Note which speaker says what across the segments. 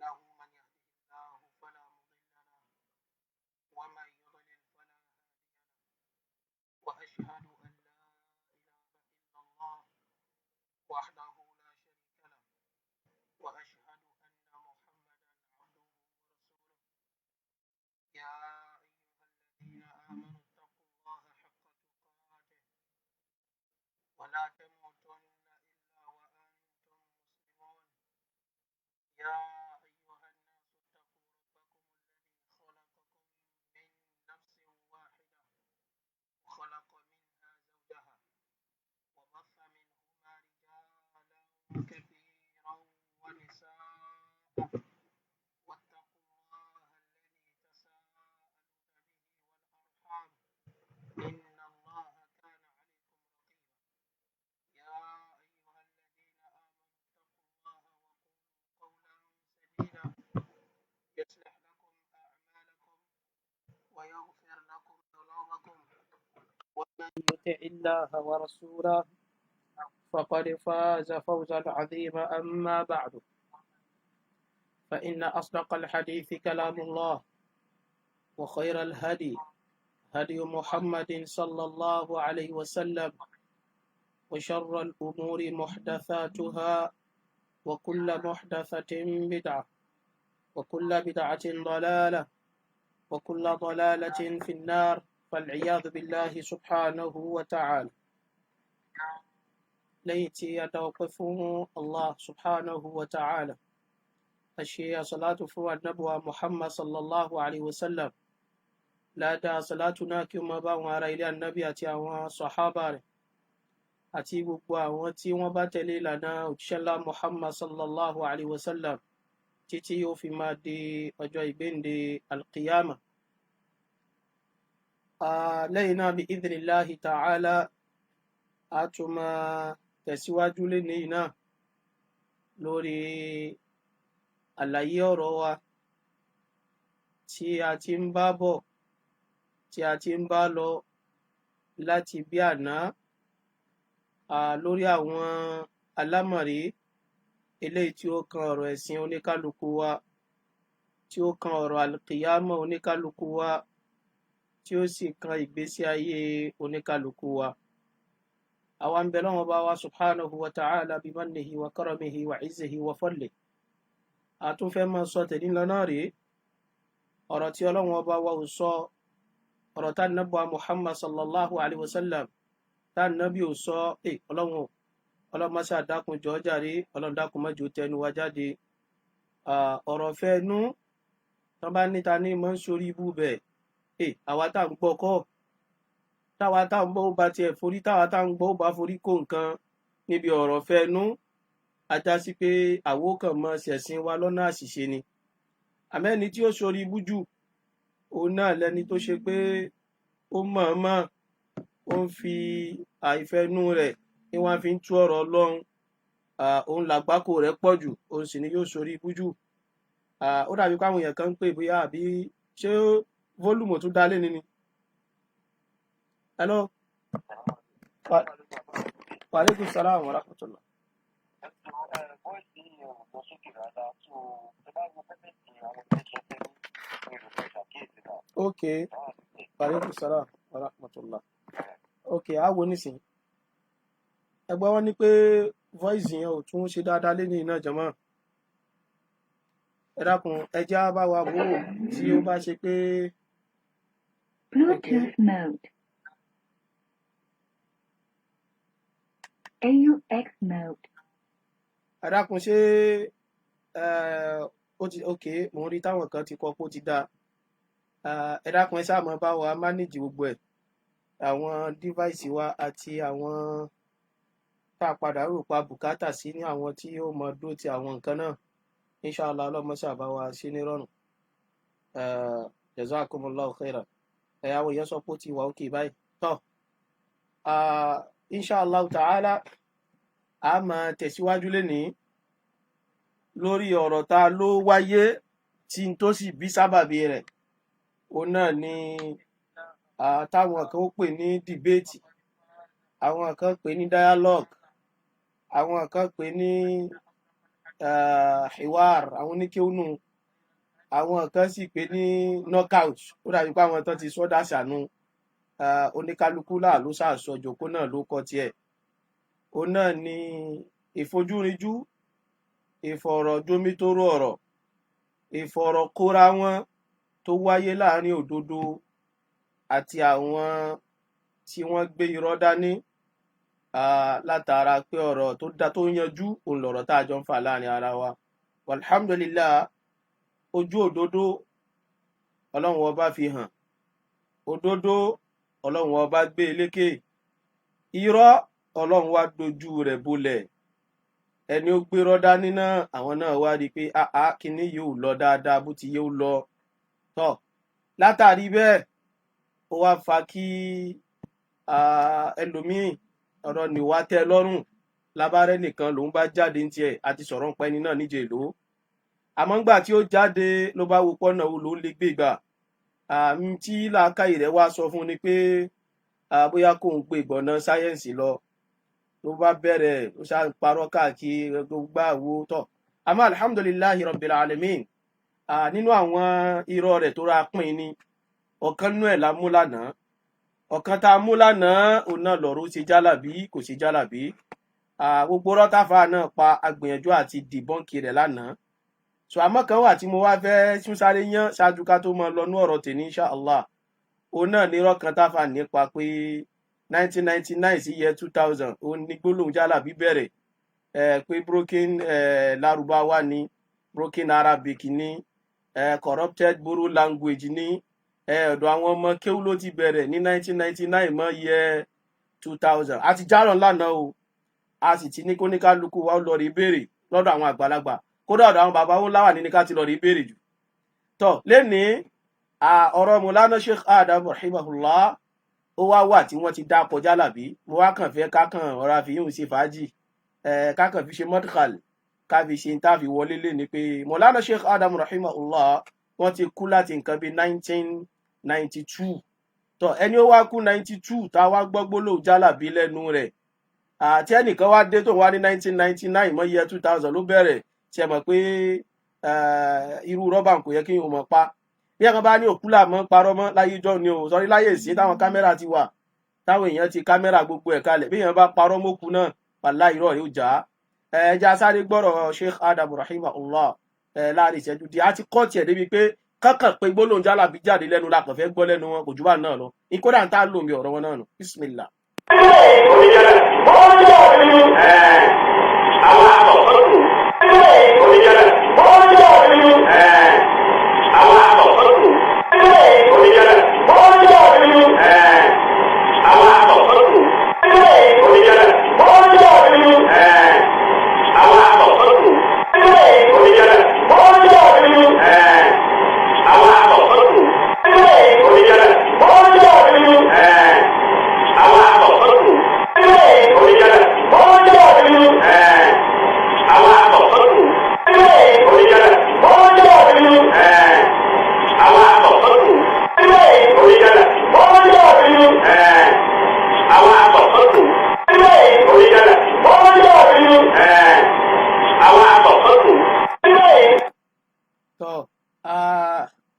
Speaker 1: إنه من يهده الله فلا مضل له ومن يضلل فلا هادي له وأشهد أن لا إله إلا الله وحده لا شريك له وأشهد أن محمدا عبده ورسوله يا أيها الذين آمنوا اتقوا الله حق تقاته ولا تموتن إلا وأنتم مسلمون يا أيها الناس اتقوا ربكم الذي خلقكم من نفس واحدة وخلق منها زوجها وبث منهما رجالا كثيرا ونساء واتقوا الله الذي تساءلون به والأرحام إن الله كان عليكم رقيبا يا أيها الذين آمنوا اتقوا الله وقولوا قولا سديدا يصلح لكم أعمالكم ويغفر لكم ذنوبكم ومن يطع الله ورسوله فقد فاز فوزا عظيما أما بعد فإن أصدق الحديث كلام الله وخير الهدي هدي محمد صلى الله عليه وسلم وشر الأمور محدثاتها وكل محدثة بدعة وكل بدعة ضلالة وكل ضلالة في النار فالعياذ بالله سبحانه وتعالى ليتي يتوقفه الله سبحانه وتعالى الشيء صلاة فوى النبوة محمد صلى الله عليه وسلم لا دا صلاتنا كما باو إلى النبي أتي صحابة أتي بقوا وتي وباتلي لنا وتشلا محمد صلى الله عليه وسلم تيتيو في مادي أجايبين دي القيامة لينا بإذن الله تعالى أتما تسواجو لنينا لوري àlàyé ọ̀rọ̀ wa tí a ti ń bá bọ̀ tí a ti ń bá lọ láti bí àná lórí àwọn alámọ̀rí eléyìí tí ó kan ọ̀rọ̀ ẹ̀sìn oníkálukú wa tí ó kan ọ̀rọ̀ alqiyama oníkálukú wa tí ó sì kan ìgbésí ayé oníkálukú wa àwa ń bẹ lọ́wọ́ bá wa subhanahu wa ta'ala bimannihi wa karamihi wa izzihi wa fadlihi àtúnfẹ́ máa sọ tẹ̀lé lọ́nà rèé ọ̀rọ̀ tí ọlọ́run ọba wa ò sọ ọ̀rọ̀ tá nàbọ̀ Muhammad sallallahu alayhi wa sallam tá nàbí ò sọ ọlọ́run má ṣe àdákun jọ jàre ọlọ́run dákun má jò tẹnu wa jáde ọ̀rọ̀ fẹ́nu tán bá níta ní mọ́ ń sórí ibú bẹ̀ àwa tá ń gbọ́ kọ́ táwa tá ń gbọ́ ó bá tiẹ̀ forí táwa tá ń gbọ́ ó bá forí kó nǹkan níbi ọ̀rọ̀ fẹ́nu ajá sí pé àwo kan mọ ṣẹ̀sìn wa lọ́nà àṣìṣe ni àmẹ́ni tí ó sórí ibú jù òun náà lẹni tó ṣe pé ó mọ̀ọ́mọ̀ ó ń fi àìfẹ́nú rẹ̀ ní wọ́n fi ń tú ọ̀rọ̀ ọlọ́run òun làgbákò rẹ̀ pọ̀ jù òun sì ni yóò sórí ibú jù ó dàbí pé àwọn èèyàn kan ń pè bóyá àbí ṣé fólùmù tún dálé ni hello wa alaikum salaam wa rahmatullah. Okay. Alaikum salam wa rahmatullah. Okay, a wo nísìn. Ẹgbẹ́ wọn ní pé voice yẹn ò tún ṣe dáadáa lé ní iná jàmá. Ẹ dákun, ẹ jẹ́ á bá wa wò ó tí ó bá ṣe pé
Speaker 2: Bluetooth mode. AUX mode.
Speaker 1: ẹ dákun ṣé ó ti okay, mò ń rí táwọn kan ti kọ pé ó ti dáa. Ẹ dákun ẹ ṣáà máa bá wa manage gbogbo ẹ̀ àwọn device wa àti àwọn tá a padà rò pa bùkátà sí ní àwọn tí ó mọ dúró ti àwọn nǹkan náà inshallah ọlọ́mọ ṣàbá wa ṣe ní rọrùn jazakumullahu khairan àwọn èèyàn sọ pé ó ti wà òkè báyìí tọ́ inshallah ta'ala a máa tẹ̀síwájú lénìí lórí ọ̀rọ̀ tá ló wáyé tí n tó sì bí sábàbí rẹ̀ òun náà ni táwọn kan ó pè ní debate àwọn kan pè ní dialogue àwọn kan pè ní hiwar àwọn oníkéwúnù àwọn kan sì pé ní knockout ó dàbí pé àwọn tán ti sọ́dà ṣàánú oníkálukú là ló ṣàṣọ jòkó náà ló kọ tiẹ̀ òun náà ni ìfojúrinjú ìfọ̀rọ̀jomitoro ọ̀rọ̀ ìfọ̀rọ̀kóra wọn tó wáyé láàrin òdodo àti àwọn tí wọ́n gbé irọ́ dání látara pé ọ̀rọ̀ tó yanjú òun lọ̀rọ̀ tá a jọ ń fà láàrin ara wa alhamdulillah ojú òdodo ọlọ́run ọba fi hàn òdodo ọlọ́run ọba gbé lékè irọ́ ọlọ́run wá dojú rẹ̀ bolẹ̀ ẹni ó gbérọ́ dání náà àwọn náà wá rí i pé kíní yóò lọ dáadáa bó ti yóò lọ tọ́ látàrí bẹ́ẹ̀ ó wá fa kí ẹlòmíì ọ̀rọ̀ nìwá tẹ́ lọ́rùn lábárẹ́ nìkan lòun bá jáde ní tiẹ̀ àti sọ̀rọ̀ ń pẹ́ni náà níjẹ̀ èlò àmọ́ ńgbà tí ó jáde ló bá wo pọ́nà wo ló lè gbé gbà tí làákàyè rẹ̀ wá sọ fún ni pé bóyá kóun gbé ìgbọ̀nà sáyẹ́ǹsì lọ ló bá bẹ̀rẹ̀ ó ṣá ń parọ́ káàkiri gbogbo àwo tọ̀ àmọ́ alhamdulillahi rabbil alamin nínú àwọn irọ́ rẹ̀ tó ra pín ni ọ̀kan nú ẹ̀ la mú lánàá ọ̀kan tá a mú lánàá òun náà lọ̀rọ̀ ṣe jálàbí kò ṣe jálàbí gbogbo rọ́tàfà náà pa agbìyànjú àti dìbọ́ǹkì rẹ̀ lánàá so àmọ́ kan wà tí mo wá fẹ́ tún sáré yán ṣáájú ká tó mọ lọ́nú ọ̀rọ̀ tèmi insha Allah òun náà ní irọ́ kan táfà nípa pé 1999 sí year 2000 òun ní gbólóhùn jálàbí bẹ̀rẹ̀ pé broken Lárúbáwá ni broken Arabic ni corrupted Buru language ni ọ̀dọ̀ àwọn ọmọ kéwú ló ti bẹ̀rẹ̀ ní 1999 mọ́ year 2000 àti járọ̀ lánàá o a sì ti ní kóníkálukú wa lọ rí béèrè lọ́dọ̀ àwọn àgbàlagbà kódà ọ̀dọ̀ àwọn bàbá wọn láwà ní ká ti lọ rí béèrè jù tọ́ lẹ́ni ọ̀rọ̀ Mọ̀lánà Sheikh Adam rahimahullah ó wá wà tí wọ́n ti dá kọjá làbí mo wá kàn fẹ́ kákan ọ̀rọ̀ àfihàn ṣe fàájì kákan fi ṣe mọ́dkàl ká fi ṣe tá fi wọlé lé ni pé Mọ̀lánà Sheikh Adam rahimahullah wọ́n ti kú láti nǹkan bí 1992 tọ́ ẹni ó wá kú 92 tá a wá gbọ́ gbólóhùn jálàbí lẹ́nu rẹ̀ àti ẹnìkan wá dé tó wá ní 1999 mọ́ year 2000 ló bẹ̀rẹ̀ tí ẹ mọ̀ pé irú rọ́bà kò yẹ kí n mọ̀ pa bí ẹ̀kan bá ní òkú làmọ́ parọ́ mọ́ láyé jọ ni o sọrí láyé sí táwọn kámẹ́rà ti wà táwọn èèyàn ti kámẹ́rà gbogbo ẹ̀ kalẹ̀ bí èèyàn bá parọ́ mọ́kù náà wàlá irọ́ rẹ̀ ó jà á ẹja sáré gbọ́rọ̀ Sheikh Adam rahimahullah láàrin ìṣẹ́jú di àti kọ́ tiẹ̀ débi pé kankan pé gbólóhùn jálàbí jáde lẹ́nu la kàn fẹ́ gbọ́ lẹ́nu wọn kò jù bá náà lọ ìkódà ń tá lómi ọ̀rọ̀ wọn náà nù bismillah.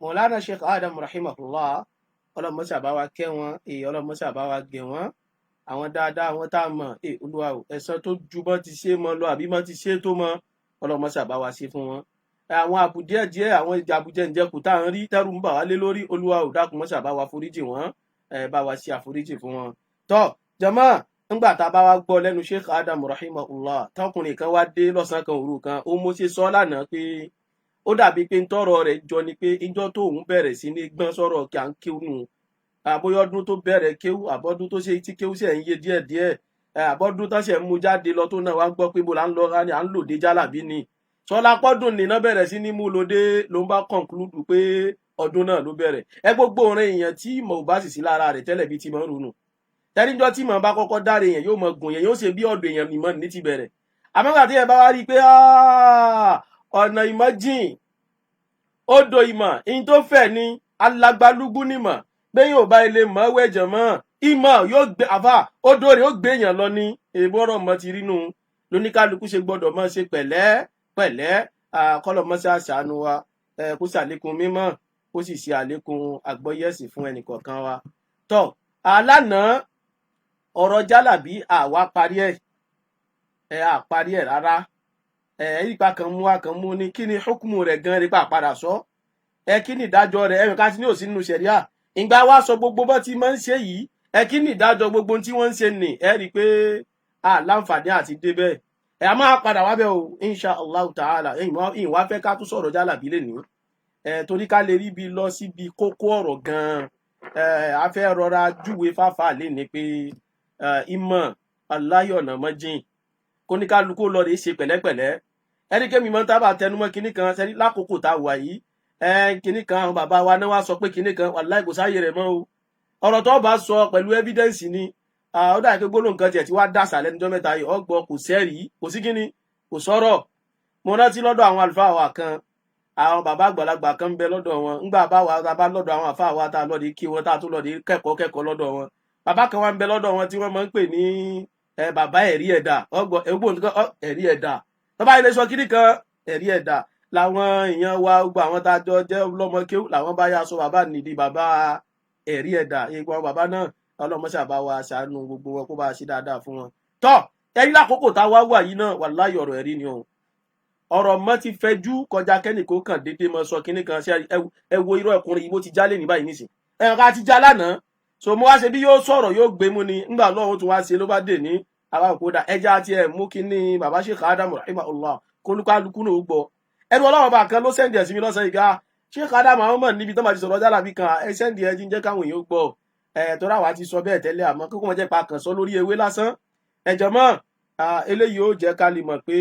Speaker 1: Mọ̀lánà Sheikh Adam rahimahullah ọlọ́mọṣà bá wa kẹ́ wọn ọlọ́mọṣà bá wa gẹ̀ wọ́n àwọn dáadáa àwọn tá a mọ̀ olúwa ẹ̀san tó ju bọ́ ti ṣe mọ́ lọ àbí mọ́ ti ṣe tó mọ́ ọlọ́mọṣà bá wa ṣe fún wọn àwọn àbùdíẹ̀ díẹ̀ àwọn ìjà àbùjẹ ǹjẹkù tá à ń rí tẹ́rù ń bà wá lé lórí olúwa dákun mọ́ṣà bá wa foríjì wọ́n bá wa ṣe àforíjì fún wọn. tọ́ jàmá ńgbà tá a bá wa gbọ́ lẹ́nu Sheikh Adam rahimahullah tọkùnrin kan wá dé lọ́sàn-án kan òru kan ó mọ́ ṣe sọ lánàá pé ó dàbí pé ntọ́rọ̀ rẹ̀ jọ ni pé ìjọ tó òun bẹ̀rẹ̀ sí ní gbọ́n sọ̀rọ̀ kí à ń kéwù nù àbóyá ọdún tó bẹ̀rẹ̀ kéwù àbọ́dún tó ṣe tí kéwù ṣe ń yé díẹ̀díẹ̀ àbọ́dún tó ṣe ń mú jáde lọ tó náà wá gbọ́ pé bó la ń lọ à ń lòdì jálàbí ni sọlá pọ́dún nìna bẹ̀rẹ̀ sí ní mú lòdì ló ń bá conclude pé ọdún náà ló bẹ̀rẹ̀ gbogbo orin èèyàn tí mo bá sì sí lára rẹ̀ tẹ́lẹ̀ bí ti mọ̀ ń ronú tẹ́níjọ́ tí mo bá kọ́kọ́ dáre èèyàn yóò mọ gùn yẹn yóò ṣe bí ọ̀dọ̀ èèyàn ìmọ̀ ní ti bẹ̀rẹ̀ àmọ́gbà tí ẹ bá wá rí i pé ọ̀nà ìmọ̀ jìn odò ìmọ̀ in tó fẹ̀ ní alágbálúgbú nímọ̀ pé yóò bá ilé mọ̀ wẹ̀jẹ̀ mọ́ ìmọ̀ yóò gbé àfà odò rẹ̀ ó gbé èèyàn lọ ní èbọ̀rọ̀ mọ́ ti rínú lóníkálukú ṣe gbọ́dọ̀ mọ́ ṣe pẹ̀lẹ́ pẹ̀lẹ́ kọ́lọ̀ mọ́sá ṣàánú wa kó ṣàlékún mímọ́ kó sì ṣe àlékún àgbọ́yẹ̀sì fún ẹnìkọ̀ọ̀kan wa. tọ́ alánàá ọ̀rọ̀ jálàbí àwa parí ẹ̀ àparí ẹ̀ rárá ìpa kan mú wa kan mú ní kí ni hukumu rẹ̀ gan rí pa àpadà sọ kí ni ìdájọ́ rẹ̀ ẹ̀rìn ká sí ní òsì nínú ṣẹ̀ríà ìgbà wa sọ gbogbo bọ́ ti máa ń ṣe yìí kí ni ìdájọ́ gbogbo tí wọ́n ń ṣe nì rí i pé láǹfààní àti débẹ̀ a máa padà wábẹ̀ o insha allah ta'ala ìwà fẹ́ ká tún sọ̀rọ̀ jálàbí lè ní torí ká lè rí ibi lọ síbi kókó ọ̀rọ̀ gan-an a fẹ́ rọra júwe fáfá lè ní pé ìmọ̀ aláyọ̀nà mọ́jìn kóníkálukú lọ rèé ṣe pẹ̀lẹ́pẹ̀lẹ́ ẹnikẹ́mi mọ́ tábà tẹnumọ́ kinní kan sẹ́rí lákòókò tá a wà yìí kinní kan àwọn bàbá wa náà wá sọ pé kinní kan wàláì kò sáyè rẹ̀ mọ́ o ọ̀rọ̀ tó bá sọ pẹ̀lú evidence ni ó dà pé gbólóhùn kan tiẹ̀ tí wàá dàsà lẹ́nujọ́ mẹ́ta yìí ọgbọ́n kò sẹ́rìí kò sí kinní kò sọ̀rọ̀ mo rántí lọ́dọ̀ àwọn àlùfáà wa kan àwọn bàbá àgbàlagbà kan ń bẹ lọ́dọ̀ wọn ńgbà bá lọ́dọ̀ àwọn àfáà wa tá a lọ́ọ̀dì kí wọn tá a tún lọ́ọ̀dì kẹ́kọ̀ọ́ lọ́dọ̀ wọn bàbá kan wá ń bẹ lọ́dọ̀ wọn tí wọ́n máa ń pè ní bàbá ẹ̀rí ẹ̀dà ọgbọ̀n ẹ̀rí ẹ̀dà tọ́ba ilé sọ kíní kan ẹ̀rí ẹ̀dà làwọn èèyàn wa gbogbo àwọn tá a jọ jẹ́ lọ́mọ kéwù làwọn bá yá sọ bàbá nídìí bàbá ẹ̀rí ẹ̀dà ìgbọ̀n bàbá náà ọlọ́mọṣà bá wa ṣàánú gbogbo wọn kó bá a ṣe dáadáa fún wọn. tọ́ ẹ̀rí lákòókò tá a wá wà yìí náà wàláhì ọ̀rọ̀ ẹ̀rí ni o ọ̀rọ̀ mọ́ ti fẹjú kọjá kẹ́nìkó kàn déédéé mọ́ sọ kíní kan ṣe ẹ wo irú ọkùnrin yìí bó ti jálè ní báyìí nísìn ká ti já lánàá so mo wá ṣe bí yóò sọ̀rọ̀ yóò gbé mú ni ńgbà lọ́wọ́ tó wá ṣe ló bá dé ní àwa òkúta ẹja àti ẹ̀ mú kí ní bàbá Sheikh Adamu rahimahullah kólúkálukú náà gbọ́ ẹnu ọlọ́run bá kan ló sẹ́ndì ẹ̀ sí mi lọ́sàn ìgbà Sheikh Adamu àwọn mọ̀ níbi tó máa ti sọ̀rọ̀ jálàbí kan ẹ sẹ́ndì ẹ̀ jíjẹ́ káwọn èèyàn gbọ́ tọ́ra wa ti sọ bẹ́ẹ̀ tẹ́lẹ̀ àmọ́ kókó wọn jẹ́ pa kàn sọ lórí ewé lásán ẹ̀jọ̀ mọ́ eléyìí ó jẹ́ ká lè mọ̀ pé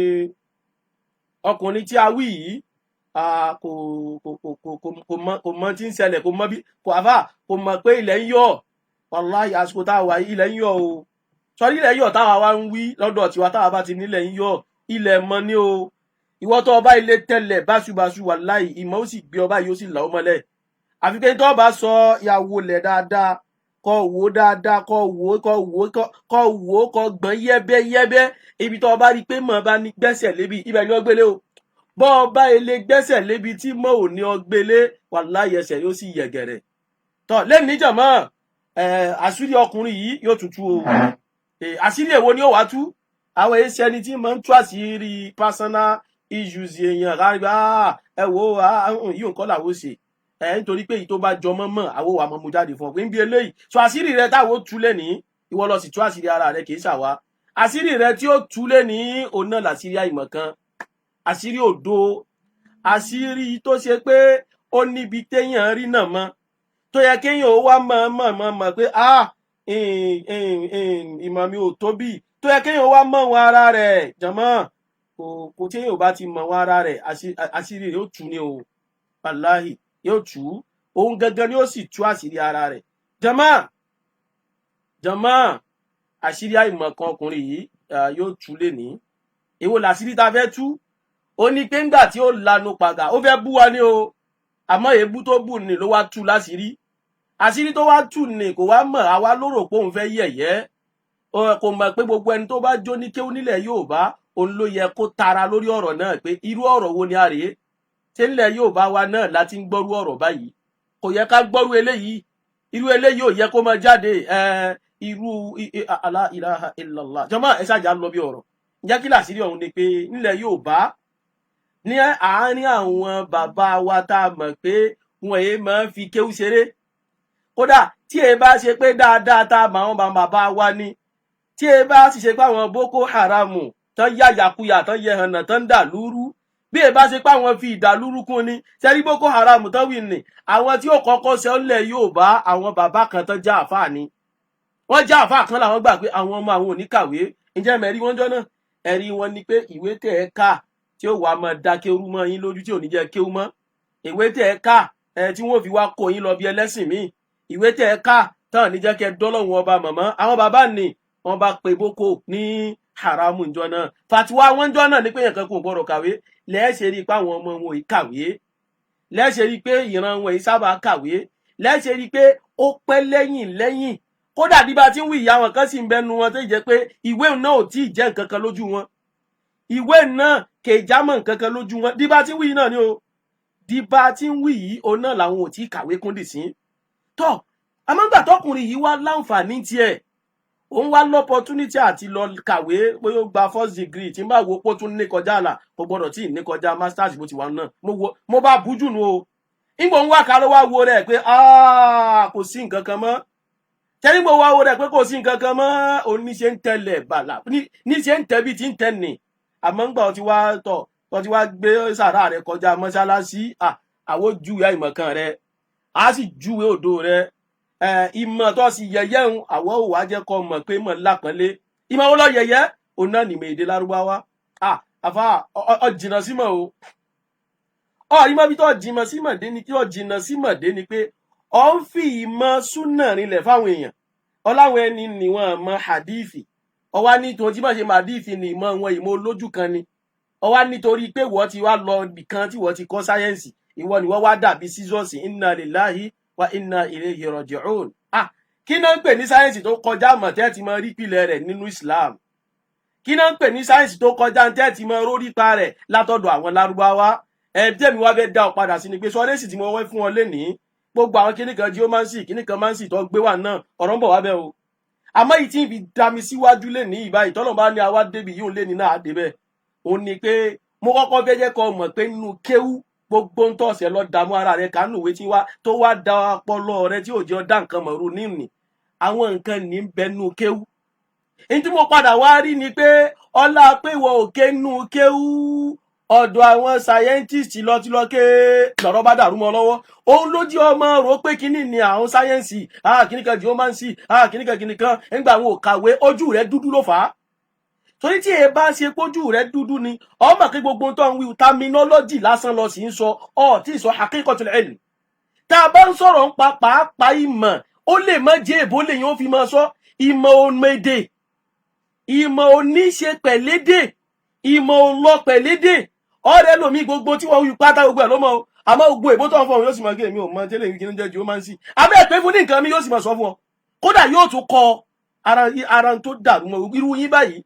Speaker 1: ọkùnrin tí a wí yìí kò mọ tí ń ṣẹlẹ̀ kò mọ̀ pé ilẹ̀ ń yọ̀ wàláhì àsìkò tá a wà ilẹ̀ ń yọ̀ o sọrí ilẹ̀ yọ̀ táwa wá ń wí lọ́dọ̀ tiwa táwa bá ti nílẹ̀ ń yọ̀ ilẹ̀ mọ́ ní o ìwọ tó ọba ilé tẹ́lẹ̀ báṣubàṣu wàláhì ìmọ̀ ó sì gbé ọba yìí ó sì là ó mọ́lẹ̀ àfi pé tó bá sọ ìyàwó lẹ̀ dáadáa kó wò dáadáa kó wò kó gbọ́n yẹ́bẹ́yẹ́bẹ́ ibi tó ọba rí pé mọ̀ bá ní gbẹ́sẹ̀ lébi ibẹ̀ ni ó gbélé o bọ́ ọba ilé gbẹ́sẹ̀ lébi tí mọ̀ ò ní ó gbélé wàláhì ẹsẹ̀ yóò sì yẹ̀gẹ̀rẹ̀ tọ́ lẹ́nu níjàmọ́ àṣírí ọkùnrin yìí yóò tutù o àṣírí èwo ni ó wá tú àwọn èsì ẹni tí máa ń tú àṣírí personal issues èèyàn rárígbá ẹ wo yìí nǹkan làwọn ṣe nítorí pé èyí tó bá jọmọ́ mọ́ àwọn wà mọ́ mu jáde fún ọ pé ń bí eléyìí so àṣírí rẹ táwọn ó tú lẹ́ni ìwọ lọ sì tú àṣírí ara rẹ kì í ṣàwá àṣírí rẹ tí ó tú lẹ́ni òun náà làṣírí àìmọ̀ kan àṣírí òdo àṣírí tó ṣe pé ó níbi téèyàn rí náà mọ́ tó yẹ kéèyàn ó wá mọ̀ pé ìmọ̀ mi ò tóbi tó yẹ kéèyàn ó wá mọ̀ wọn ara rẹ̀ jàmọ́ kò téèyàn ò bá ti mọ̀ wọn ara rẹ̀ àṣírí rẹ̀ ó tú ni o wàláhì yóò tú òun gangan ni ó sì tú àṣírí ara rẹ̀ jàmọ́ àṣírí àìmọ̀ kan ọkùnrin yìí yóò tú lẹ́ni èwo làṣírí tá a fẹ́ tú ó ní pé ńgbà tí ó lanu pàgà ó fẹ́ bú wa ní o àmọ́ èébú tó bù ní ló wá tú láṣírí àṣírí tó wá tú ní kò wá mọ̀ àwa ló rò pé òun fẹ́ yẹ̀yẹ́ kò mọ̀ pé gbogbo ẹni tó bá jó ní kéwú nílẹ̀ Yorùbá òun ló yẹ kó tara lórí ọ̀rọ̀ náà pé irú ọ̀rọ̀ wo ni a rèé ṣé nílẹ̀ Yorùbá wa náà láti ń gbọ́rú ọ̀rọ̀ báyìí kò yẹ ká gbọ́rú eléyìí irú eléyìí ò yẹ kó máa jáde irú la ilaha illallah jọmọ́ ẹ ṣáàjà lọ bí ọ̀rọ̀ ǹjẹ́ kí làṣírí ọ̀hún ni pé nílẹ̀ Yorùbá ní àárín àwọn bàbá wa tá a mọ̀ pé wọn èé máa ń fi kéwú ṣeré kódà tí ẹ bá ṣe pé dáadáa tá a mọ̀ àwọn bàbá wa ni tí ẹ bá sì ṣe pé àwọn Boko Haram tán yàyàkuyà tán yẹhànà tán dà lúrú bí ẹ bá ṣe pé àwọn fi ìdàlúrú kún ni sẹ́rí Boko Haram tán wí ni àwọn tí ó kọ́kọ́ ṣe ńlẹ̀ Yorùbá àwọn bàbá kan tán já àfáà ni wọ́n já àfáà kan làwọn gbà pé àwọn ọmọ àwọn ò ní kàwé ǹjẹ́ mẹ́rí wọ́n jọ náà ẹ̀rí wọn ni pé ìwé tẹ̀ ẹ́ kà tí ó wàá máa dá kéwú mọ́ yín lójú tí ò ní jẹ́ kéwú mọ́ ìwé tẹ̀ ẹ́ kà tí wọ́n fi wá kó yín lọ bí ẹlẹ́sìn míì ìwé tẹ̀ ẹ́ kà tán ní jẹ́ kẹ́ dọ́lọ́hun ọba mọ̀mọ́ àwọn bàbá ni wọ́n bá pe Boko ní haramu njọ náà fatiwa wọn njọ náà ní pé yẹn kan kò gbọdọ̀ kàwé lẹ́ẹ̀ṣẹ̀ rí i pé àwọn ọmọ wọn yìí kàwé lẹ́ẹ̀ṣẹ̀ rí i pé ìran wọn yìí sábà kàwé lẹ́ẹ̀ṣẹ̀ rí i pé ó pẹ́ lẹ́yìn kódà bí bá ti ń wí ìyá wọn kan sì ń bẹnu wọn tó jẹ́ pé ìwé náà ò tí ì jẹ́ nǹkan kan lójú wọn
Speaker 3: ìwé náà kèjámọ̀ nǹkan kan lójú wọn díbà tí ń wí náà ni o díbà tí ń wí yìí òun náà làwọn ò tí kàwé kúndì sí tọ́ àmọ́gbà tọkùnrin yìí wá láǹfààní tiẹ̀ òun wá lọ́pọ̀túnítì àti lọ kàwé pé ó gba first degree tí n bá wo pó tún ní kọjá àlà kò gbọdọ̀ tí ì ní kọjá masters bó ti wà náà mo bá bújú nu o nígbà òun wá ká ló wá wo rẹ̀ pé kò sí nǹkan kan mọ́ tẹ́lifíwò wá wo rẹ̀ pé kò sí nǹkan kan mọ́ oníṣe ń tẹ̀lẹ̀ bàlà níṣe ń tẹ̀bi tí ń tẹ̀ nì àmọ́ ńgbà ó ti wá tó ti wá gbé sàrà rẹ̀ kọjá mọ́ṣáláṣí àwọn júwe àìmọ̀kan rẹ̀ á sì júwe òdo rẹ̀ ìmọ̀ tó sì yẹ̀yẹ́ ń àwọ̀ òwà jẹ́ kọ́ mọ̀ pé mọ̀ lápọ́nlé ìmọ̀ wo lọ yẹ̀yẹ́ òun náà nìmọ̀ èdè lárúbáwá àfa ọ̀jìnà símọ̀ o ìmọ̀ bí tó jìnà símọ̀ dé ni kí ó jìnà símọ̀ dé ni pé ọ ń fi ìmọ̀ súnà rinlẹ̀ fáwọn èèyàn ọláwọn ẹni níwọ̀n mọ̀ hadithi ọwá nítorí tí wọ́n ṣe hadithi ní ìmọ̀ wọn ìmọ̀ olójú kan ni ọwá nítorí pé wọ́n ti wá lọ ibìkan tí wọ́n ti kọ́ sáyẹ́ǹsì ìwọ ni wọ́n wá dàbí sísọ́ọ̀sì inna lillahi wa inna ilayhi raji'un kí náà ń pè ní sáyẹ́ǹsì tó kọjá mọ̀ tẹ́ ti mọ rí pìlẹ̀ rẹ̀ nínú Islam kí náà ń pè ní sáyẹ́ǹsì tó kọjá tẹ́ ti mọ rórípa rẹ̀ látọ̀dọ̀ àwọn lárúbáwá tẹ́mi wá fẹ́ dá ọ padà sí ni pé sọ́ọ́rẹ́sì tí mo wẹ́ fún ọ lénìí gbogbo àwọn kíníkan geomancy kíníkan mancy tó gbé wà náà ọ̀rọ̀ ń bọ̀ wá bẹ́ẹ̀ o àmọ́ yìí tí ń fi dá mi síwájú lénìí ìbáyìí tọ́lọ̀ bá ní àwa débi yóò lénìí náà á débẹ̀ òun ni pé mo kọ́kọ́ fẹ́ jẹ́ kó mọ̀ pé nínú kéwú gbogbo ń tọ̀sẹ̀ lọ dààmú ara rẹ̀ kánú ìwé tí wá tó wá da ọpọlọ rẹ tí ò jẹ́ ọ̀dá nǹkan mọ̀rú níìní àwọn nǹkan ní ń bẹ nínú kéwú ní tí mo padà wá rí ni pé ọlá pé ìwọ òkè nínú kéwú ọ̀dọ̀ àwọn sáyẹ́ntìsì lọ́tílọ́kẹ́ lọ́rọ̀ bá dàrú mọ́ lọ́wọ́ òun ló jí ọmọ rò pé kíní ni àwọn sáyẹ́ǹsì kíníkan geomancy kíníkan nígbà àwọn òkàwé ojú rẹ̀ dúdú ló fà á torí tí ẹ bá ṣe pójú rẹ̀ dúdú ni ọmọ kí gbogbo tó ń wí terminology lásán lọ sí ń sọ tí ì sọ haqiqatul ilm tá a bá ń sọ̀rọ̀ ń pa pàápàá ìmọ̀ ó lè má jẹ́ èbó lèyìn ó fi máa sọ ìmọ̀ òmèdè ìmọ̀ oníṣe pẹ̀lédè ìmọ̀ òlọ pẹ̀lédè ọ̀rẹ́ lomi gbogbo tí wọ́n wí pátá gbogbo ẹ̀ ló mọ̀ àmọ́ gbogbo èbó tó ń fọ òun yóò sì máa gé èmi ò mọ tẹ́lẹ̀ ìwé kíní jẹ́ geomancy abẹ́ ẹ̀ pé fún ní nǹkan mi yóò sì máa sọ fún ọ kódà yóò tún kọ ara tó dàrú mọ́ irú yín báyìí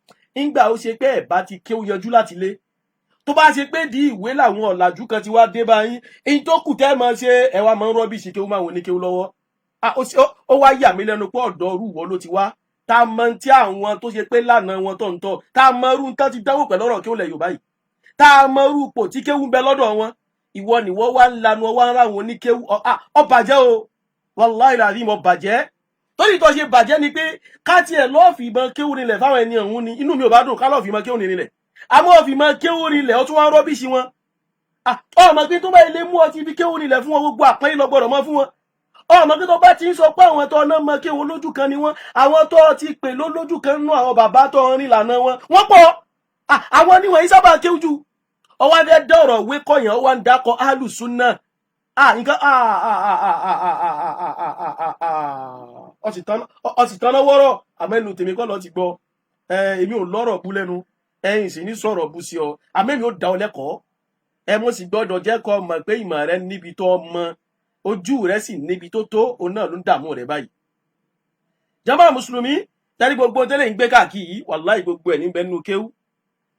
Speaker 3: ńgbà ó ṣe pé ẹ̀ bá ti kéwú yanjú láti lé tó bá ṣe pé di ìwé làwọn ọ̀làjú kan ti wá dé báyìí èyí tó kù tẹ́ máa ṣe ẹ wá máa ń rọ́bìṣì kéwú máa wọn ní kéwú lọ́wọ́ ó wá yà mí lẹ́nu pé ọ̀dọ́ rú wọ́ ló ti wá tá a mọ tí àwọn tó ṣe pé lánàá wọn tó ń tọ́ tá a mọ irú tán ti dánwò pẹ̀lú ọ̀rọ̀ kéwú lẹ̀ Yorùbá yìí tá a mọ irú ipò tí kéwú ń bẹ lọ́dọ̀ wọn ìwọ ni wọ́n wá ń lanu ọwọ́ ara wọn ní kéwú ó bàjẹ́ o wallahi alazim ó bàjẹ́ torí tó ṣe bàjẹ́ ni pé ká tiẹ̀ lọ́ọ́ fi ìbọn kéwú rinlẹ̀ fáwọn ẹni ọ̀hún ni inú mi ò bá dùn ká lọ́ọ́ fi ìbọn kéwú rinlẹ̀ àmọ́ ò fi ìbọn kéwú rinlẹ̀ ó tún wá rọ́bìṣì wọn ọmọ pé tó bá ilé mú ọtí fi kéwú rinlẹ̀ fún wọn gbogbo àpẹ́yìn lọ gbọ́dọ̀ mọ́ fún wọn ọmọ pé tó bá ti ń sọ pé àwọn tó ọ̀nà mọ kéwú lójú kan ni wọn àwọn tó ti pè lójú kan nínú àwọn bàbá tó ń rìn lànà wọn wọ́n pọ̀ àwọn níwọ̀n yìí sábà kéwú jù ọwọ́ adé dọ̀rọ̀ wé kọ̀yàn ọwọ́ ń dákọ̀ alùsùnà nǹkan ọ̀sì tán lọ́wọ́rọ̀ àmẹ́nu tèmi kọ́ lọ ti gbọ́ èmi ò lọ́rọ̀ bú lẹ́nu ẹ̀yìn sì ní sọ̀rọ̀ bú sí ọ àmẹ́mi ò dá ọ lẹ́kọ̀ọ́ mo sì gbọ́dọ̀ jẹ́ kó mọ̀ pé ìmọ̀ rẹ níbi tó mọ ojú rẹ sì níbi tó tó òun náà ló ń dààmú rẹ báyìí. jàmáà mùsùlùmí tẹ́lí gbogbo tẹ́lẹ̀ ń gbé káàkiri wàláì gbogbo ẹ̀ níbẹ̀ nínú kéwú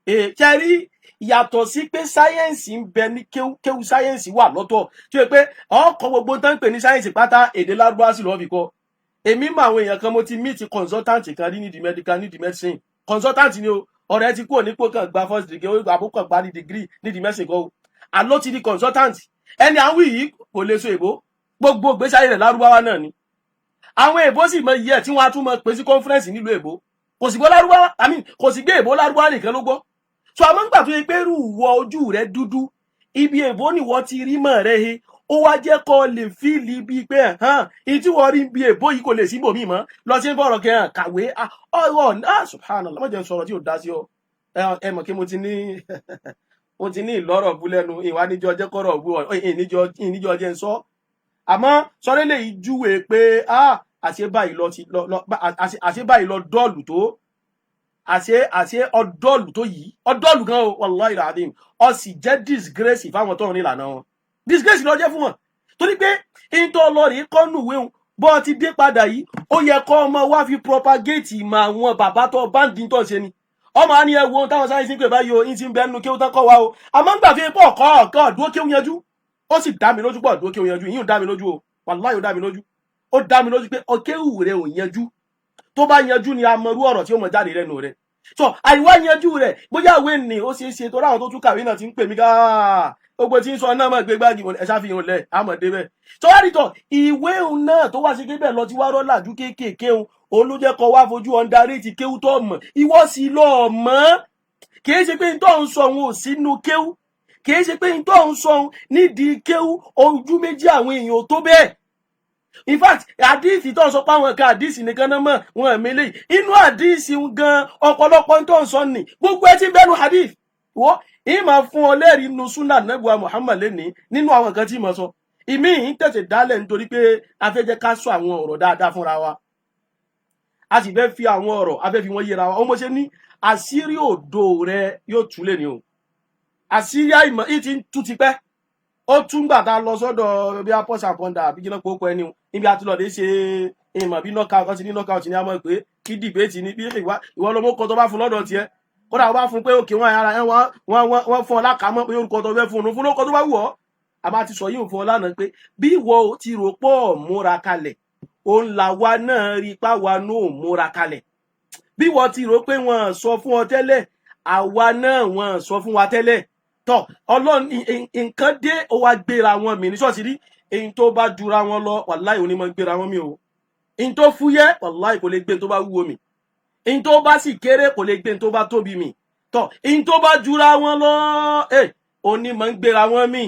Speaker 3: kẹrí yàtọ̀ sí pé sáyẹ́ǹsì ń bẹ ní kéwú sáyẹ́ǹsì wà lọ́tọ̀ tí ó pé ọkọ̀ gbogbo tán ń pè ní sáyẹ́ǹsì pátá èdè lárúbáwá sì lọ́ọ́ fi kọ́ èmi mọ àwọn èèyàn kan mo ti meet consultant kan rí nídìí medical nídìí medicine consultant ni o ọ̀rẹ́ ti kúrò nípò kan gba first degree àbúkọ̀ gba ní degree nídìí medicine kan o àló ti di consultant ẹni àwọn yìí kò lè so èbó gbogbo ìgbésí ayé rẹ̀ lárúbáwá náà ni àwọn èbó sì mọ iye tí wọ́n á tún mọ pè sí conference nílùú èbó kò sì gbọ́ lárúbáwá kò sì gbé èbó lárúbáwá nìkan ló gbọ́ so àmọ́ ń gbà tó yẹ pé rú wọ ojú rẹ dúdú ibi èbó ni wọ́n ti rí mọ̀ rẹ he ó wá jẹ́ kó lè fíìlì bíi pé èyí tí wọ́n rí bí èbó yìí kò lè sí bòmí mọ́ lọ sí fọ̀rọ̀ kẹ́ kàwé subhanallah má jẹ́ sọ̀rọ̀ tí ò dá sí ọ ẹ mọ̀ kí mo ti ní ìlọ́rọ̀ bú lẹ́nu ìwà níjọ jẹ́ kọ́rọ̀ bú ìníjọ jẹ́ ń sọ àmọ́ sọ́rẹ́ lè júwe pé àṣẹ báyìí lọ dọ́ọ̀lù tó àṣẹ ọdọ́ọ̀lù tó yìí ọdọ́ọ̀lù gan o wallahi alazim ó sì jẹ́ disgrace fáwọn tó ń rìn lànà wọn disgrace ló jẹ́ fún wọn torí pé ìntọ́ ọlọ́rin kọ́nù wéhùn bọ́ ti dé padà yìí ó yẹ kọ́ ọmọ wá fi propagate ìmọ̀ àwọn bàbá tó báńdì tó ṣe ni ọmọ á ní ẹ wo táwọn sáyẹ́nsì ń pè báyìí o yín ti ń bẹ nínú kéwú tán kọ́ wa o àmọ́ ń gbà fi pọ̀ kọ́ dúró kéwú yanjú ó sì dá mi lójú pọ̀ dúró kéwú yanjú yín ò dá mi lójú o wàláhì ó dá mi lójú pé kéwú rẹ ò yanjú tó bá yanjú ni a mọrú ọ̀rọ̀ tí ó mọ jáde lẹ́nu rẹ̀ so àìwá yanjú rẹ̀ bóyá ìwé ni ó ṣeé ṣe tó ráwọn tó tún kàwé náà ti ń pè mí ká gbogbo tí ń sọ náà mọ̀ gbé gbági ẹ ṣàfihàn lẹ̀ àmọ̀ débẹ̀ so wá dìtọ̀ ìwé òun náà tó wá sí kébẹ̀ lọ ti wá rọ́làjú kéékèèké òun ló jẹ́ kó wá fojú ọ̀ndarí kéwú tó mọ̀ ìwọ sì lọ mọ̀ kìí ṣe pé tó ń sọ òun ò sínú kéwú kìí ṣe pé tó ń sọ òun nídìí kéwú ojú méjì àwọn èèyàn tó bẹ́ẹ̀ in fact àdíìsì tó ń sọ pé àwọn ẹ̀ka àdíìsì nìkan náà mọ̀ wọn ẹ̀mí lè inú àdíìsì gan ọ̀pọ̀lọpọ̀ tó ń sọ nì gbogbo ẹ ti bẹ́nu àdíìsì wọ́n ìyí máa fún ọ lẹ́rìí nínú súnà nẹ́bùà Muhammad lẹ́ni nínú àwọn nǹkan tí mo sọ ìmí yìí tètè dálẹ̀ nítorí pé a fẹ́ jẹ́ ká sọ àwọn ọ̀rọ̀ dáadáa fúnra wa a sì fẹ́ fi àwọn ọ̀rọ̀ a fẹ́ fi wọ́n yẹra wa ọmọ ṣe ní àṣírí òdo rẹ yóò tú lé ní o àṣírí àìmọ̀ yìí ti ń tú tipẹ́ ó tún gbà tá a lọ sọ́dọ̀ bí apọ́sà pọ́ndà àbí kí náà pòókò ẹni níbi àtúlọ̀dé ṣe ìmọ̀ bí knockout kan ti ní knockout ní a mọ̀ pé kí dìbéètì ní bí ìwọ ló mú kọ tó bá fún lọ́dọ̀ tiẹ̀ kódà wọ́n bá fún pé òkè wọn ara wọ́n fún ọ lákàámọ́ pé orúkọ tó fẹ́ fún lóko tó bá wù ọ́ a máa ti sọ yìí fún ọ lánàá pé bí ìwọ ti rò pọ̀ múra kalẹ̀ òun làwa náà rí páwa náà múra kalẹ̀ bí ìwọ ti rò pé wọ́n sọ fún ọ tẹ́lẹ̀ àwa náà wọ́n sọ fún wa tẹ́lẹ̀ tọ́ ọlọ́run nǹkan dé ó wá gbéra wọn mi ní ṣọ́ọ̀ṣì rí èyí tó bá jura wọn lọ wàláì onímọ̀ gbéra wọn mi o èyí tó fúyẹ́ wàláì kò lè gbé tó bá wúwo mi èyí tó bá sì kéré kò lè gbé tó bá tóbi mi tọ́ èyí tó bá jura wọn lọ onímọ̀ gbéra wọn mi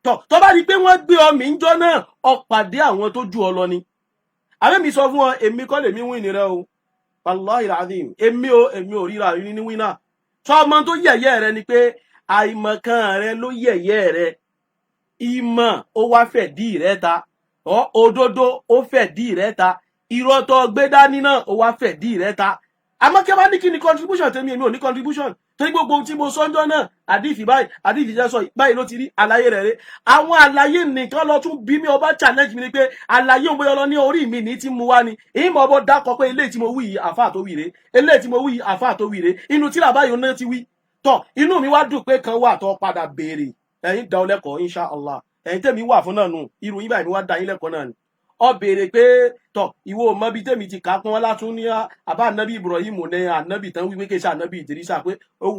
Speaker 3: tọ́ tó bá di pé wọ́n gbé ọ mi ń jọ náà ọ pàdé àwọn tó ju ọ lọ ni àbẹ́ mi sọ fún ọ èmi kọ́ lèmi wí nìrẹ o wàláì làdìm èmi ò ríra rí ní wínà sọ ọmọ tó yẹ̀yẹ́ rẹ ni pé àìmọ̀kan rẹ ló yẹ̀yẹ́ rẹ ìmọ̀ ó wá fẹ̀dí rẹ ta òdodo ó fẹ̀dí rẹ ta irọ́ tó gbé dání náà ó wá fẹ̀dí rẹ ta àmọ́ kí a bá ní kí ni contribution tèmi èmi ò ní contribution torí gbogbo ohun tí mo sọ́njọ́ náà àdìfì báyìí àdìfì jẹ́ sọ báyìí ló ti rí àlàyé rẹ̀ rẹ̀ àwọn àlàyé nìkan lọ tún bí mi ọba challenge mi ni pé àlàyé òun bóyá lọ ní orí mi ní tí mo wá ni èyí mọ̀ ọbọ̀ dákọ̀ pé eléyìí tí mo wí yìí àfáà tó wí rè eléyìí tí mo wí yìí àfáà tó wí rè inú tíra báyìí náà ti wí tọ inú mi wá dùn pé kan wà tó padà béèrè ẹ̀yin dá ọ lẹ́kọ̀ọ́ insha Allah ẹ̀yin tèmi wà fún náà nù irú yín báyìí ni wá dá yín lẹ́kọ̀ọ́ náà ni ọ béèrè pé tọ ìwọ mọ bí tèmi ti kà pọn látún ní àbá ànábì Ibrahim ní ànábì tán wípé kéṣà ànábì Ìdírísà pé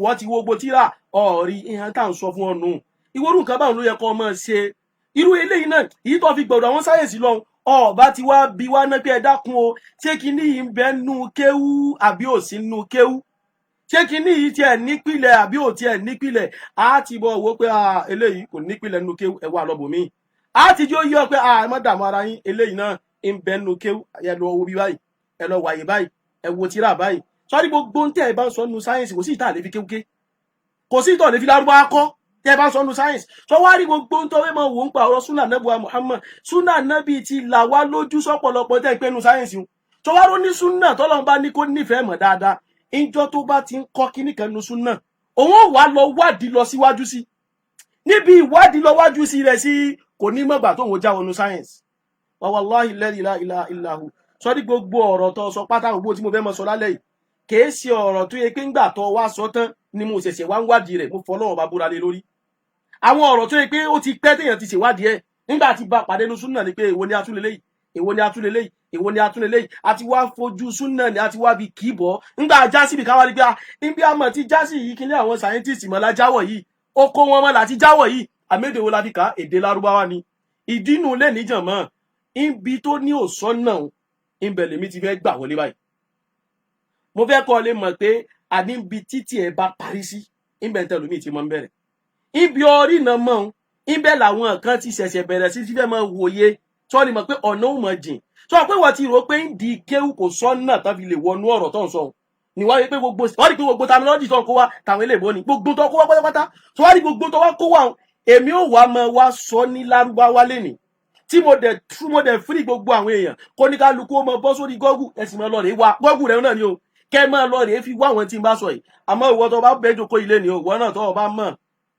Speaker 3: wọ́n ti wógbó tíra ọ̀rí ìhàn tá à ń sọ fún ọ nù ìwọ́rù nǹkan báwọn ló yẹ kọ́ ọmọ ṣe irú eléyìí náà èyí tó fi gbọ̀dọ̀ àwọn sáyẹ̀nsì lọ ọba ti wá bí wá ná pé ẹ dákun o ṣé kinní yìí ń bẹ nú kéwú àbí ò sí nú kéwú ṣé kinní yìí tiẹ̀ nípìlẹ̀ àbí ò tiẹ̀ nípìlẹ̀ á ti bọ̀ wò pé eléyìí kò nípìlẹ̀ nú kéwú ẹ wà lọ́bùnmí á ti jó yọ pé ẹ má dààmú ara yín eléyìí náà ń bẹ nú kéwú ẹ lọ wo bí báyìí ẹ lọ wàyè báyìí ẹ wo tíra báyìí sọ́ọ́rí gbogbo ń tẹ́ ẹ bá ń sọ nínú sáyẹ́nsì kò sí ìta àlefi kéwúké kò sí ìtọ̀ àlefi lárúbáwá kọ́ tẹ́ ẹ bá ń sọ nínú sáyẹ́nsì sọ wá rí gbogbo ń tọ́wé mọ̀ wò ń pa ọ̀rọ̀ súnà nẹ́bùwà Muhammad súnà nẹ́bì ti là wá lójú sọ́pọ̀lọpọ̀ tẹ́ ẹ pé nínú sáyẹ́nsì sọ wá ró ní súnà tọ́lọ́run bá ní kó nífẹ̀ẹ́ mọ̀ dáadáa ìjọ tó bá ti ń kọ́ kíní kan nínú súnà òun ò wá lọ wádìí lọ síwájú sí níbi ìwádìí lọ wájú sí rẹ̀ sí kò ní mọ̀gbà tó ń já wọnú sáyẹ́nsì wa wallahi alladhi la ilaha illa hu sọ́rí gbogbo ọ̀rọ̀ tó sọ pátá gbogbo tí mo fẹ́ mọ sọ lálẹ́ yìí kìí ṣe ọ̀rọ̀ tó yẹ pé ńgbà tó wá sọ tán ni mo ṣẹ̀ṣẹ̀ wá ń wádìí rẹ̀ mo fọlọ́run bá búra lé lórí àwọn ọ̀rọ̀ tó yẹ pé ó ti pẹ́ téèyàn ti ṣèwádìí ẹ̀ nígbà tí bá pàdé ní súnà ni pé èwo ni atúlélẹ́yìí èwo ni atúlélẹ́yìí èwo ni atúlélẹ́yìí àti wá fojú súnà ni àti wá bí kì í bọ̀ ńgbà jásí bí káwá rí pé níbi àmọ̀ tí jásí yìí kí ní àwọn scientist mọ̀ lájáwọ̀ yìí ó kó wọn mọ́ láti jáwọ̀ yìí àmédèwò la fi kà èdè lárúbáwá ni ìdínú lè níjàn mọ́ ibi tó ní òsán náà ìbẹ̀ lèmi ti fẹ́ gbà wọlé báyìí mo fẹ́ kọ́ lè mọ̀ pé àníbi títí ẹ̀ bá parí sí ìbẹ̀ ń tẹ̀lú mi ti mọ́ ń bẹ̀rẹ̀ ibi orí náà mọ́ ìbẹ̀ làwọn kan ti ṣẹ̀ṣẹ̀ bẹ̀rẹ̀ sí fífẹ́ mọ́ wòye tí wọ́n lè mọ̀ pé ọ̀nà ò mọ̀ jìn tí wọ́n pé wọ́n ti rò pé ń di kéwù kò sọ́nà tán fi lè wọnú ọ̀rọ̀ tó ń sọ ni wọ́n rí pé gbogbo terminology tó ń kó wá tàwọn ilé ìbò ni gbogbo tó kó wá pátápátá tí wọ́n rí gbogbo tó wá kó wá èmi ò wá mọ wá sọ ní lárúbáwá lẹ́nìí tí mo dẹ̀ free gbogbo àwọn èèyàn kó ní kálukú ó mọ bọ́ sórí gọ́gù ẹ̀sìn mọ́ lọ́ọ̀rẹ́ wá gọ́gù rẹ̀ náà ni o kẹ́ mọ́ lọ́ọ̀rẹ́ fi wá àwọn tí n bá sọ yìí àmọ́ ìwọ tó bá bẹ́jọ kó ilé ni o ìwọ náà tó o bá mọ̀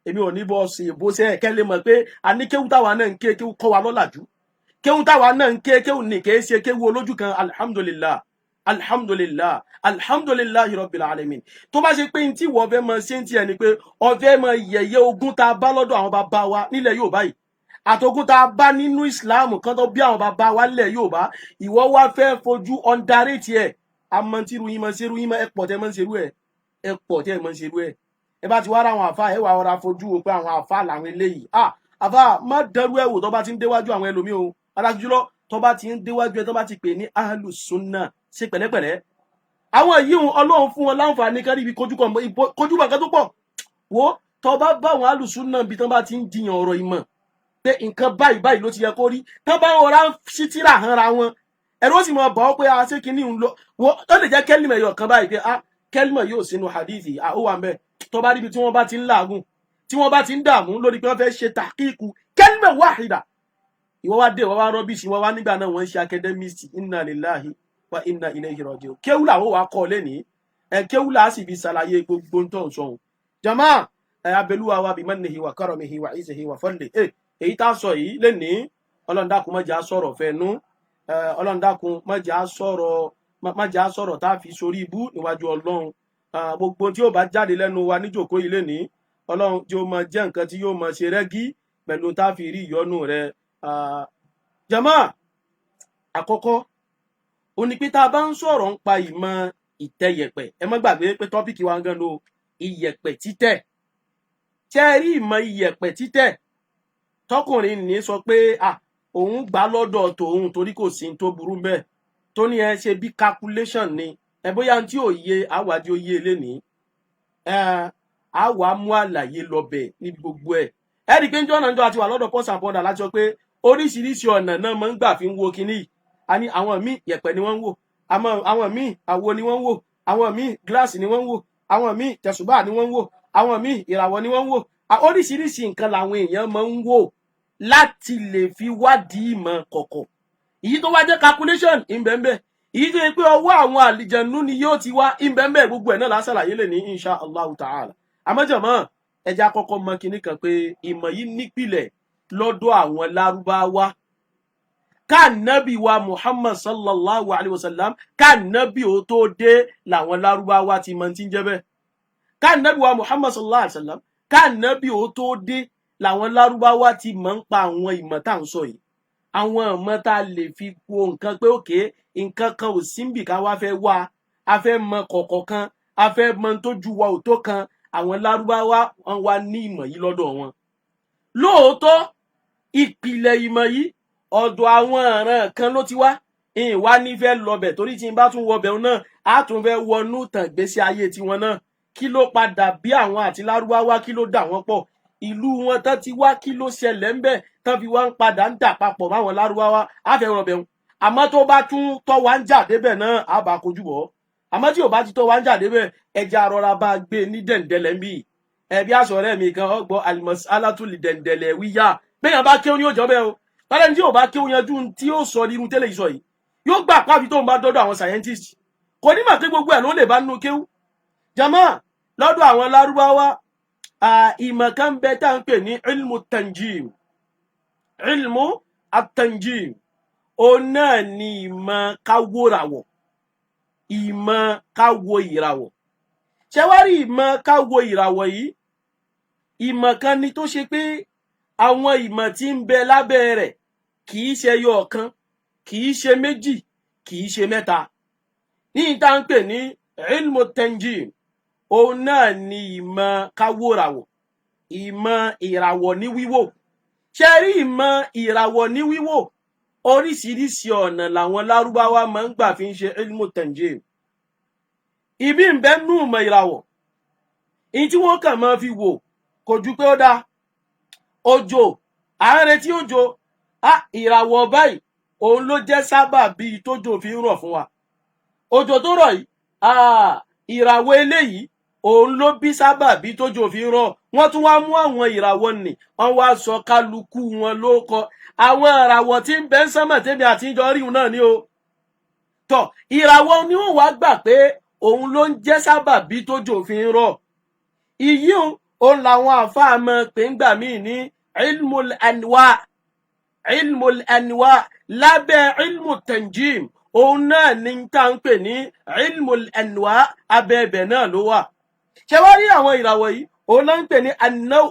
Speaker 3: èmi ò ní bọ́ sí ìbò sẹ́ kẹ́ lè mọ̀ pé a ní kéwú táwa náà ń ké kéwú kọ́ wa lọ́làjú kéwú táwa náà ń ké kéwú ní kéé ṣe kéwú olójú kan alhamdulillah alhamdulillah alhamdulillahi rabbil alamin. Tó bá ṣe pé n tí wọ́n fẹ́ mọ ṣe ń tiẹ̀ ni pé ọ̀fẹ́ mọ yẹ̀yẹ́ ogún tá a bá lọ́dọ̀ àwọn bàbá wa nílẹ̀ Yorùbá yìí àtogún tá a bá nínú ìsìláàmù kan tó bí àwọn bàbá wa nílẹ̀ Yorùbá, ìwọ wá fẹ́ fojú underrate ẹ̀. Amọ̀ntìrú yín mọ̀ ṣerú yín mọ̀ ẹ pọ̀ tẹ́ mọ̀ ṣerú ẹ̀, ẹ pọ̀ tẹ́ mọ̀ ṣerú ẹ̀. Ẹ bá ti wá ra àwọn àfa ẹ wà ọ̀rá fojú wo pé àwọn àfa làwọn eléyìí. Àfa má dẹrú ẹ̀ wò tó bá ti ń déwájú àwọn ẹlòmíì o. Adájúlọ tó bá ti ń déwájú ẹ tó bá ti pè ní ahlus sunnah ṣe pẹ̀lẹ́pẹ̀lẹ́. Àwọn yìí Ọlọ́run fún wọn láǹfààní kárí ibi kojúbọ̀ nǹkan tó pọ̀. Wo tó bá bá àwọn ahlus sunnah bí tán bá ti ń jiyàn ọ̀rọ̀ ìmọ̀ pé nǹkan báyìí ló ti yẹ kó rí, tán bá ọ̀rá sí tíra hanra wọn, ẹ̀rọ sì mọ̀ bọ̀ pé a ṣe kínní ń lọ. Ó lè jẹ́ kẹ́límọ̀ ẹ̀yọ̀ kan báyìí pé kẹ́límọ̀ yóò sínú hadithi ó wà ńbẹ̀. Tó bá ríbi tí wọ́n bá ti ń làágùn, tí wọ́n bá ti ń dààmú lórí pé wọ́n fẹ́ ṣe tàkíkù kẹ́límọ̀ wáhìdà, ìwọ wá dé ìwọ wá rọ́bìṣì wọ́n wá nígbà náà wọ́n ń ṣe academist. Inna lillahi wa inna ilayhi raji'un. Kéwú làwọn wà kọ́ lẹ́nìí, kéwú là á sì fi ṣàlàyé gbogbo ń tọ̀ sọ̀hún. Jama abẹ́lúwa wa bi mannihi wa karamihi wa izzihi wa fadli. Èyí tá a sọ yìí lẹ́nìí, Ọlọ́run dákun má jẹ́ á sọ̀rọ̀ fẹ́nu, Ọlọ́run dákun má jẹ́ á sọ̀rọ̀ tá a fi sórí ibú níwájú Ọlọ́run. Gbogbo tí ó bá jáde lẹ́nu wa níjòkó yìí lẹ́nìí, Ọlọ́run tí ó máa jẹ́ nǹkan tí yóò máa ṣe rẹ́gí pẹ̀lú tá a fi rí ìyọ́nú rẹ̀. Jama àkọ́kọ́ ó ní pé tá a bá ń sọ̀rọ̀ ń pa ìmọ̀ ìtẹ̀yẹ̀pẹ̀, ẹ má gbàgbé pé tọ́pìkì wa ń gan lo ìyẹ̀pẹ̀ títẹ̀. Ṣé ẹ rí ìmọ̀ ìyẹ̀pẹ̀ títẹ̀ tọkùnrin ní sọ pé òun gbà lọ́dọ̀ tòun torí kò sí tó burú bẹ́ẹ̀, tó ní ẹ ṣe bí calculation ni, ẹ bóyá tí ò yé àwàdí ó yé lénìí, àwa mú àlàyé lọ́bẹ̀ níbi gbogbo ẹ̀. Ẹ rí i pé ń jọ́nà àti wà lọ́dọ̀ pọ́s àpọ́ndà láti sọ pé oríṣiríṣi ọ̀nà náà máa ń gbà fi ń wo kinní yìí. A ní àwọn míì yẹ̀pẹ̀ ni wọ́n ń wò, àwọn míì àwo ni wọ́n ń wò, àwọn míì gíláàsì ni wọ́n ń wò, àwọn míì tẹ̀sùbá ni wọ́n ń wò, àwọn míì ìràwọ̀ ni wọ́n ń wò. Oríṣiríṣi nǹkan làwọn èèyàn máa ń wò láti lè fi wádìí ìmọ̀ kọ̀kọ̀. Èyí tó wá jẹ́ calculation ìbẹ̀ǹbẹ̀, èyí tó yẹ pé ọwọ́ àwọn àlìjẹ̀nú ni yóò ti wá ìbẹ̀ǹbẹ̀, gbogbo ẹ̀ náà la ṣàlàyé lè ní insha Allah ta'ala. Àmọ́ jàmá ẹja kọ́kọ́ mọ̀ kinní kan pé ìmọ̀ yìí nípìlẹ̀ lọ́dọ̀ àwọn Lárúbáwá. Kánábì wa Muhammad sallallahu alayhi wa sallam, kánábì ó tó dé làwọn Lárúbáwá ti mọ̀ tí ń jẹ́ bẹ́ẹ̀. Kánábì wa Muhammad sallallahu alayhi wa sallam, kánábì ó tó dé làwọn Lárúbáwá ti mọ̀ ń pa àwọn ìmọ̀ tá à ń sọ yìí. Àwọn ìmọ̀ tá a lè fi wo nǹkan pé òkè nǹkan kan ò síbì ká wá fẹ́ wá, a fẹ́ mọ kọ̀kọ̀ kan, a fẹ́ mọ tó ju wa ò tó kan, àwọn Lárúbáwá wọn wá ní ìmọ̀ yìí lọ́dọ̀ wọn. Lóòótọ́ ìpìlẹ̀ ìmọ̀ yìí ọ̀dọ̀ àwọn ọ̀ràn kan ló ti wá, ìwà nífẹ̀ẹ́ lọ́bẹ̀ torí tí n bá tún wọbẹ̀ náà á tún fẹ́ wọnú tàn gbésí ayé tiwọn náà. Kí ló padà bí àwọn àti Lárúbáwá, kí ló dà wọ́n pọ̀? Ìlú wọn tán ti wá, kí ló ṣẹlẹ̀ ń bẹ̀ tán fi wá ń padà ń dà papọ̀ máwọn Lárúbáwá? Á fẹ́ wọbẹ̀ wọn. Àmọ́ tó bá tún tọ́ wá ń jà débẹ̀ náà á bá kojú bọ̀. Àmọ́ tí ò bá ti tọ́ wá ń jà débẹ̀, ẹja rọra bá gbé ní dẹ̀ǹdẹ̀lẹ̀ ń bì. Ẹbí àṣọrẹ́ mi kan ọgbọ́n al-mas'alatu li dẹ̀ǹdẹ̀lẹ̀ wíyà. Béèyàn bá kéwòn ní òjọ́ bẹ́ẹ̀ o. Tọ́lẹ́ni tí ò bá kéwòn yanjú tí ó sọ nínú tẹ́lẹ̀ ìsọ yìí, yóò gbà pàfi tó ń bá dọ́dọ̀ àwọn scientist. Kò ní mọ̀ pé gbogbo ẹ̀ ló lè bá nínú kéwù. Jàmá lọ́dọ̀ àwọn Lárúbáwá, ìmọ̀ kan ń bẹ tá à ń pè ní ilmu tanjim. Ilmu at-tanjim òun náà ni ìmọ̀ káwòràwọ̀, ìmọ̀ káwo ìràwọ̀. Ṣé wá rí ìmọ̀ káwo ìràwọ̀ yìí, ìmọ̀ kan ni tó ṣe pé àwọn ìmọ̀ tí ń bẹ lábẹ́ rẹ̀ kì í ṣe ẹyọ ọ̀kan, kì í ṣe méjì, kì í ṣe mẹ́ta. Ní ìta ń pè ní ilmu tanjim, òun náà ni ìmọ̀ káwòràwọ̀, ìmọ̀ ìràwọ̀ ní wíwò. Ṣé rí ìmọ̀ ìràwọ̀ ní wíwò, oríṣiríṣi ọ̀nà làwọn Lárúbáwá máa ń gbà fi ń ṣe ilmu tanjim. Ibi ń bẹ nú ìmọ̀ ìràwọ̀, èyí tí wọ́n kàn máa fi wò kò ju pé ó dá òjò, à ń retí òjò, ìràwọ̀ báyìí òun ló jẹ́ sábàbí tójò fi ń rọ̀ fún wa. Òjò tó rọ̀ yìí, ìràwọ̀ eléyìí òun ló bí sábàbí tójò fi ń rọ̀. Wọ́n tún wá mú àwọn ìràwọ̀ nì, wọ́n wá sọ kálukú wọn lóko. Àwọn ìràwọ̀ tí ń bẹ ń sánmọ̀ tèmi àti ìjọ ríhun náà ni o. Tọ̀ ìràwọ̀ ni ó wá gbà pé òun ló ń jẹ́ sábàbí tójò fi ń rọ̀. Ìyíhun òun làwọn àfáà mọ̀ pé ń gbà míì ní ilmul anwa. Ilmul anwa lábẹ́ ilmu tanjim, òun náà ní tá ń pè ní ilmul anwa abẹ́ẹ̀bẹ̀ náà ló wà. ṣé wá rí àwọn ìràwọ̀ yìí òun náà ń pè ní an-naw.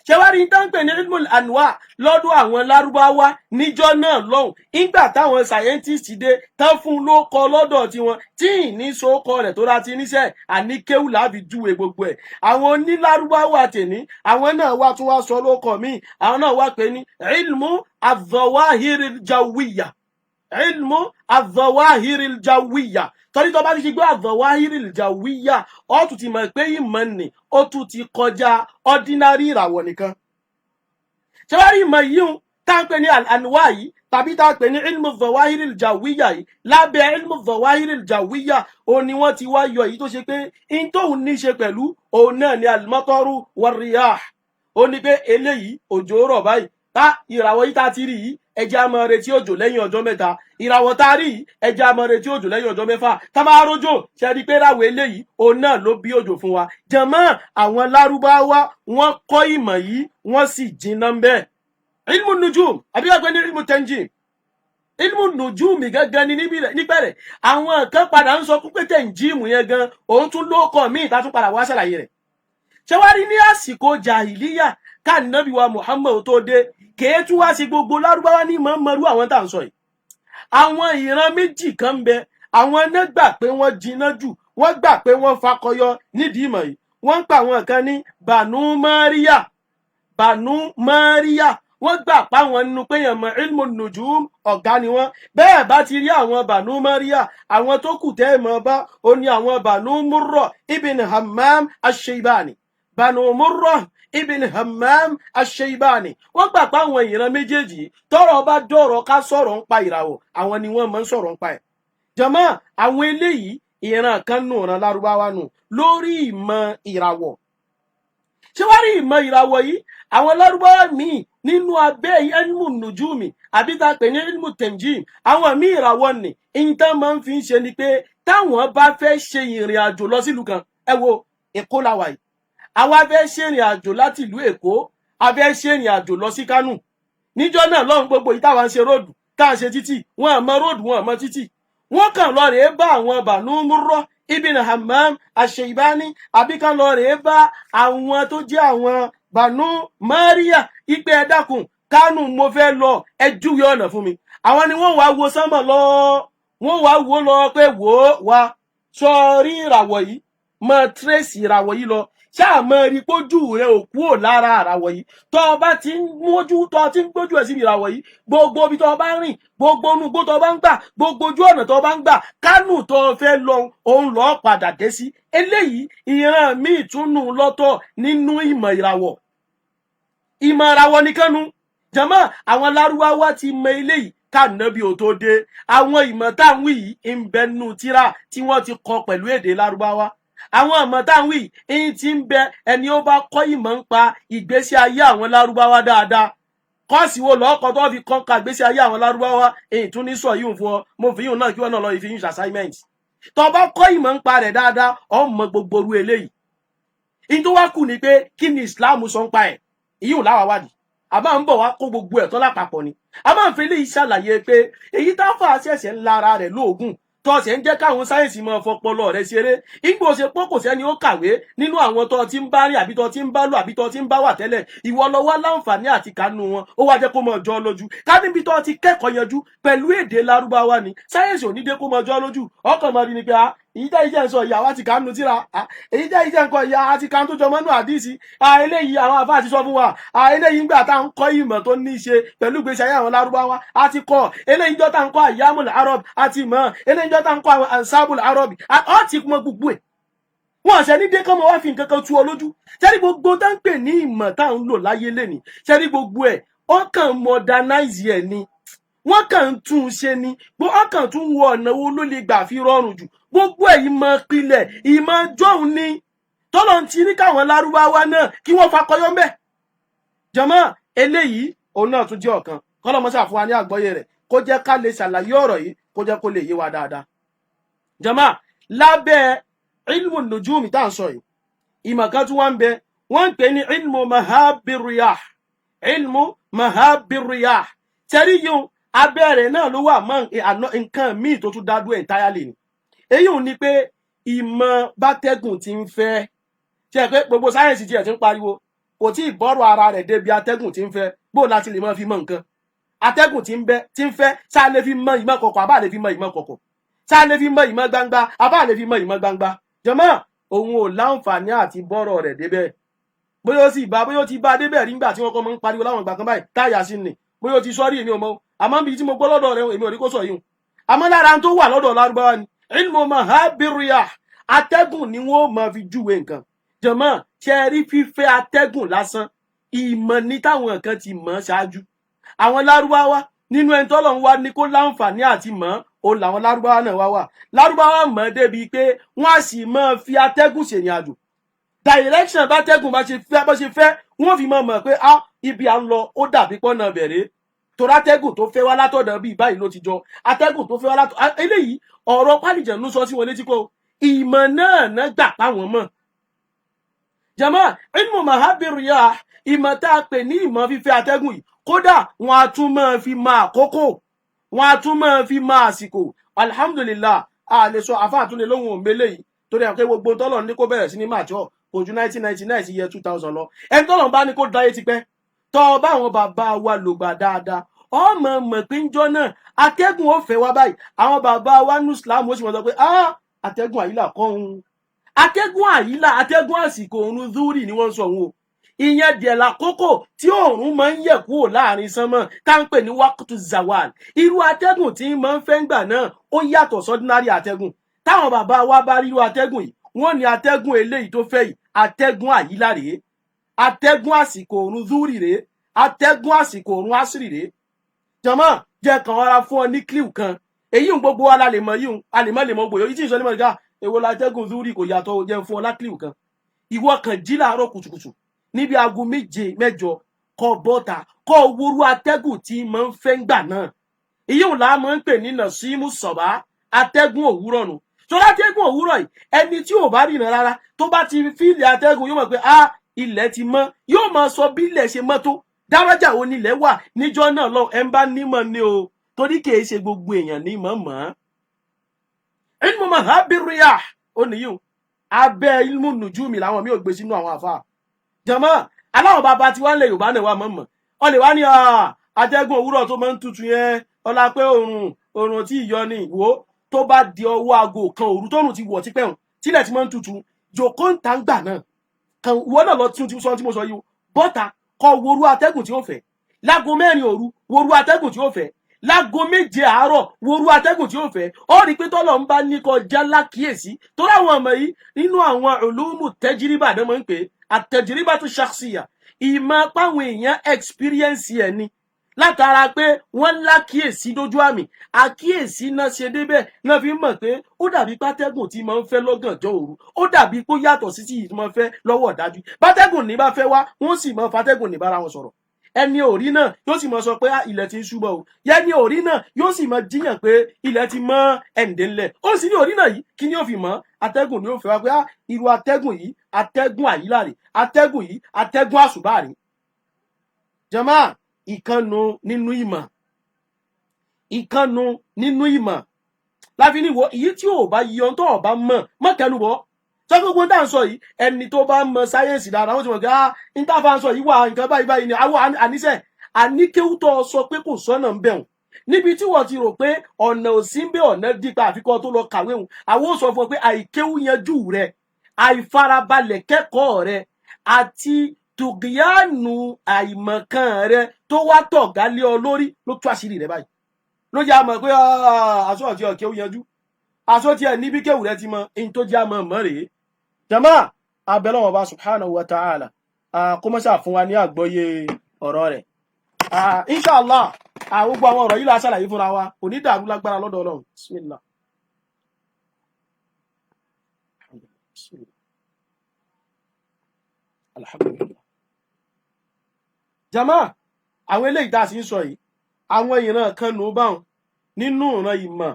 Speaker 3: ṣé wá rí tá ń pè ní ilmul anwa lọ́dọ̀ àwọn lárúbáwá níjọ́ náà lọ́hùn ìgbà táwọn scientist dé tán fún ló kọ lọ́dọ̀ tiwọn tí ìní sókọ rẹ̀ tó láti níṣẹ́ àníkéwù láàbí júwe gbogbo ẹ̀. àwọn onílárúbáwá tèní àwọn náà wá tún wá sọ lóko míì àwọn náà wá pè ní ilmu adh-dhawahiril jawiyya. ilmu adh-dhawahiril jawiyya. torí tó bá ti gbé adh-dhawahiril jawiyya ó tún ti mọ̀ pé ìmọ̀ ni ó tún ti kọjá ordinary ìràwọ̀ nìkan. ṣé wá rí ìmọ̀ yìí tá ń pè ní al-anwa yìí tàbí tá ń pè ní ilmu adh-dhawahiril jawiyya yìí lábẹ́ ilmu adh-dhawahiril jawiyya òun ni wọ́n ti wá yọ èyí tó ṣe pé in tóun ní ṣe pẹ̀lú òun náà ni al-mataru war-riyah. ó ní pé eléyìí òjò rọ̀ báyìí tá ìràwọ̀ yìí tá ti rí yìí ẹjẹ́ á máa retí òjò lẹ́yìn ọjọ́ mẹ́ta. ìràwọ̀ tá a rí yìí ẹjẹ́ á máa retí òjò lẹ́yìn ọjọ́ mẹ́fà. tá máa rójò ṣe rí pé ráwọ̀ eléyìí òun náà ló bí òjò fún wa. jàmáà àwọn lárúbáwá wọ́n kọ́ ìmọ̀ yìí wọ́n sì jinná ń bẹ́ẹ̀. ilmu nujum àbí wọ́n pè ní ilmu tanjim. ilmu nujum gangan ni níbẹ̀rẹ̀ àwọn kan padà ń sọ pé tanjim yẹn gan òun tún lóko míì tá tún padà wá ṣàlàyé rẹ̀. ṣé wá rí ní àsìkò jàhìlíyà ká nàbí wa Muhammad tó dé kèé tún wá sí gbogbo lárúbáwá ní mọ̀ọ́mọ́rú àwọn tá à ń sọ yìí. àwọn ìran méjì kan ń bẹ àwọn náà gbà pé wọ́n jiná jù wọ́n gbà pé wọ́n fakọyọ nídìí ìmọ̀ yìí. wọ́n ń pa àwọn kan ní Banu Mariya. Banu Mariya wọ́n gbà páwọn nínú pé yẹn mọ̀ ilmu nujum ọ̀gá ni wọ́n. bẹ́ẹ̀ bá ti rí àwọn Banu Mariya àwọn tó kù tẹ́ ẹ̀ mọ́ bá ó ní àwọn Banu Murra ibn Hammam ash-Shaybani. Banu Murra ibn Hammam ash-Shaybani wọ́n gbà pé àwọn ìran méjèèjì tọ́rọ̀ bá dọ̀rọ̀ ká sọ̀rọ̀ ń pa ìràwọ̀ àwọn ni wọ́n máa ń sọ̀rọ̀ ń pa ẹ̀. jàmáà àwọn eléyìí ìran kan nù ọ̀ràn lárúbáwá nù lórí ìmọ̀ ìràwọ̀. ṣé wá rí ìmọ̀ ìràwọ̀ yìí àwọn lárúbáwá míì nínú abẹ́ ilmu nujumi àbí tá a pè ní ilmu tanjim àwọn míì ìràwọ̀ ni ìyíntàn máa ń fi ṣe ni pé táwọn bá fẹ́ ṣe ìrìn àjò lọ sílùú kan ẹ wo Èkó làwà yìí àwa fẹ́ ṣe ìrìn àjò láti ìlú Èkó a fẹ́ ṣe ìrìn àjò lọ sí Kánò. níjọ́ náà lọ́hùn gbogbo yìí táwa ń ṣe róòdù tá à ń ṣe títì wọn àmọ́ róòdù wọn àmọ́ títì. wọ́n kàn lọ rèé bá àwọn Banu Murra ibn Hammam ash-Shaybani àbí kan lọ rèé bá àwọn tó jẹ́ àwọn Banu Mariya ipe ẹ dákun Kánò mo fẹ́ lọ ẹ júwe ọ̀nà fún mi. àwọn ni wọ́n wá wo sánmọ̀ lọ wọ́n wá wo lọ pé wò ó wá sọrí ìràwọ̀ yìí mọ tírèsì ìràwọ̀ yìí lọ ṣáà mọ rí pójú rẹ ò kúrò lára àràwọ̀ yìí tó o bá ti ń mójú tó o ti ń gbójú ẹ̀ síbi ìràwọ̀ yìí gbogbo ibi tó o bá ń rìn gbogbo onúgbó tó o bá ń gbà gbogbo ojú ọ̀nà tó o bá ń gbà Kánò tó o fẹ́ lọ òun lọ́ọ́ padà dé sí. eléyìí ìran míì tún nù lọ́tọ̀ nínú ìmọ̀ ìràwọ̀. ìmọ̀ ìràwọ̀ nìkan nu jàmáà àwọn lárúbáwá ti mọ eléyìí kànábì ò tó dé. àwọn ìmọ̀ táwọn yìí ń bẹ nínú tírà tí wọ́n ti kọ pẹ̀lú èdè lárúbáwá. àwọn ìmọ̀ táwọn yìí ń ti ń bẹ ẹni ó bá kọ́ ìmọ̀ ń pa ìgbésí ayé àwọn lárúbáwá dáadáa. kọ́ọ̀sì wo lọ́kọ̀ tó fi kọ́ ka ìgbésí ayé àwọn lárúbáwá èyí tún ní sọ yìí fún ọ mo fi yìí náà kí wọ́n náà lọ fi yìí ṣe assignment. tó bá kọ́ ìmọ̀ ń pa rẹ̀ dáadáa ọ mọ gbogbo orú eléyìí. ìyí tó wá kù ni pé kí ni Islam sọ ń pa ẹ̀ ìyí ò láwa wádìí a máa ń bọ̀ wá kó gbogbo ẹ̀ tán lápapọ̀ ni. a máa ń fi eléyìí ṣàlàyé pé èyí tá a fà ṣẹ̀ṣẹ̀ ń lára rẹ̀ lóògùn tó ṣe ń jẹ́ káwọn sáyẹ̀nsì máa fọpọlọ rẹ̀ ṣeré. ìgbò ṣe pọ́ kò sẹ́ni ó kàwé nínú àwọn tó ti ń bá rìn àbí tó ti ń bá lò àbí tó ti ń bá wà tẹ́lẹ̀ ìwọ lọ wá láǹfààní àti kánú wọn ó wá jẹ́ kó máa jọ lójú. ká níbi tó ti kẹ́kọ̀ọ́ yanjú pẹ̀lú èdè lárúbáwá ni sáyẹ̀nsì ò ní dé kó máa jọ lójú ọkàn máa rí ni pé èyí tẹ́ ìjẹ́ ń sọ ìyá wa ti kánú tíra èyí tẹ́ ìjẹ́ ń kọ ìyá àti kan tó jọmọ́ nù àdìsí eléyìí àwọn àfáà ti sọ fún wa eléyìí ń gbà tá à ń kọ́ ìmọ̀ tó ní í ṣe pẹ̀lú ìgbésí ayé àwọn lárúbáwá àti kọ́ eléyìí jọ́ tá à ń kọ́ àyámùl arab àti mọ̀ eléyìí jọ́ tá à ń kọ́ àwọn ansabul arab ọ̀ ti mọ gbogbo ẹ̀. wọn àṣẹ ní dé kọ́ mọ wá fi nǹkan kan tú ọ lójú ṣẹ́rí gbogbo tá ń pè ní ìmọ̀ tá à ń lò láyé lẹ́ni ṣẹ́rí gbogbo ẹ̀ ó kàn modernize ẹ̀ ni wọ́n kàn ń tún un ṣe ni wọ́n kàn tún wo ọ̀nà wo ló lè gbà fi rọrùn jù gbogbo ẹ̀ ìmọ̀ pilẹ̀ ìmọ̀ jọ̀hún ni tọ́lọ̀ ti ní káwọn lárúbáwá náà kí wọ́n fakọyọ́ ń bẹ̀. jàmáà eléyìí òun náà tún jẹ́ ọ̀kan kọ́lọ́mọṣà fún wa ní àgbọ́yé rẹ̀ kó jẹ́ ká lè ṣàlàyé ọ̀rọ̀ yìí kó jẹ́ kó lè yé wa dáadáa. jàmáà lábẹ́ ilmu nujumi tá à ń sọ yìí ìmọ̀ kan tún wá ń bẹ wọ́n ń pè ní ilmu mahabir riyah ilmu mahabir riyah tẹ́rí yìí abẹ́rẹ́ náà ló wà mọ́ nǹkan míì tó tún dádúró entirely ni èyí ò ní pé ìmọ̀ bátẹ́gùn ti ń fẹ́ tí ẹ pé gbogbo sáyẹ́ǹsì tí ẹ ti ń pariwo kò tí ì bọ́rọ̀ ara rẹ̀ débi atẹ́gùn ti ń fẹ́ bó láti lè máa fi mọ nǹkan atẹ́gùn ti ń fẹ́ ṣáà lè fi mọ ìmọ̀ kọ̀kọ̀ àbá lè fi mọ ìmọ̀ kọ̀kọ̀ ṣáà lè fi mọ ìmọ̀ gbangba àbá lè fi mọ ìmọ̀ gbangba jọmọ́ òun ò láǹfààní àti bọ́rọ̀ rẹ̀ débẹ̀ bóyá ó ti bá débẹ̀ rí nígbà tí wọ́n kọ́ mọ́ ń pariwo láwọn ìgbà kan báyìí táyà sí ni bóyá ó ti sọ́rí èmi ò mọ̀ àmọ́ bí tí mo gbọ́ lọ́dọ̀ rẹ̀ èmi ò rí kó sọ yìí àmọ́ lára tó wà lọ́dọ̀ lárúbáwá ni ilmu mahabiriya atẹ́gùn ni wọ́n máa fi júwe nǹkan jọmọ́ ṣe rí fífẹ́ atẹ́gùn lásán ìmọ̀ ní táwọn nǹkan ti mọ̀ ṣáájú àwọn lárúbáwá nínú ẹni tọ́lọ̀ ń wá ní kó láǹfààní àti mọ̀ òun làwọn lárúbáwá náà wá wà lárúbáwá mọ̀ débi pé wọ́n á sì máa fi atẹ́gùn ṣèrìn àjò direction bátẹ́gùn bá ṣe fẹ́ wọ́n fi mọ̀ pé ibi à ń lọ ó dàbí pọ́nà bẹ̀rẹ̀ torí atẹ́gùn tó fẹ́ wá látọ̀dọ̀ bíi báyìí ló ti jọ atẹ́gùn tó fẹ́ wá látọ̀dọ̀ eléyìí ọ̀rọ̀ pálíjẹ̀nú sọ sí wọn létí kó ìmọ̀ náà gbà páwọn mọ̀ jàmáà ilmu mahabiriya ìmọ̀ tá a pè ní ìmọ̀ fífẹ́ atẹ́gùn yìí kódà wọn a tún máa fi mọ àkókò wọn a tún máa fi mọ àsìkò alhamdulillah a lè sọ àfáà tún lè lóhun òmélé yìí torí àwọn pé gbogbo tọ́lọ̀ ní kó bẹ̀rẹ̀ sí ní màjọ́ ojú 1999 sí year 2000 lọ ẹni tọ́lọ̀ bá ní kó dáyé ti pẹ́ tọ́ bá àwọn bàbá wa lògbà dáadáa ọmọ mọ̀ pé ń jọ náà atẹ́gùn ó fẹ́ wá báyìí àwọn bàbá wa ní Islam ó sì wọ́n sọ pé atẹ́gùn àyílà kọ́ òun atẹ́gùn àyílà atẹ́gùn àsìkò òun zúrì ni wọ́n sọ òun o ìyẹn díẹ̀ lákòókò tí òòrùn máa ń yẹ̀ kúrò láàrin sánmọ̀ tá ń pè ní wákùtù zawal irú atẹ́gùn tí máa ń fẹ́ ń gbà náà ó yàtọ̀ sọ́dínárì atẹ́gùn táwọn bàbá wa bá rí irú atẹ́gùn yìí wọ́n ní atẹ́gùn eléyìí tó fẹ́ yìí atẹ́gùn àyílà rèé atẹ́gùn àsìkò òòrùn zúrì rèé atẹ́gùn àsìkò òòrùn àsìrì rèé jọmọ́ jẹ́ kan ọ̀rá fún ọ ní kílíù kan èyí ń gbogbo wa la lè mọ yìí a lè mọ gbòòyò yìí tí ìsọ ní mọ̀ nígbà èwo látẹ́gùn zúrì kò yàtọ̀ jẹ́ fún ọ lákílíù kan ìwọ kan jí láàárọ̀ kùtùkùtù níbi aago 7-8 kọ bọ́ta kọ wúrú atẹ́gùn tí máa ń fẹ́ ń gbà náà èyí ò láà máa ń pè ní nàṣímù sọ̀bá atẹ́gùn òwúrọ̀ nù ṣọlá atẹ́gùn òwúrọ̀ yìí ẹni tí ò bá rìnà rárá tó bá ti fíìlì atẹ́gùn yóò mọ̀ pé ilẹ̀ ti mọ́ yóò máa sọ bí ilẹ̀ ṣe mọ́ tó dárájà wo nílẹ̀ wà níjọ́ náà lọ ẹ̀ ń bá nímọ̀ ni o torí kìí ṣe gbogbo èèyàn ní mọ̀ ilmu mahabiriya ó nìyí abẹ́ ilmu nùjúmi làwọn mi ò gbé sínú àwọn àfáà jàmáà aláwọ̀ bàbá tí wọ́n lè Yorùbá náà wà mọ̀mọ̀ ọ lè wá ní atẹ́gùn òwúrọ̀ tó máa ń tutù yẹn ọlá pé òòrùn tí ìyọ ni ìwò tó bá di ọwọ́ aago kan òru tóòrùn ti wọ̀ tipẹ́ hùn tílẹ̀ tí máa ń tutù jòkó ń ta ń gbà náà kan ìwọ náà lọ tún sọ tí mo sọ yìí bọ́ta kọ woru atẹ́gùn tí ó fẹ́ láago 4 òru woru atẹ́gùn tí ó fẹ́ láago 7 àárọ̀ woru atẹ́gùn tí ó fẹ́ ó rí pé tọ́lọ̀ ń bá ní kọjá lákìyèsí tó láwọn ọmọ yìí nínú àwọn ulumu tẹjíríbà náà máa ń pè àtẹjíríbà tó ṣàṣìyà ìmọ̀ páwọn èèyàn experience ẹ̀ ni látara pé wọ́n lákìyèsí dójú àmì àkíyèsí náà ṣe débẹ̀ náà fi mọ̀ pé ó dàbí pátẹ́gùn tí máa ń fẹ́ lọ́gànjọ́ òru ó dàbí pé ó yàtọ̀ sí tí máa ń fẹ́ lọ́wọ́ dájú pátẹ́gùn ní bá fẹ́ wá wọ́n sì máa fátẹ́gùn ní bára wọn sọ̀rọ̀ ẹni orí náà yóò sì máa sọ pé ilẹ̀ ti ń ṣúbọ̀ o yẹni orí náà yóò sì máa jíyàn pé ilẹ̀ ti mọ́ ẹ̀ǹdẹ̀ ńlẹ̀ ó sì ní orí náà yìí kí ni ó fi mọ́ atẹ́gùn ni ó fẹ́ wá pé irú atẹ́gùn yìí atẹ́gùn àyílà rè atẹ́gùn yìí atẹ́gùn àṣùbà rè jàmáà ìkànnù nínú ìmọ̀ láfi níwọ̀ èyí tí ò bá yọ tó ọ̀bá mọ̀ kẹnubọ̀ sọ gbogbo tá à ń sọ yìí ẹni tó bá mọ sáyẹ́ǹsì dáadáa wọ́n ti mọ̀ pé níta-fà ń sọ yìí wà nǹkan báyìí ni àwọn àníṣe àníkéwútọ́ sọ pé kò sọ́nà ń bẹ̀rùn níbi tí wọ́n ti rò pé ọ̀nà òsì ń bẹ ọ̀nà dípa àfikọ́ tó lọ kàwé hùn àwọn ò sọ fún ọ pé àìkéwú yanjú rẹ àìfarabalẹ̀ kẹ́kọ̀ọ́ rẹ àti tùgíyànù àìmọ̀kan rẹ tó wá tọ̀gá lé ọ lórí ló tú àṣírí rẹ báyìí ló jẹ́ àmọ̀ pé aṣọ àti ọ̀kẹ́ ó yanjú aṣọ tí ẹ̀ níbi kéwù rẹ ti mọ èyí tó jẹ́ àmọ̀ mọ́ rèé jàmáà abẹ́lẹ́ wọn bá subhanahu wa ta'ala kó mọ́ sáà fún wa ní àgbọ́yé ọ̀rọ̀ rẹ̀ inshallah gbogbo àwọn ọ̀rọ̀ yìí la ṣàlàyé fúnra wa kò ní dàrú lágbára lọ́dọ̀ Ọlọ́run bismillah. Alhamdulillah. Jàmáà àwọn eléyìí tá a sì ń sọ yìí àwọn ìran kan ló báwọn nínú ìran ìmọ̀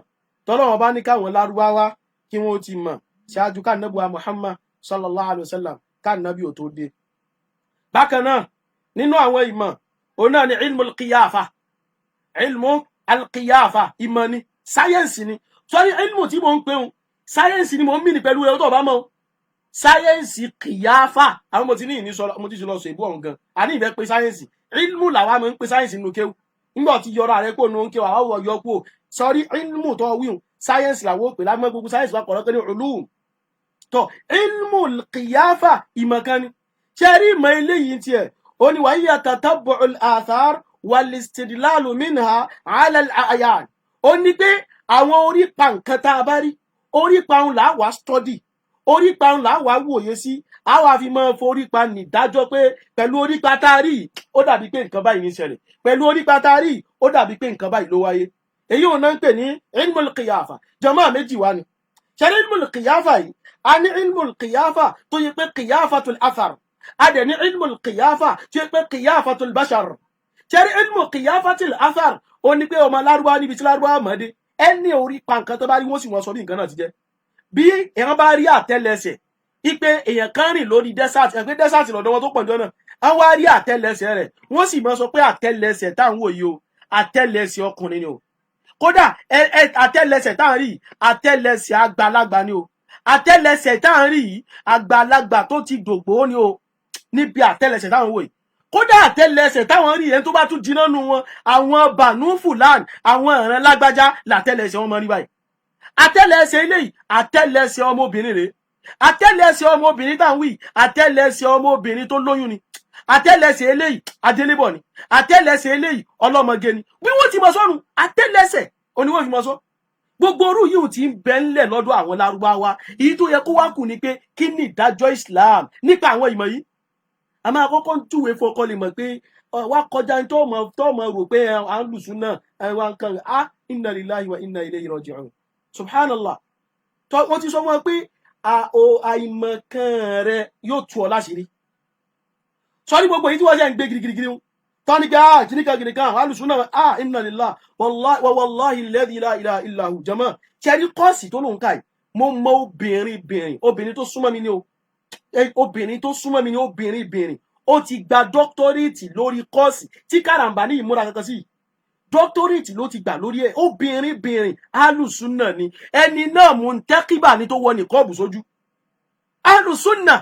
Speaker 3: tọ́lọ́wọ́n bá ní káwọn lárúbáwá kí wọ́n ti mọ̀ ṣáájú ká nàbí wa Muhammad sallallahu alayhi wa sallam ká nàbí ò tó dé. Bákan náà nínú àwọn ìmọ̀ òun náà ni ilmu al-qiyafa ilmu alqiyafa ìmọ̀ ni sáyẹ́ǹsì ni sọ́rí ilmu tí mo ń pè ń sáyẹ́ǹsì ni mo ń mìnì pẹ̀lú ẹ̀ tó bá mọ̀ sáyẹ́ǹsì kìyáfà àwọn mo ti ní ìní sọ mo ti lọ sọ ìbú ọ̀hún gan àní ìfẹ́ pé sáyẹ́ǹsì ilmu làwa máa ń pè sáyẹ́ǹsì nínú kéwù nígbà tí yọra rẹ kó nu ń kéwù àwọn wọ̀ yọ kó sọ́rí ilmu tó wíwùn sáyẹ́ǹsì làwọn ò pè lámọ́ gbogbo sáyẹ́ǹsì wà kọ̀ọ̀rọ̀ ní ulum tó ilmu kìyáfà ìmọ̀ kan ni ṣe rí ìmọ̀ eléyìí tiẹ̀ ó ní wàá tatabbu al-athar wal-istidlalu minha ala al-a'yan ó ní pé àwọn orípa nǹkan tá a bá rí orípa òun là á wá study orípa òun là á wá wòye sí á wá fi máa forípa nìdájọ́ pé pẹ̀lú orípa tá a rí ó dàbí pé nǹkan báyìí ní ṣẹlẹ̀ pẹ̀lú orípa tá a rí ó dàbí pé nǹkan báyìí ló wáyé èyí ò náà ń pè ní ilmul qiyafa jàmáà méjì wá ni ṣe ní ilmul qiyafa yìí a ní ilmul qiyafa tó yẹ pé qiyafatul athar a dẹ̀ ní ilmul qiyafa tó yẹ pé qiyafatul bashar ṣe ní ilmul qiyafatul athar ó ní pé ọmọ lárúbá níbi tí lárúbá mọ̀ọ́dé ẹni orí pa nǹkan tó bá rí wọ́n sì wọ́n sọ bí nǹkan náà ti jẹ́ bí èèyàn bá rí àtẹ́lẹsẹ̀ ipe èèyàn kan rìn lórí desert ẹgbẹ́ desert lọ́dọ̀ wọn tó pọ̀ jọ náà á wá rí àtẹ́lẹsẹ̀ rẹ̀ wọ́n sì máa sọ pé àtẹ́lẹsẹ̀ táwọn wò yìí o àtẹ́lẹsẹ̀ ọkùnrin ni o kódà àtẹ́lẹsẹ̀ táwọn rí àtẹ́lẹsẹ̀ àgbàlagbà ni o àtẹ́lẹsẹ̀ táwọn rí àgbàlagbà tó ti dògbò ni o níbi àtẹ́lẹsẹ̀ táwọn wò yìí kódà àtẹ́lẹsẹ̀ táwọn rí ẹni tó bá tún jiná nu wọn àwọn bànú fúlàn àwọn ìran lágbájá làtẹ́lẹsẹ̀ wọn mọ rí báyìí àtẹ́lẹsẹ̀ eléyìí àtẹ́lẹsẹ̀ ọmọbìnrin rèé àtẹ́lẹsẹ̀ ọmọbìnrin táwọn wí àtẹ́lẹsẹ̀ ọmọbìnrin tó lóyún ni àtẹ́lẹsẹ̀ eléyìí adélébọ̀ ni àtẹ́lẹsẹ̀ eléyìí ọlọ́mọge ni bí wọ́n ti mọ sọ́nu àtẹ́lẹsẹ̀ oníwọ̀n fi mọ sọ gbogbo orú yìí ti ń bẹ ńlẹ̀ lọ́dọ̀ àwọn lárúbáwá èyí tó yẹ kó wá kù ni pé kí ni ìdájọ́ Islam nípa àwọn ìmọ̀ yìí a máa kọ́kọ́ ń júwe fọkọ lè mọ̀ pé wá kọjá tó mọ̀ rò pé à ń lùsùn náà wá ń kàn á inna lillahi wa inna ilayhi raji'un subhanallah tó wọ́n ti sọ wọn pé àìmọ̀kan rẹ yóò tú ọ láṣìírí sọ ní gbogbo èyí tí wọ́n ṣe ń gbé girigirigiri tọ́ni pé kìnnìkan alùsùn náà inna lillahi wallahi alladhi la ilaha illa hu jama ṣẹ́rí kọ́ọ̀sì tó lóun káì mo mọ obìnrin tó súnmọ́ mi ní o obìnrin tó súnmọ́ mi ní obìnrin ó ti gba dọ́kítọ́rẹ́ẹ̀tì lórí kọ́ọ̀sì tí kàràǹbà ní ìmúra kankan sí dọ́kítọ́rẹ́ẹ̀tì ló ti gbà lórí ẹ̀ obìnrin alùsùnà ni ẹni náà mú un tẹ́kíbà ní tó wọ ní kọ́ọ̀bù sójú alùsùnà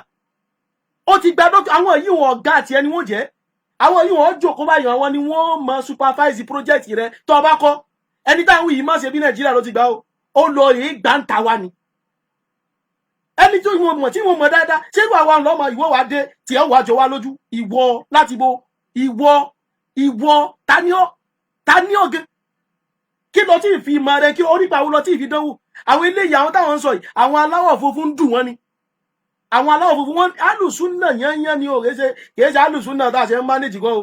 Speaker 3: ó ti gba dọ́kítọ́ àwọn yìí wọn ọ̀gá àti ẹni wọ́n jẹ́ àwọn yìí wọn jókòó báyìí àwọn ni wọ́n mọ supervise project rẹ tó o bá kọ́ ẹni táwọn yìí má ṣe bí Nàìjíríà ló ti gbà ó lọ rèé gbàǹtà wa ni ẹni tó ìwọ̀n mọ̀ tí wọ́n mọ̀ dáadáa ṣé ìwà wa lọ́mọ ìwọ wa dé tí ẹ wà jọ wá lójú ìwọ láti bo ìwọ tani ọ̀gẹ́ kí lọ tí ì fi mọ rẹ kí orípa wo lọ tí ì fi dánwò àwọn eléyìí àwọn táwọn ń sọ yìí àwọn aláwọ̀ funfun ń dùn wọ́n ni àwọn aláwọ̀ funfun wọn alùsùnà yányán ni o kìí ṣe alùsùnà tá a ṣe ń mánéjì gan o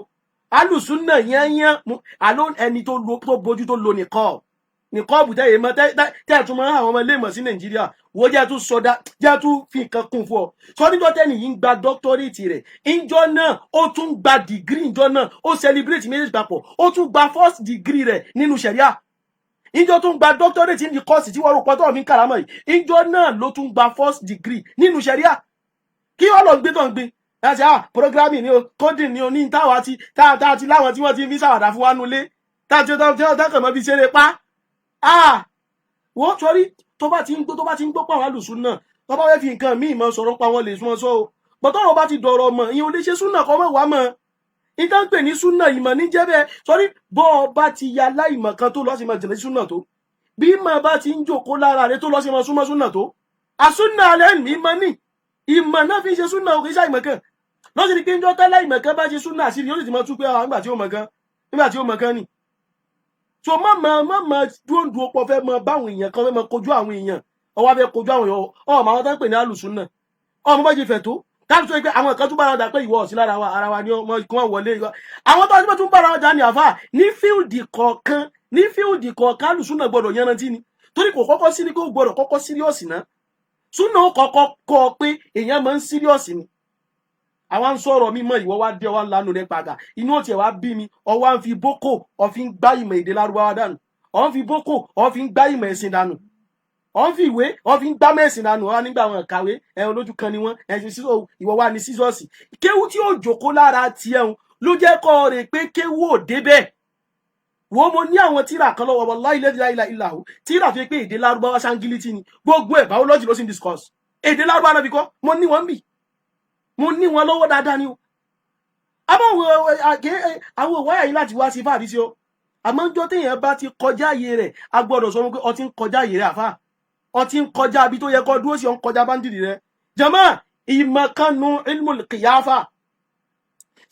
Speaker 3: alùsùnà yányán àló ẹni tó bójú tó lo nìkọ́ọ̀bù tẹ́yẹ mọ́ tẹ́ tún mọ́ àwọn ọmọ ilé ìmọ̀ sí Nàìjíríà wo jẹ́ tún sọdá jẹ́ tún fi nǹkan kún fún ọ sọ níjọ́ tẹ́nì yìí ń gba dọ́kítọ́rẹ́ẹ̀tì rẹ̀ ìjọ náà ó tún gba dìgírì ìjọ náà ó celebrate méjèèjì papọ̀ ó tún gba first degree rẹ̀ nínú ṣẹ̀ríà ìjọ tún gba dọ́kítọ́rẹ́ẹ̀tì ní kọ́ọ̀sì tí wọ́n rò pọ́tọ́ mi ń kàrámọ̀ yìí ìjọ náà ló tún gba first degree nínú ṣẹ̀ríà kí wọ́n lọ gbé tó ń gbé láti programming ni o coding ni o ní táwa ti láwọn tí wọ́n ti fi ṣàwàdà fún wa nulẹ̀ táwọn mọ́ fi ṣeré pa wọ́n torí tó bá ti ń gbọ́ pàwọn alùsùn náà tó bá fẹ́ fi nǹkan míì mọ́ sọ̀rọ̀ pa wọn lè súnmọ́ sọ́ o pọ̀tọ́rọ̀ bá ti dọ̀rọ̀ mọ̀ ìyẹn ò lè ṣe súnà kọ́ mọ̀ wá mọ̀ ìta ń pè ní súnà ìmọ̀ ní jẹ́ bẹ́ẹ̀ sọ́rí bọ́ ọ bá ti ya láìmọ̀ kan tó lọ́ sí máa jẹ̀lẹ́ súnà tó bí mọ̀ bá ti ń jòkó lára rẹ tó lọ́ sí máa súnmọ́ súnà tó àsúnà alẹ́ mi mọ̀ ní ìmọ̀ náà fi ṣe súnà òkè ṣáà ìmọ̀ kan lọ́sí ni pé ń jọ́ tẹ́lá ìmọ̀ kan bá ṣe súnà sí yóò sì ti máa tú pé nígbà tí ó mọ̀ kan ni so má dúró pọ̀ fẹ́ mọ báwọn èèyàn kan fẹ́ mọ kojú àwọn èèyàn ọwọ́ fẹ́ kojú àwọn èèyàn ọmọ àwọn tó ń pè ní alùsùn náà ọmọ bá ṣe fẹ̀ tó káàdùn tó yẹ pé àwọn kan tún bára ọjà pé ìwọ ọ̀sìn lára wa ara wa ni ọmọ kí wọ́n wọlé àwọn tó tún bára ọjà ní àfà ní fíìlì kọ̀ọ̀kan alùsùn náà gbọ́dọ̀ yanrantí ni torí kò kọ́kọ́ sí ni kó gbọ́dọ̀ kọ́kọ́ síríọ̀sì náà súnà ó kọ́kọ́ kọ́ pé èèyàn máa ń síríọ̀sì ni àwa ń sọ̀rọ̀ mímọ́ ìwọ wá dé ọwá ńlá rẹ̀ padà inú ọ̀tí ẹ̀ wá bí mi ọwá ń fi boko ọ̀fin gbá ìmọ̀ èdè lárúbáwá dànù ọ̀n fi boko ọ̀fin gbá ìmọ̀ ẹ̀sìn dànù ọ̀n fi ìwé ọ̀fin gbá mẹ́sìn dànù ọ̀wá nígbà wọn kàwé ẹ̀hún lójú kan ni wọ́n ẹ̀sìn sí ìwọ wá ní sísọ́ọ̀sì kéwú tí ó jòkó lára tiẹ̀ ń ló jẹ́ kọ́ rè pé kéwú ò débẹ̀ wo mo ní àwọn tíra kan lọ́wọ́ wallahi la ilaha illa hu tíra tó pé èdè Lárúbáwá sangiliti ni gbogbo ẹ̀ biology ló sì discuss èdè Lárúbáwá náà fi kọ́ mo ní wọn bí mo ní wọn lọ́wọ́ dáadáa ni o àwọn òwáyà yìí láti wá sí fàárí sí o àmọ́ ńjọ́ téèyàn bá ti kọjá àyè rẹ̀ a gbọ́dọ̀ sọ pé ó ti ń kọjá àyè rẹ̀ àfà ó ti ń kọjá bí tó yẹ kó dúró sí ó ń kọjá báńdìrì rẹ̀ jàmáà ìmọ̀kanu ilmul qiyafa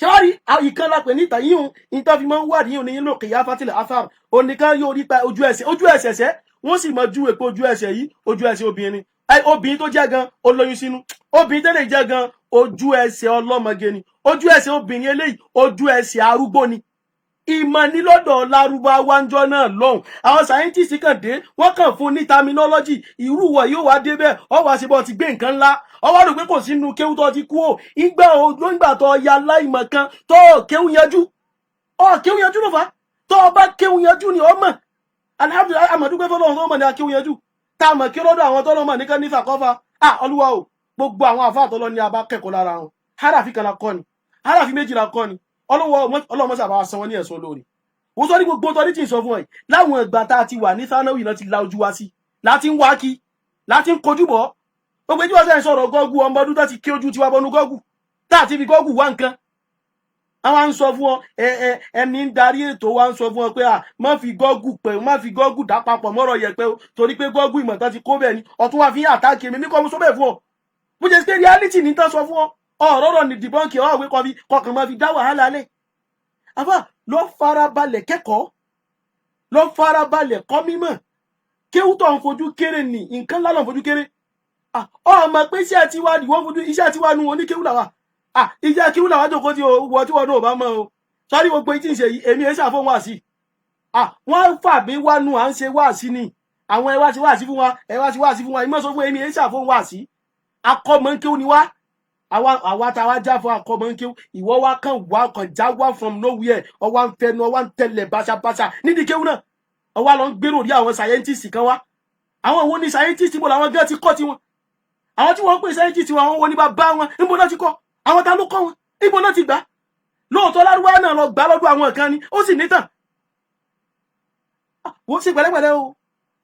Speaker 3: ṣáàrí ìkan lápẹ̀ níta yíhun ìta fi máa ń wádìí yíhun ní ilmul qiyafa tilẹ̀ afar oníkan yóò rí pa ojú ẹsẹ̀ wọ́n sì mọ ju èpo ojú ẹsẹ̀ yìí ojú ẹsẹ̀ obìnrin obìnrin tó jẹ́ gan olóyún sínú obìnrin tẹ́lẹ̀ jẹ́ gan ojú ẹsẹ̀ ọlọ́mọge ni ojú ẹsẹ̀ obìnrin eléyìí ojú ẹsẹ̀ arúgbó ni ìmọ̀ ní lọ́dọ̀ Lárúbáwá ńjọ́ náà lọ́hùn àwọn sáyẹ́ntìsì kàn dé wọ́n kàn fún ní terminology irú wọ̀ yóò wá débẹ̀ ọ wá ṣe bọ́ ti gbé nǹkan ńlá ọ wá rò pé kò sínú kéwú tó ti kú ò ìgbà tó ya láìmọ̀ kan tó kéwú yanjú kéwú yanjú ló fà tó bá kéwú yanjú ni ọmọ alhamdulilayi amadugbe fọlọ́run tó mọ̀ ní akéwú yanjú tá a mọ̀ kí lọ́dọ̀ àwọn tọ́lọ́ mọ̀ nìkan ní sàkọ́fà Olúwa o gbogbo àwọn àfáà tọ́lọ́ ní abá kẹ́kọ̀ọ́ lára wọn harafi kan la kọ́ ni harafi méjì la kọ́ ni ọlọ́mọ sábà sanwó ní ẹ̀sùn olórí wọ́n sọ ní gbogbo tọ́rí tí ń sọ fún ẹ̀ láwọn ìgbà tá a ti wà ní sánáwì náà ti la ojú wa sí láti ń wá kí láti ń kojú bọ̀ gbogbo ẹjú ọ̀sẹ̀ sọ̀rọ̀ gọ́gù ọmọ ọdún tó ti kí ojú tiwa bọnú gọ́gù tá a ti fi gọ́gù wá nǹkan àwọn ń sọ fún ọ ẹni ń darí ètò wa ń sọ fún ọ pé má fi gọ́gù dá papọ̀ mọ́rọ̀ yẹpẹ́ o torí pé gọ́gù ìmọ̀ tán ti kó bẹ́ẹ̀ ni ọ̀tún wa fi ń àtàkì èmi kọ́ mo sọ bẹ́ẹ̀ fún ọ bó jẹ́ pé reality ní tán sọ fún ọ ọ̀rọ̀ ní dìbọ́ǹkì ọ̀wé kọkàn máa fi dá wàhálà lẹ̀ àfà lọ farabalẹ̀ kẹ́kọ̀ọ́ lọ farabalẹ̀ kọ́ mímọ̀ kéwú tó ń fojú kéré ní nǹkan ńlá lọ́n fojú kéré ọmọ pé iṣẹ́ tiwa ni wọ́n fojú iṣẹ́ tiwa nu oníkéwú làwà iṣẹ́ kéwú làwà jòkó tí wọ́n tí wọ́n náà bá mọ́ o sọ́rí gbogbo ìtì ìṣe yìí èmi ẹ̀ ṣàfihàn wá sí wọ́n fà mí wá nu à ń ṣe wá sí ni àwọn ẹ̀ wá sí wá sí fún wa ẹ̀ wá sí wá sí fún wa ìmọ̀ sọ fún èmi ẹ̀ ṣàfihàn wá sí akọ́mọ̀ kéwú ni wá àwa tá wá já fún akọ́mọ̀ kéwú ìwọ wá kàn wá kàn já wá from nowhere ọwá ń fẹnu ọwá ń tẹlẹ̀ báṣabáṣa nídìí kéwú náà ọwá lọ ń gbèrò rí àwọn scientist kan wá àwọn wo ni scientist mo làwọn gẹ́ ti kọ́ tiwọn àwọn tí wọ́n ń pè scientist wọn àwọn wo ni bá bá wọn níbo náà ti kọ́ àwọn ta ló kọ́ wọn níbo náà ti gbà lóòótọ́ Lárúbáwá náà lọ gbà lọ́dọ̀ àwọn kan ni ó sì nítàn wọ́n sì pẹ̀lẹ́pẹ̀lẹ́ o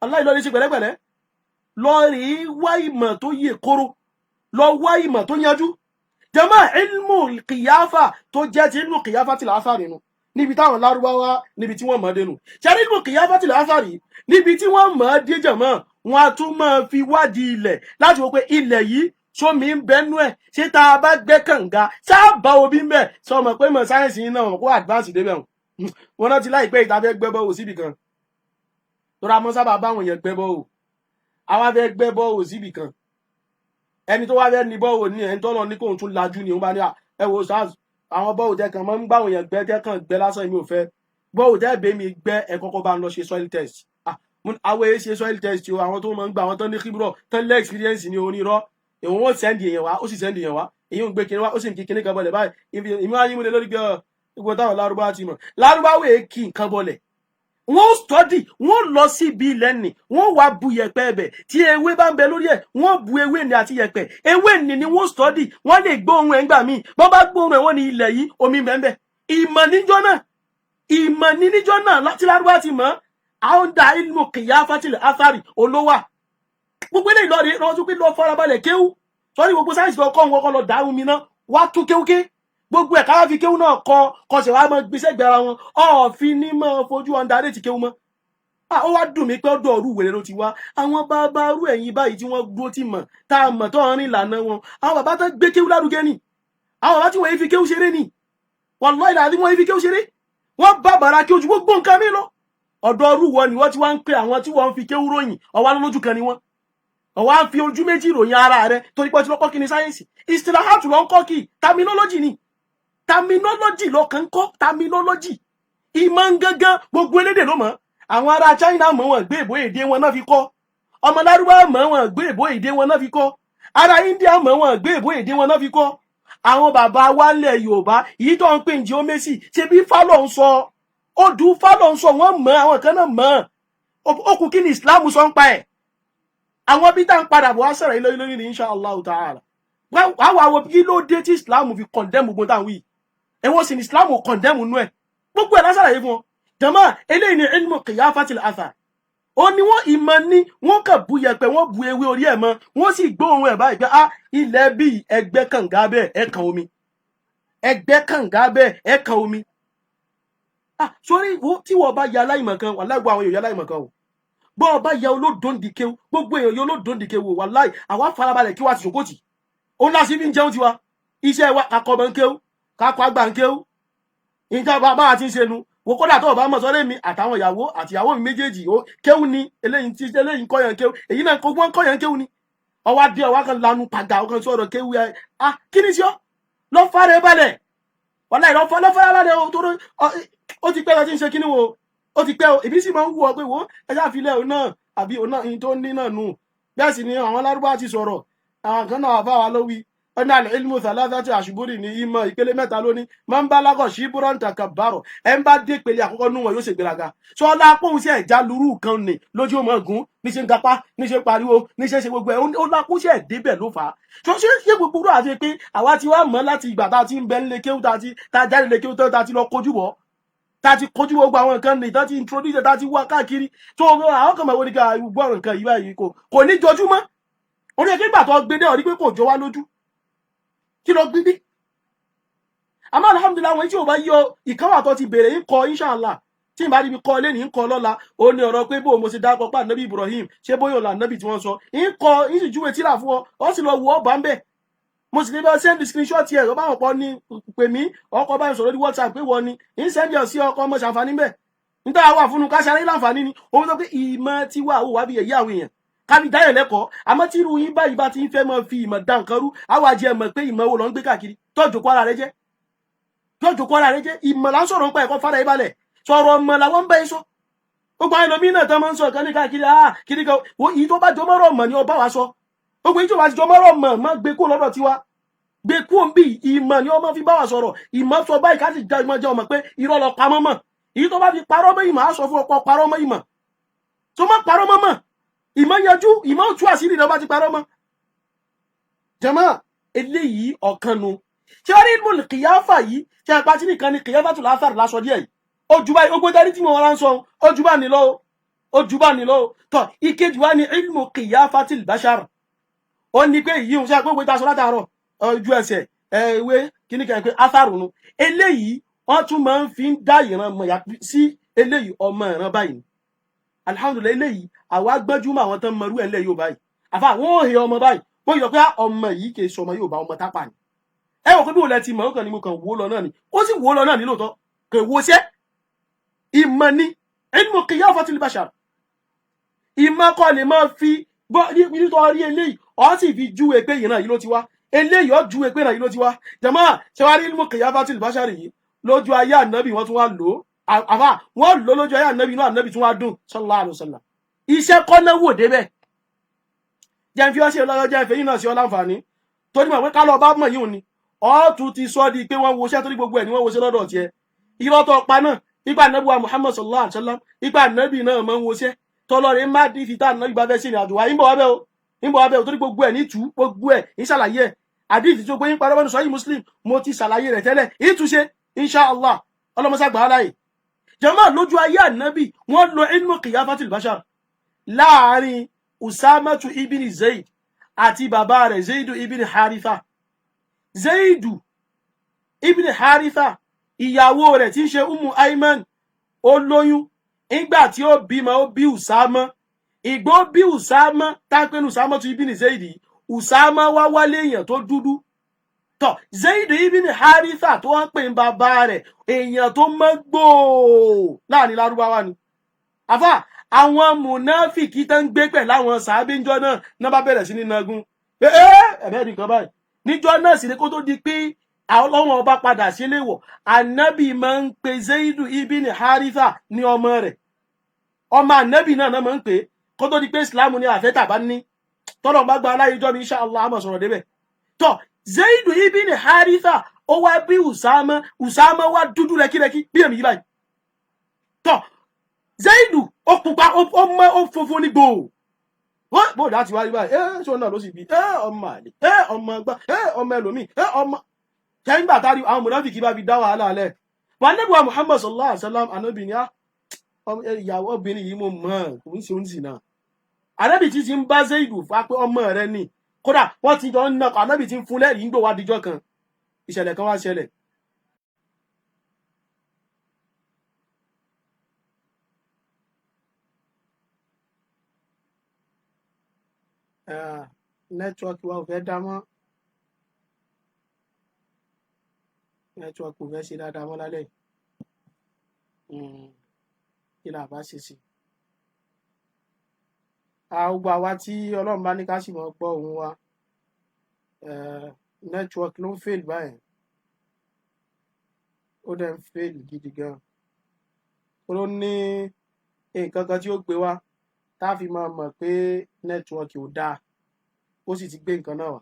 Speaker 3: aláìlọ́rin sí pẹ̀lẹ́pẹ̀lẹ́ lọ rí wá ìmọ̀ tó yè kóró lọ wá ìmọ̀ tó yanjú jàmáà ilmu kìyáfà tó jẹ́ ti ilmu kìyáfà tìlà áfàrí nù níbi táwọn Lárúbáwá níbi tí wọ́n mọ̀ dénú ṣẹ́rí ilmu kìyáfà tìlà áfàrí níbi tí wọ́n mọ̀ dé jàmáà wọn a tún máa fi wádìí ilẹ̀ láti wò pé ilẹ̀ yìí sómi ń bẹnu ẹ̀ ṣé tá a bá gbẹ́ kànga sábà omi ń bẹ̀ sọmọ pé mọ̀ sáyẹ́nsì yìí náà kó advance débẹ̀ wọn náà ti láìpẹ́ ìta fẹ́ gbẹ́ bọ́ọ̀ síbì kan tó ra mọ́ sábà báwọn èèyàn gbẹ́ bọ́ọ̀ àwa fẹ́ gbẹ́ bọ́ọ̀ síbì kan ẹni tó wá fẹ́ ní bọ́ọ̀ ní ẹni tó lọ ní kóun tún lajú ni ó bá ní ẹ wo sars àwọn bọ́ọ̀ tẹ́ kan máa ń gbáwọn èèyàn gbẹ́ tẹ́ kàn gbẹ́ lásán mi ò fẹ́ bọ́ọ̀ tẹ́ bẹ́ẹ̀ mi gbẹ́ ẹ kọ́kọ́ bá ń lọ ṣe soil test àwọn èèyàn ṣe soil test o àwọn tó máa ń gbà àwọn tó ní kíbrọ̀ tó lé experience ní onírọ́ èwọn wọn sẹ́ndì èèyàn wá ó sì sẹ́ndì èèyàn wá èyí ń gbé kinní wá ó sì ń kí kinní kan bọ̀lẹ̀ báyìí ìmọ̀ ayé múlẹ̀ lórí gbogbo táwọn Lárúbáwá ti mọ̀ Lárúbáwá èé kí nǹkan bọ̀lẹ̀ wọ́n study wọ́n lọ síbi ilẹ̀ nì wọ́n wá bu yẹ̀pẹ̀ ẹ̀bẹ̀ tí ewé bá ń bẹ lórí ẹ̀ wọ́n bu ewé ní àti yẹ̀pẹ̀ ewé nì ni wọ́n study wọ́n lè gbóhùn ẹ̀ ńgbà míì bọ́n bá gbóhùn ẹ̀ wọ́n ní ilẹ̀ yìí omi bẹ́ẹ̀ ìmọ̀ níjọ́ náà láti Lárúbáwá ti mọ̀ àwọn dá ilmu kìyáfà tilẹ̀ áfárì olówà gbogbo eléyìí lọ́ọ̀rẹ́ lọ́wọ́ tún pé lọ́ọ́ farabalẹ̀ kéwú sọ́rí gbogbo sáyẹ́nsì lọ́ọ́ kọ́ wọn kọ́ lọ dá omi náà wá tún kéwúké gbogbo ẹ̀ káwá fi kéwú náà kọ́ ṣe wá mọ́ gbéṣẹ́ gbẹ́ra wọn ọ̀ọ́fin ní mọ́ fojú ọ̀ndàdé ti kéwú mọ́ ó wá dùn mí pé ọ̀dọ̀ ọ̀rú wèrè ló ti wá àwọn bàbá rú ẹ̀yìn báyìí tí wọ́n dúró ti mọ̀ tá a mọ̀ tó ń rìn ìlànà wọn àwọn bàbá tó gbé kéwú lárugẹ ni àwọn bàbá tí wọ́n yìí fi kéwú ṣeré ni wallahi ìlànà tí wọ́n yìí fi kéwú ṣeré wọ́n bá bàrà kí ojú gbogbo nǹkan mi lọ ọ̀dọ̀ ọ̀rú wọn ni wọ́n ti wá ń pè àwọn tí wọ́n fi kéwú ròyìn ọ̀wá lójú kan ni wọ́n ọ̀wá ń fi ojú méjì ròyìn ara rẹ̀ torí pé ọtí lọ́kọ́ kí ni sáyẹ́nsì istilahatu ló ń kọ́ kí terminology ni terminology ló kàn ń kọ́ terminology ìmọ̀ ń gángan gbogbo elédè ló mọ̀ àwọn ará China mọ̀ wọn gbé èbó èdè wọn náà fi kọ́ ọmọ Lárúbáwá mọ̀ wọn gbé èbó èdè wọn náà fi kọ́ ará India mọ̀ wọn gbé èbó èdè wọn náà fi kọ́ àwọn bàbá wa ńlẹ̀ Yorùbá yìí tó ń pè ní geometry ṣe bí fálọ̀ ń sọ odù fálọ̀ ń sọ wọ́n mọ̀ àwọn kan náà mọ̀ okùn kí ni Islam sọ ń pa ẹ̀ àwọn bí tá ń padà bọ̀ wá sọ̀rọ̀ ilé lórí ní insha Allah ta'ala àwọn àwọn bí ló dé tí Islam fi condemn gbogbo táwọn yìí ẹ̀wọ̀n sì ni Islam condemn nú ẹ̀ gbogbo ẹ̀ lásàrà yìí fún wọn jama eléyìí ni ilmu qiyafatil athar ó ní wọ́n ìmọ̀ ní wọ́n kàn bu yẹ̀pẹ̀ wọ́n bu ewé orí ẹ̀ mọ́ wọ́n sì gbóhùn ẹ̀ báyìí pé ilẹ̀ bíi ẹgbẹ́ kànga bẹ́ẹ̀ ẹ̀ kan omi ẹgbẹ́ kànga bẹ́ẹ̀ ẹ̀ kan omi sórí tí wọ́n bá ya aláìmọ̀ kan wàláhì gbọ́ àwọn èèyàn ya aláìmọ̀ kan o bọ́ ọba ya olódòǹdìkéw gbogbo èèyàn yóò olódòǹdìkéw wò wàláhì àwa farabalẹ̀ kí wàá ti ṣòkòtì òun láti fi ń jẹun tiwa iṣẹ́ wa kakọ ọmọ nkéw kakọ àgbà nkéw nǹkan bá a ti ń ṣe nu wò kódà tó o bá mọ̀ sọ́dọ̀ mi àtàwọn ìyàwó àti ìyàwó mi méjèèjì ó kéwù ni eléyìí ń kọ́yàn kéwù èyí náà kó wọ́n kọ́yàn kéwù ni ọwọ́ adé ọwọ́ kan lanu pàgà ọkàn sọ̀rọ̀ kéwù ẹ̀ kí ni sí ọ lọ fara balẹ̀ wàláhì lọ fara balẹ̀ o torí ó ti pẹ́ lọ tí ń ṣe kíní wo ó ti pẹ́ o ìbí sì máa ń wù ọ pé wo ẹjá àfilẹ̀ òun náà àbí òun náà tó ní náà nù bẹ́ẹ̀ sì ni àwọn alárúbá ti sọ̀rọ̀ àwọn kan náà bá wa lówí ọ̀nà al-ilmu thalathati ashburi ní ìmọ̀ ìpele mẹ́ta lónìí máa ń bá lágọ̀ shibran takabbaru ẹ̀ ń bá dé ìpele àkọ́kọ́ nù wọn yóò ṣe gbéraga sọ lápòun sí ẹ̀já lurú kan nì lójú ọmọ ọ̀gùn níṣẹ́ ń gapá níṣẹ́ ń pariwo níṣẹ́ ṣe gbogbo ẹ̀ ó lápòun sí ẹ̀débẹ̀ ló fà á tó ṣe gbogbo rú àti pé àwa ti wá mọ̀ láti ìgbà tá a ti ń bẹ nílé kéwú tá a jáde lé kéwú tá a ti lọ kojú bọ̀ tá ti kojú gbogbo àwọn nǹkan ní tá ti introduce tá ti wá káàkiri tó àwọn kan máa wọ́n ní ká gbọ́ ọ̀rọ̀ nǹkan yìí báyìí kò ní jọjúmọ́ orí ẹgbẹ́ ìgbà tó gbé dé ọ̀rí pé kò jọ wá lójú kí ló gbé dé àmọ́ alhamdulillah àwọn tí ò bá yọ ìkáwà tó ti bèrè ń kọ inshallah tí n bá rí mi kọ́ lé ní ń kọ lọ́la ó ní ọ̀rọ̀ pé bó mo ṣe dákọ̀ pa nabi Ibrahim ṣé bóyá ọ̀la nabi tí wọ́n sọ ń kọ ń sì júwe tíra fún ọ sì lọ wọ ọ bá ń bẹ̀ mo sì lè bá send screenshot ẹ̀ ọba àwọn pọ̀ ní pè mí ọkọ̀ báyìí sọ̀rọ̀ ní WhatsApp pé wọ́n ni ń send ẹ̀ sí ọkọ̀ ọmọ ṣàǹfààní bẹ́ẹ̀ níta wà fún un ká ṣàlàyé láǹfààní ni òun sọ pé ìmọ̀ tiwa ò wá bí ẹ̀yẹ àwọn èèyàn kábi dáyọ̀ lẹ́kọ̀ọ́ àmọ́ tí irú yín báyìí bá ti ń fẹ́ mọ́ fi ìmọ̀ dá nǹkan rú àwọn àjẹ́ mọ̀ pé ìmọ̀ wo lọ ń gbé káàkiri tọ́jú kọ́ ara rẹ jẹ́ ìmọ̀ là ń sọ̀rọ̀ nípa ẹ̀kọ́ fara ìbalẹ̀ sọ̀rọ̀ ọmọ làwọn ń bẹ́ sọ gbogbo àwọn ẹlòmíín náà tán máa ń sọ ìkan ní káàkiri kiri kan èyí tó bá jọmọ́rọ̀ mọ̀ ni ọba wa sọ gbogbo èyí tó bá jọmọ́rọ̀ mọ̀ má gbé kó lọ́dọ̀ tiwa gbé kú òǹbí ìmọ̀ ni ọmọ fi bá wa sọ̀rọ̀ ìmọ̀ sọ báyìí ká sì já ìmọ̀ jẹ́ ọmọ pé irọ́ lọ pamọ́ mọ̀ èyí tó bá fi parọ́ mọ́ ìmọ̀ á sọ fún ọkọ parọ́ mọ́ ìmọ̀ tó má parọ́ mọ́ mọ̀ ìmọ̀ yanjú ìmọ̀ tú àṣírí rẹ̀ bá ti parọ́ mọ́ jàmá eléyìí ọ̀kan nu ṣé wọ́n rí ìmọ̀ kìyáfà yìí ṣe àpá tí nìkan ni kìyáfatul athar lásọ díẹ̀ yìí ojú báyìí ogbó darí tí mo wọ́n ń sọ ojú bá nílò tọ́ ìkejì wá ní ilmu qiyafatil bashar ó ní pé yìí ń ṣe àpé òwe ta sọ látàárọ̀ ojú ẹsẹ̀ ewé kíní kan pé atharu nu eléyìí wọ́n tún máa ń fi ń dá ìran mọ̀ sí eléyìí ọmọ ìran báyìí alhamdulillah eléyìí àwa gbẹ́júmọ̀ àwọn tán mọrú ẹ̀ ńlẹ̀ yóò báyìí àfa àwọn òhè ọmọ báyìí wọ́n yọ pé ọmọ yìí kì í ṣọmọ yóò bá ọmọ tápà ni ẹ wò pé bí wọ́n lẹ ti mọ̀ ó kàn ní mo kàn wò lọ náà ni ó sì wò lọ náà ní lóòótọ́ kò wò ṣẹ́ ìmọ̀ ni ilmu qiyafatil bashar ìmọ̀ kọ́ lè máa fi nítorí eléyìí ọ́ sì fi júwe pé ìran yìí ló ti wá eléyìí ọ́ júwe pé ìran yìí ló ti wá jàmá ṣe wá rí ilmu qiyafatil bashar yìí lójú ayé ànábì wọ́n tún wá lò ó àfà wọ́n lò lójú ayé ànábì inú ànábì tún wá dùn sallallahu alaihi wasallam iṣẹ́ kọ́nà wò débẹ̀ jẹ́ fi ọ́ sí ọlọ́yọ́ jẹ́ ìfẹ́ yìí náà sí ọ láǹfààní torí mọ̀ pé ká lọ bá mọ̀ yìí ni ọ́ tún ti sọ di pé wọ́n wo iṣẹ́ torí gbogbo ẹ̀ ni wọ́n wo iṣẹ́ lọ́dọ̀ tiẹ̀ irọ́ tó pa náà ipa ànábì wa Muhammad sallallahu alaihi wasallam ipa ànábì náà máa ń wo iṣẹ́ tọ́lọ́rin má dí fi tá ànábì bá fẹ́ sí ìrìn àjò wa ń bọ̀ wábẹ́ o torí gbogbo ẹ̀ ní tú gbogbo ẹ̀ ń ṣàlàyé ẹ̀ àdìsí tó gbé yín parọ́ bọ́nu sọ́yìn Muslim mo ti ṣàlàyé rẹ̀ tẹ́lẹ̀ ìtúnṣe insha Allah ọlọ́mọṣàgbà aláyè jàmá lójú ayé ànábì wọ́n lo ilmu qiyafatil bashar láàárín Usamatu ibn Zaid àti bàbá rẹ̀ Zaidu ibn Haritha Zaidu ibn Haritha ìyàwó rẹ̀ tí ń ṣe Ummu Ayman ó lóyún ìgbà tí ó bímọ ó bí Usama ìgbó bí Usama tápẹ́ ní Usamatu ibn Zaid Usama wá wálé èèyàn tó dúdú tọ́ Zaidu ibn Haritha tó wọ́n pè ń bàbá rẹ̀ èèyàn tó mọ́ gbòò láàrin lárúbáwá ni àfà àwọn mùnáfìkì tó ń gbé pẹ̀lú àwọn sàábíjọ́ náà bá bẹ̀rẹ̀ sí ní nagun pé ẹ̀bẹ́ nìkan báyìí níjọ́ náà sì ni kó tó di pé ọlọ́wọ́n ọba padà sílé wọ̀ ànábì máa ń pe Zaidu ibn Haritha ní ọmọ rẹ̀ ọmọ ànábì náà máa ń pè kó tó di pé Islam ní àfẹ́tà bá ní tọ́lọ̀ bá gba aláyéjọ́ ní insha Allah àmọ̀ sọ̀rọ̀ débẹ̀ tọ́ Zaidu ibn Haritha ó wá bí Usama wá dúdú rẹ́kírẹ́kí bí èmi yí báyìí tọ́ Zaidu ó pupa ó funfun ní gbòò wọ́n bó láti wá rí báyìí ṣé òun náà ló sì bí ọmọ àlè ọmọ ẹgbà ọmọ ẹlòmíì ọmọ kẹ́ńgbà tárí àwọn mùnáfìkì bá fi dá wàhálà alẹ́ wà nígbà Muhammad sallallahu alaihi wasallam ànábì ní ìyàwó obìnrin yìí mo mọ̀ kò ń ṣe oníṣìnà. Ànábì tí ń bá Zaidu fà pé ọmọ rẹ̀ ni kódà wọ́n ti jọ ń nà Ànábì tí ń fún lẹ́rìí ń gbò wá dijọ́ kan ìṣẹ̀lẹ̀ kan wá ṣẹlẹ̀. Nẹ́tíwọ́ọ̀kì wa ò fẹ́ dá mọ́, nẹ́tíwọ́ọ̀kì ò fẹ́ ṣe dáadáa mọ́ lálẹ́ yìí. Kí la bá ṣe sí? Gbogbo àwa tí Ọlọ́run bá ní ká sì mọ́ gbọ́ òun wa, nẹ́tíwọ́ọ̀kì ló ń fail báyìí, ó dẹ̀ ń fail gidi gan. Ó ní nǹkan kan tí ó gbé wá tá a fi máa mọ̀ pé nẹ́tíwọ́ọ̀kì ò dáa, ó sì ti gbé nǹkan náà wá.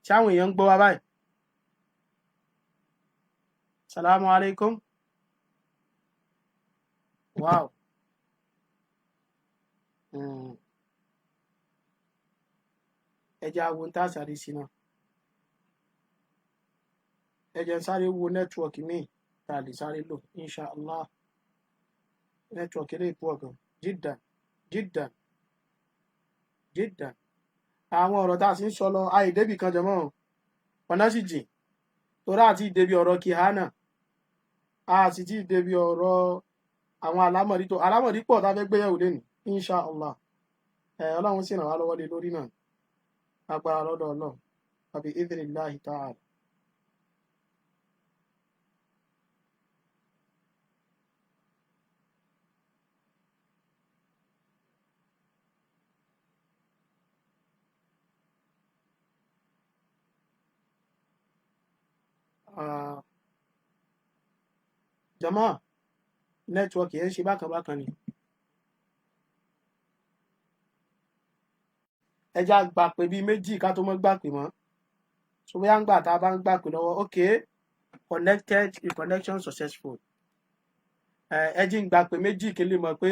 Speaker 3: Ṣáwọn èèyàn ń gbọ́ wa báyìí? Salamu alaikum. Wow. Ẹ jẹ́ àwọn tá a sáré sí náà. Ẹ jẹ́ sáré wo nẹ́tíwọ́ọ̀kì míì tá a lè sáré lò, inshallah. Nẹ́tíwọ́ọ̀kì lè pọ̀ gan, jiddan, jiddan, jiddan. Àwọn ọ̀rọ̀ tá a sì ń sọ lọ, àìdébì kan jẹmọ́ ọ̀nà sì jìn. Torá àti ìdébì ọ̀rọ̀ kìhánà, a sì ti ìdébì ọ̀rọ̀ àwọn alámọ̀rí pọ̀ tá a fẹ́ gbéyẹ̀wò lẹ́nu, inshallah. Ọlọ́run sì ràn wá lọ́wọ́ lé lórí náà. Agbára lọ́dọ̀ Ọlọ́run, àbí idhnillahi ta'ala. Jama, nẹ́tíwọ́ọ̀kì yẹn ṣe bákan bákan ni. Ẹ já gbà pé bíi méjì ká tó mọ́ gbà pé mọ́. So bóyá ń gbà tá a bá ń gbà pé lọ́wọ́, okay, connected, connection successful. Ẹ jí ń gbà pé méjì kí lè mọ̀ pé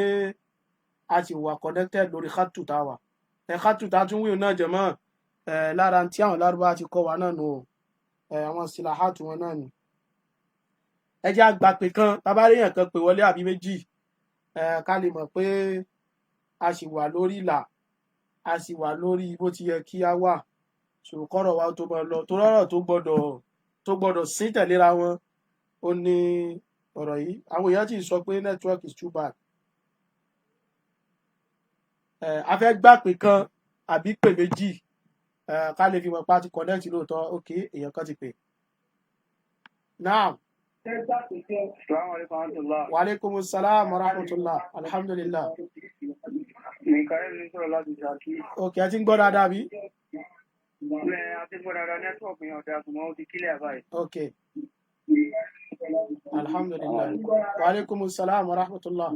Speaker 3: a ti wà connected lórí khatu tá a wà. Khatu tá a tún wíwò náà jẹ̀mọ́ lára tí àwọn Lárúbáwá ti kọ́ wa náà nù àwọn silahatu wọn náà ni. Ẹ jẹ́ àgbà pé kan bàbá rí èèyàn kan pè wọlé àbí méjì ká lè mọ̀ pé a sì wà lórí ìlà, a sì wà lórí bó ti yẹ kí a wà. Ṣòkọ́rọ̀ wa tó máa lọ tó rọ́rọ̀ tó gbọ́dọ̀ sí tẹ̀léra wọn ó ní ọ̀rọ̀ yìí. Àwọn èèyàn ti sọ pé network is too bad. A fẹ́ gbà pé kan àbí pè méjì ká lè fi mọ̀ pé a ti connect lóòótọ́. Okay, èèyàn kan ti pè. Now. Wa alaikum salam wa rahmatullah. Alhamdulillah. Okay, a ti ń gbọ́ dáadáa bí? Okay. Alhamdulillah. Wa alaikum salam wa rahmatullah.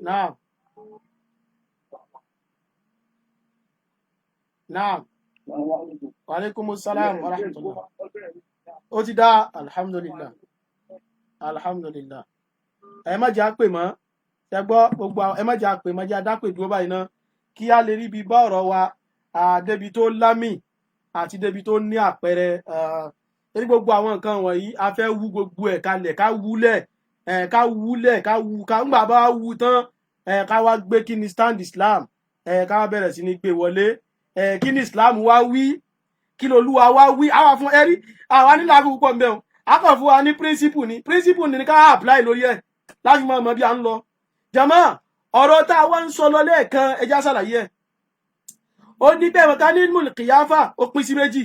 Speaker 3: Naam. Naam. Wa alaikum salam wa rahmatullah. Ó ti dá, alhamdulillah. Alhamdulillah. Ẹ má jẹ́ àpè mọ́. Ṣé gbọ́ gbogbo ẹ má jẹ́ àpè mọ́, jẹ́ àdápè dúró báyìí náà kí a lè rí bí bá ọ̀rọ̀ wa débi tó lámì àti débi tó ní àpẹẹrẹ. Torí gbogbo àwọn nǹkan wọ̀nyí a fẹ́ wú gbogbo ẹ̀ kalẹ̀, ká wúlẹ̀ ńgbà bá wú tán ká wá gbé kí ni stand Islam, ká wá bẹ̀rẹ̀ sí ní gbé wọlé. Kí ni Islam wá wí, kí l'Olúwa wá wí. Àwa fún ẹ̀rí àwa nílò àkókò pọ̀ mbẹ́ o. A kàn fún wa ní principle ni ká apply lórí ẹ̀ láti mọ̀ bí a ń lọ. Jàmá, ọ̀rọ̀ tá a wá ń sọ lọ lẹ́ẹ̀kan ẹja ṣàlàyé ẹ̀. Ó ní bẹ́ẹ̀ mọ̀ká ní ilmul qiyafa ó pín sí méjì.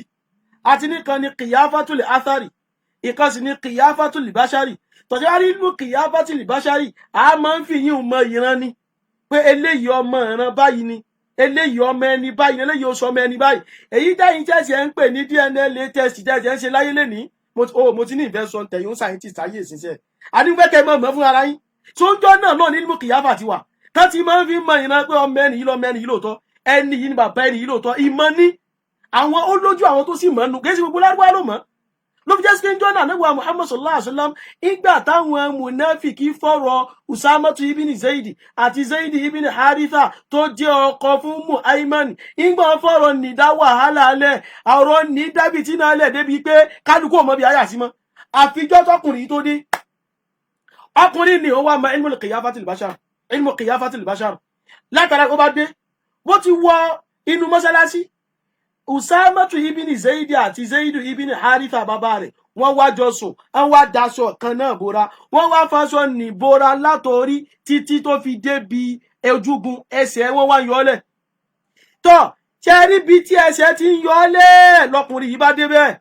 Speaker 3: Àti nìkan ni qiyafatul athari, ìkan sì ni qiyafatul bashari. Tọ̀jọ́ wá rí ilmu qiyafatul bashari, a máa ń fi yín mọ ìran ni pé eléyìí ọmọ ìran báyìí ni, eléyìí ọmọ ẹni báyìí, eléyìí oṣù ọmọ ẹni báyìí. Èyí tẹ́yìn tẹ́sí ẹ̀ ń pè ní DNA test tẹ́sí ẹ̀ ń ṣe láyé lénìí. Mo ti ní ìfẹ́sọ̀ tẹ̀yìn scientist ayé ìsinsẹ́. A ní pẹ́kẹ́ mọ̀ fún ara yín. Sóńjọ́ náà ní ilmu qiyafa ti wà. Tán ti máa ń fi mọ ìran pé ọmọ ẹni yìí lọ́mọ ẹni yìí lóòótọ́. Ẹni yìí ni bàbá ẹni yìí lóòótọ́. Ìmọ̀ ní àwọn olójú àwọn tó sì mọ̀ nù. Kìí ṣe gbogbo Lárúbáwá ló mọ̀. ló fi jẹ́ sí jọ́nà nígbà Muhammad sallallahu alaihi wasallam ìgbà táwọn munafiki fọ̀rọ̀ Usamatu ibn Zaidi àti Zaidi ibn Haritha tó jẹ́ ọkọ fún Mu'ayman ìgbà fọ̀rọ̀ nìdá wàhálà alẹ́ ọ̀rọ̀ ní dábìtì náà lẹ̀ débi pé kálukú ọmọ bíi ayà sí mọ́ àfijọ́ tọkùnrin tó dé ọkùnrin ni ó wà mọ ilmu qiyafatil bashar látara kó bá dé bó ti wọ inú mọ́sálásí Usamatu ibn Zaidi àti Zaidu ibn Haritha bàbá rẹ̀ wọ́n wá jọ sùn wọ́n wá daṣọ kan náà bora wọ́n wá faṣọ ní bora látorí títí tó fi dé bí ojúgun ẹsẹ̀ wọ́n wá yọlẹ̀ tó ṣe rí bí tí ẹsẹ̀ ti ń yọlẹ̀ lọkùnrin yìí bá dé bẹ́ẹ̀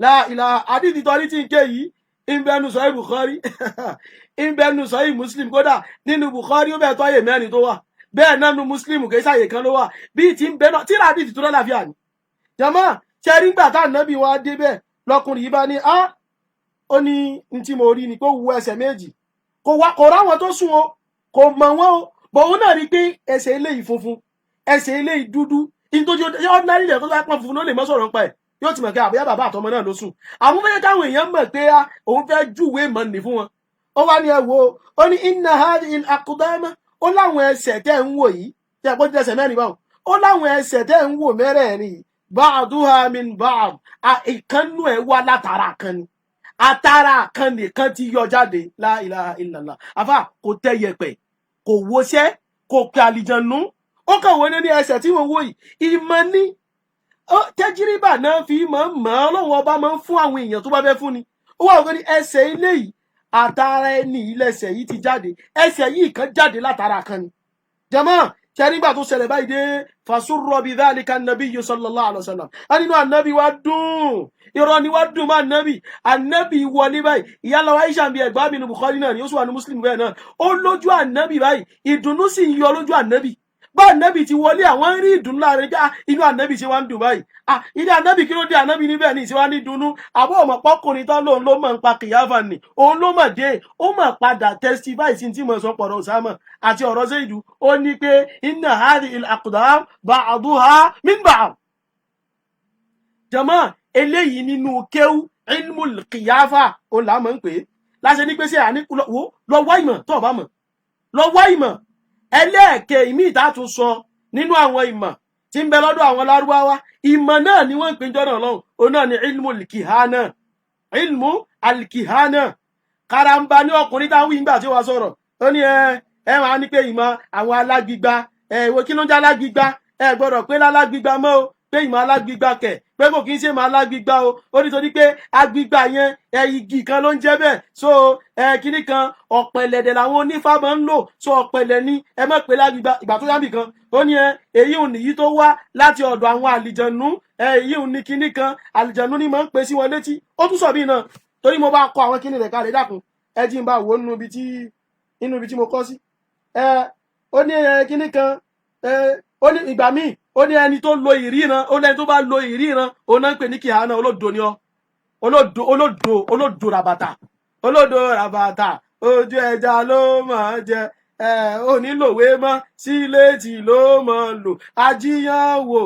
Speaker 3: la ilaha àdìdì torí tí ń ké yìí ìbẹnu sọ Bukhari ìbẹnu sọ Muslim kódà nínú Bukhari ó bẹ̀ tó àyè mẹ́rin tó wà bẹ́ẹ̀ náà nu Muslim kì í ṣàyè kan ló wà bí ti ń bẹ náà tí àdìdì tó lálàáfíà ni jama ṣe rí gbà tá ànábì wa dé bẹ́ẹ̀ lọkùnrin yìí bá ní ó ní n tí mo rí ni kó wu ẹsẹ̀ méjì kò ráwọn tó sùn o kò mọ̀ wọ́n o bọ̀ òun náà rí pé ẹsẹ̀ eléyìí funfun ẹsẹ̀ eléyìí dúdú ìtòjú ordinary ilẹ̀ tó bá pọ̀ funfun ló lè mọ́ sọ̀rọ̀ nípa ẹ̀ yóò ti mọ̀ pé àbúyá bàbá àtọmọ náà ló sùn àwọn fẹ́ káwọn èèyàn mọ̀ pé òun fẹ́ júwe mọ̀ ní fún wọn ó wá ní ẹ wo ó ní inna hadhihi al-aqdama ó láwọn ẹsẹ̀ tẹ́ ń wò yìí tẹ́ ẹ pọ́jú ẹsẹ̀ mẹ́rin báwọn ó láwọn ẹsẹ̀ tẹ́ ń wò mẹ́rẹ̀ẹ̀rin yìí ba'duha min ba'd ìkànnù ẹ̀ wá látara kan ni àtàrà kan nìkan ti yọ jáde la ilaha illallah àfà kò tẹ yẹpẹ̀ kò wọṣẹ́ kò pè àlìjànú ó kàn wọ́n ní ẹsẹ̀ tí wọ́n wò yìí ìmọ̀ ní tẹ́jìrìbà náà fi mọ̀ ọlọ́run ọba máa ń fún àwọn èèyàn tó bá fẹ́ fún ni ó wà wọ́n ní ẹsẹ̀ ilé yìí àtàrà ẹni ilẹ̀ṣẹ̀ yìí ti jáde ẹsẹ̀ yìí kan jáde látara kan ni jàmáà ṣe nígbà tó ṣẹlẹ̀ báyìí dé fasurra bi dhalika an-nabiyyu sallallahu alaihi wasallam nínú ànábì wa dùn irọ́ ni wá dùn má ànábì wọlé báyìí ìyá lọ Aisha bí ẹgbàá mi ní Bukhari náà ni ó sì wà ní Muslim bẹ́ẹ̀ náà ó lójú ànábì báyìí ìdùnnú sì ń yọ lójú ànábì bá ànábì ti wọlé àwọn rí ìdùnnú láàrin ká inú ànábì ṣe wá ń dùn báyìí ilé ànábì kí ló dé ànábì níbẹ̀ ní ìṣe wá ní dùnnú àbọ̀ ọmọ pọ́kùnrin tán lòun ló mọ̀ ń pa kìyàfà nì òun ló mọ̀ dé ó mọ̀ padà testify sí tí mo sọ pọ̀rọ̀ Usama àti ọ̀rọ̀ Zaidu ó ní pé inna hadhihi al-aqdam ba'duha min ba'd jama eléyìí nínú kéwú ilmul kìyàfà ó là mọ̀ ń pè é láṣẹ ní pé ṣe lọ wá ìmọ̀ tó bá mọ̀ lọ wá ìmọ̀ ẹlẹ́ẹ̀kẹ́ ìmí ìtàtún sọ nínú àwọn ìmọ̀ tí ń bẹ lọ́dọ̀ àwọn lárúbáwá ìmọ̀ náà ni wọ́n ń pè jọ́nà lọ́hùn òun náà ni ilmu alkihana karamba ní ọkùnrin táwọn wí nígbà tí ó wá sọ̀rọ̀ ó ní ẹ wọ́n á ní pé ìmọ̀ àwọn alágbígba ìwọ kí ló ń jẹ́ alágbígba gbọ́dọ̀ pé lálágbígba mọ́ o pé ìmọ̀ alágbígba kẹ̀ pé kò kí ń ṣe ìmọ̀ alágbígba o ó nítorí pé agbígba yẹn igi kan ló ń jẹ́ bẹ́ẹ̀ so kíní kan ọ̀pẹ̀lẹ̀dẹ̀ làwọn onífá máa ń lò so ọ̀pẹ̀lẹ̀ ni ẹ má pè lágbígba ìgbà tó yábì kan ó ní èyí ò nìyí tó wá láti ọ̀dọ̀ àwọn àlìjànú èyí ò ní kíní kan àlìjànú ni máa ń pè sí wọn létí ó tún sọ bí náà torí mo bá kọ àwọn kíní rẹ̀ kalẹ̀ dákun jí ń bá wò nínú ibi tí mo kọ́ sí ó ní kíní kan ó ní ìgbà míì ó ní ẹni tó lo ìríran ó lẹ́ni tó bá lo ìríran ó náà ń pè ní kìhánà olódo ni ọ olódo ràbàtà ojú ẹja ló máa jẹ ó nílòwé mọ́ síléètì ló máa lò ajíyànwò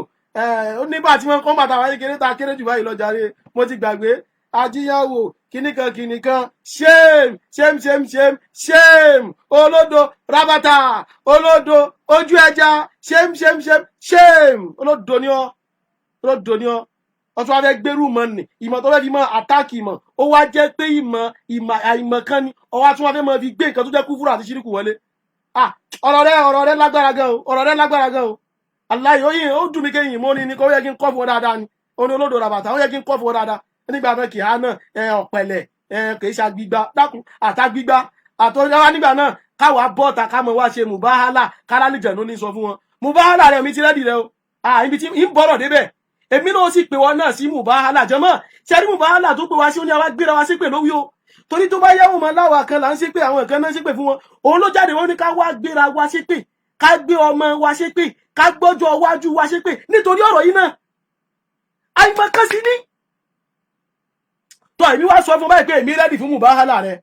Speaker 3: ó nígbà tí wọ́n kọ́ bàtà wáyé kéré ta kéré jù báyìí lọ́jàre mo ti gbàgbé ajíyànwò kìnìkan shame olódo rabata olódo ojú ẹja shame olódo ni ọ ọtún wa fẹ́ gbérù mọ́ ni ìmọ̀ tó fẹ́ fi mọ́ àtáàkì ìmọ̀ ó wá jẹ́ pé àìmọ̀ kan ni ọwọ́ tún wa fẹ́ mọ́ fi gbé nǹkan tó jẹ́ kúfúrú àti ṣíríkù wọlé ọ̀rọ̀ rẹ lágbára gan o aláì ó dùn mí kéyìn mọ́ ni kò yẹ kí n kọ́ fún ọ dáadáa ni ó ní olódo rabata ó yẹ kí n kọ́ fún ọ dáadáa nígbà náà kì í hánà ọ̀pẹ̀lẹ̀ kì í ṣàgbígbá dákun àtàgbígbá àtọ́jọ́wá nígbà náà káwa bọ́ọ̀tà ká mọ̀ wá ṣe mùbáhálà kárálìjẹ̀nú ní sọ fún wọn mùbáhálà rẹ̀ mi ti rẹ́dì rẹ o ibi tí ń bọ̀rọ̀ débẹ̀ èmi náà sì pè wọn náà sí mùbáhálà jọmọ́ ṣẹ́rí mùbáhálà tó pè wá sí ó ní àwa gbéra wá ṣépè lówí o torí tó bá yẹ́wò mọ́ láwa kan là ń ṣépè àwọn kan náà ṣépè fún wọn òun ló jáde wọn ní ká wá gbéra wá ṣépè ká gbé ọmọ wá ṣépè ká gbọ́jọ́ wájú wá ṣépè nítorí ọ̀rọ̀ yìí náà àìmọ̀kan sí ní tó èmi wá sọ fún báyìí pé èmi rẹ́dì fún mùbáhálà rẹ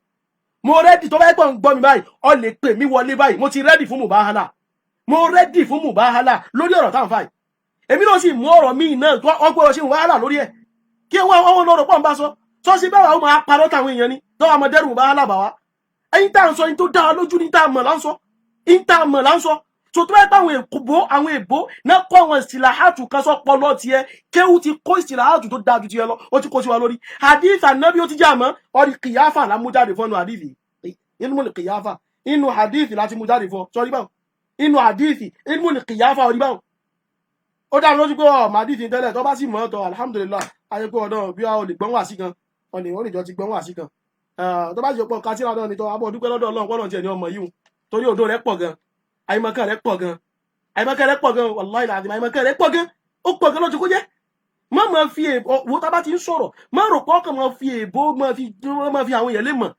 Speaker 3: mo rẹ́dì tó bá yẹ pọ̀ ń gbọ́ mi báyìí ọ lè pè mí wọlé báyìí mo ti rẹ́dì fún mùbáhálà mo rẹ́dì fún mùbáhálà lórí ọ̀rọ̀ táwọn fàyè èmi náà sì mú ọ̀rọ̀ míì náà ọgbọ́n ṣe mùbáhálà lórí ẹ̀ kí wọ́n lọ́rọ̀ pọ̀ ń bá sọ so si ba wa ma parọ́ tàwọn èèyàn ni tó wa mo dẹ́rù ba la ba wa ẹ̀yin tá ń sọ in tó dá lójú ni tá mọ̀ la ń sọ in tá mọ̀ la ń sọ so tó bá pa àwọn èbó na ko àwọn istilahatu kan so polo ti ẹ kéwú ti kó istilahatu tó dájú ti ẹ lọ ó ti kó sí wa lórí hadith Ànábì ó ti jama ó di qiyafa la mú jáde fonu hadith ilmu al qiyafa inú hadith láti mú jáde fo sorry ba inú hadith ilmu al qiyafa ó di ba ó dá lójú pé ó ma hadith tẹ́lẹ̀ tó bá sì mọ̀ tó alhamdulillah aye pé odon bí a ó lè gbọ́n wá sí kan ó ní jọ ti gbọ́n wá sí kan tó bá jẹ́ pọ̀ ka tírà don ni tó abo dúpẹ́ lọ́dọ̀ Ọlọ́run Ọlọ́run ti ẹni ọmọ yìí torí odo rẹ̀ pọ̀ gan àìmọ̀kan rẹ̀ pọ̀ gan wallahi lazim àìmọ̀kan rẹ̀ pọ̀ gan ó pọ̀ gan lójú kó jẹ́ má fi wo tá bá ti ń sọ̀rọ̀ má rò pé ọkàn má fi èbó má fi àwọn èèyàn lè mọ̀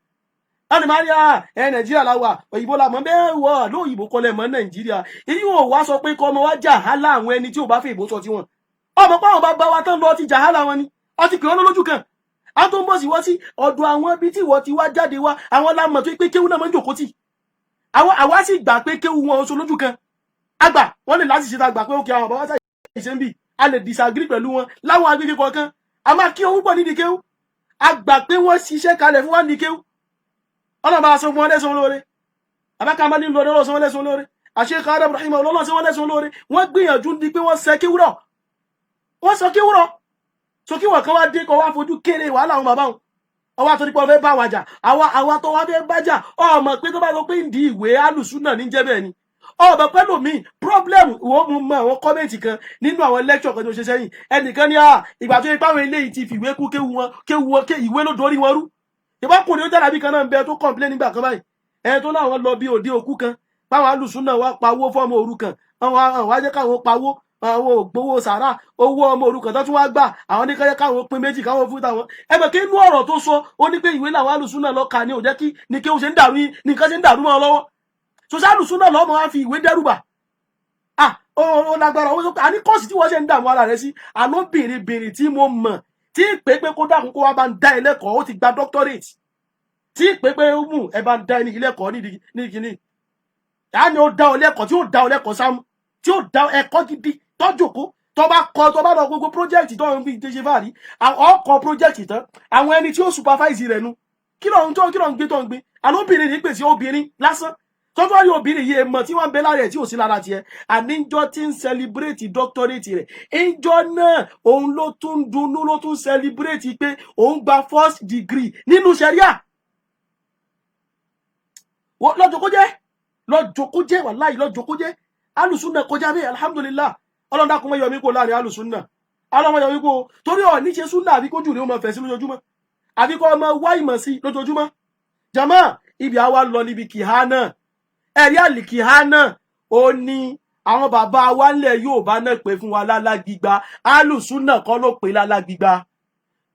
Speaker 3: ani maria Nàìjíríà la wà òyìnbó la mọ̀ bẹ́ẹ̀ wọ lo òyìnbó kò lè mọ̀ Nàìjíríà èyí ò wá sọ pé ko mo wá jahala àwọn ẹni tí ò bá fẹ́ èbó sọ ti wọn ọmọ pa àwọn bàbá wa tán lọ ti jahala wọn ni ó ti pè wọ́n lójú kan a tó ń bọ̀ sí wọ́n sí ọ̀dọ̀ àwọn ibi tí wọ́n ti wá jáde wá àwọn la mọ̀ tó pé kéwú náà máa ń jókòó tì àwa sì gbà pé kéwú wọn oṣù lójú kan àgbà wọ́n lè láti ṣe ta gbà pé ó kí àwọn bàbá sáyé ṣe ń bì a lè disagree pẹ̀lú wọn láwọn agbègbè kọ̀ọ̀kan a máa kí owó pọ̀ nídìí kéwú a gbà pé wọ́n ṣiṣẹ́ kalẹ̀ fún wa ní kéwú ọlọ́run bá sọ fún wọn lẹ́sùn lóore abáka máa ní lọ lọ́rọ̀ sọ wọn lẹ́sùn lóore Sheikh Adam Ibrahim ọlọ́run sọ wọn lẹ́sùn lóore wọ́n gbìyànjú ní pé wọ́n sẹ kéwú rọ̀ wọ́n sọ kéwú rọ̀ so kí wọ́n kan wá dé kó wá fojú kéré wàhálà àwọn bàbá wọn ọwá tó ní pé ó fẹ́ bá wa jà àwa tó wá fẹ́ bá jà ọmọ pé tó bá sọ pé ìdí ìwé alùsùnà ní jẹ́ bẹ́ẹ̀ ni ọmọ pẹ́lú mi problem wo mu mọ àwọn kọ́mẹ̀ntì kan nínú àwọn lecture kan tó ṣe sẹ́yìn ẹnìkan ní ìgbà tó yẹ pé àwọn eléyìí ti fìwé kú kéwu ìwé ló dorí wọn rú ìbákùnrin ó Jalabi kan náà ń bẹ tó complain nígbà kan báyìí ẹni tó láwọn lọ bí òde òkú kan báwọn alùsùnà wá pawó fọ́mọ òrukàn àwọn wá jẹ́ káwọn pawó àwọn ògbówó sàrà owó ọmọ òrukàn tó tún wá gbà àwọn ní kẹ́yẹ káwọn pín méjì káwọn fún tàwọn ẹgbẹ́ kí inú ọ̀rọ̀ tó sọ ó ní pé ìwé làwọn alùsùnà lọ kà ní ò jẹ́ kí ní kí ó ṣe ń dàrú ní nǹkan ṣe ń dàrú mọ́ ọ lọ́wọ́ so sí alùsùnà lọ́mọ wá fi ìwé dẹ́rùbà ó lágbára owó sókè àní kọ́ọ̀sì tí wọ́n ṣe ń dààmú ara rẹ̀ sí àná bèrè tí mo mọ̀ tí pé kó dákun kó wá bá ń dá ẹlẹ́kọ̀ọ́ ó ti gba doctorate tí pé mú ẹ bá ń dá ẹni ilẹ́kọ̀ọ́ ní kìíní àní ó dá ọlẹ́kọ̀ọ́ tí ó dá ọlẹ́kọ̀ọ́ sámú tí ó dá ẹ̀kọ́ gidi tọ́jòkó tó bá lọ gbogbo project tó ń fi ṣe fàárí ọkọ̀ project tán àwọn ẹni tí ó supervise rẹ̀ nu kí ló ń gbé tó ń gbé alóbìnrin ní pèsè obìnrin lásán tó tó rí obìnrin yìí mọ̀ tí wọ́n ń bẹ lára ẹ̀ tí ò sí lára tiẹ̀ àníjọ́ tí ń celebrate doctorate rẹ̀ ìjọ náà òun ló tún dunnú ló tún celebrate pé òun gba first degree nínú ṣẹ̀ríà lọ́jọ́ kó jẹ́ wàláhì lọ́jọ́ kó jẹ́ alùsùnà kọjá bẹ́ẹ̀ alhamdulillah ọlọ́dá kún mọ́ yọmí kó láàrin alùsùnà ọlọ́mọ yọmí kó torí ọ̀ ní ṣe súnà àbí kójú rí ó mọ̀ fẹ̀ sí lójoojúmọ́ àbí kọ́ ọmọ wá ìmọ̀ sí lójoojúmọ́ jàmá ibi àwa lọ níbi kìhánà ẹ̀rí àlìkìhánà ó ní àwọn bàbá wa ńlẹ̀ Yorùbá náà pè fún wa lálágbígba alùsùnà kọ́ ló pè lálágbígba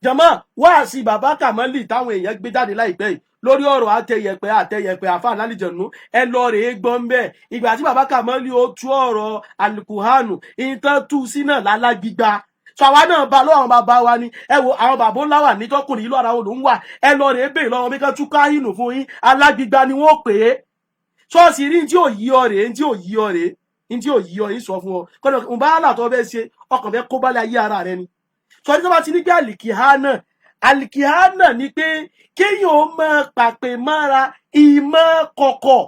Speaker 3: jàmá wá sí bàbá Kàmálì táwọn èèyàn gbé jáde láìpẹ́ yìí lórí ọ̀rọ̀ àtẹyẹpẹ àfáà lálìjẹ̀nú ẹ lọ rèé gbọ́n bẹ́ẹ̀ ìgbà tí bàbá Kàmálì ó tú ọ̀rọ̀ alùkùhánù ìtàn tú sí náà lálágbígba so àwa náà bá lọ́wọ́ àwọn bàbá wa ni ẹ wo àwọn bàbá ńlá wà ní tọkùnrin ìlú ara wọn ló ń wà ẹ lọ rèé bèèrè lọ́wọ́ bí kan tú káhínù fún yín alágbígba ni wọ́n pè é ṣọ́ọ̀ṣì rí tí ò yí ọ rèé tí ò yí ọ rèé tí ò yí ọ yín sọ fún ọ kọ́nà ìbáàlà tó fẹ́ ṣe ọkàn fẹ́ kó bálẹ̀ ayé ara rẹ ni sọ ní tó bá ti ní pé àlìkìhánà ni pé kéèyàn ó máa pàpè mára ìmọ̀ kọ̀kọ̀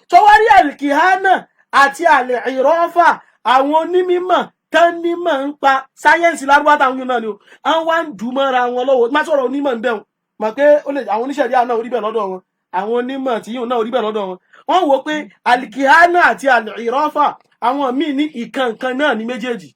Speaker 3: tó wá rí àlìkìhánà àti àlìrọ́fà àwọn onímọ̀ tán nímọ̀ ń pa sáyẹ́ǹsì lárúbá táwọn yóò náà ni ó àwọn wá ń dùn mọ́ra wọn lọ́wọ́ má sọ̀rọ̀ onímọ̀ ń bẹ̀rù mọ̀ pé àwọn oníṣẹ̀rí náà orí bẹ̀ lọ́dọ̀ wọn àwọn onímọ̀ tí yóò náà orí bẹ̀ lọ́dọ̀ wọn wọ́n wò pé àlìkìhánà àti àlìrọ́fà àwọn míì ní ìkankan náà ní méjèèjì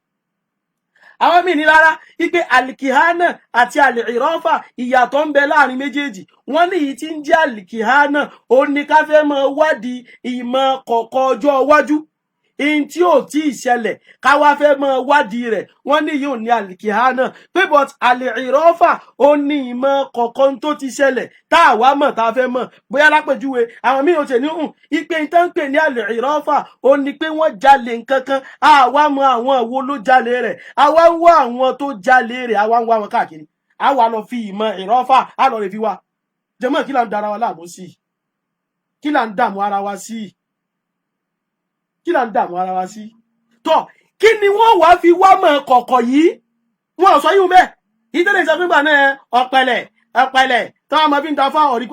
Speaker 3: àwọn míì ní rárá wípé àlìkìhánà àti àlìrọ́fà ìyàtọ̀ ń bẹ láàrin méjèèjì wọ́n ní èyí tí ń jẹ́ àlìkìhánà ó ní ká fẹ́ mọ wádìí ìmọ̀ kọ̀kọ̀ ọjọ́ iwájú in tí ò tí ì ṣẹlẹ̀ ká wá fẹ́ mọ wádìí rẹ̀ wọ́n ní yóò ní àlìkìhánà pé but àlìrọ́fà ó ní ìmọ̀ kọ̀kọ̀ tó ti ṣẹlẹ̀ tá a wá mọ̀ tá a fẹ́ mọ̀ bóyá lápèjúwe àwọn míì ò tẹ̀ ní ipe ìtàn pè ní àlìrọ́fà ó ní pé wọ́n jalè nǹkankan àwa mọ àwọn wo ló jalè rẹ̀ àwa ń wá àwọn tó jalè rẹ̀ àwa ń wá wọn káàkiri àwa lọ fi ìmọ̀ ìrọ́fà á lọ rẹ̀ fi wá jẹ́mọ́ kí là ń dara wa láàmú sí kí là ń dààmú ara wa sí kí là ń dààmú ara wa sí tó kí ni wọ́n wá fi wá mọ̀ kọ̀kọ̀ yìí wọ́n sọ yìí bẹ́ẹ̀ ìtẹ́lẹ̀ sọ pé gbà náà ọ̀pẹ̀lẹ̀ tó wà máa fi ń ta fá ọ̀rí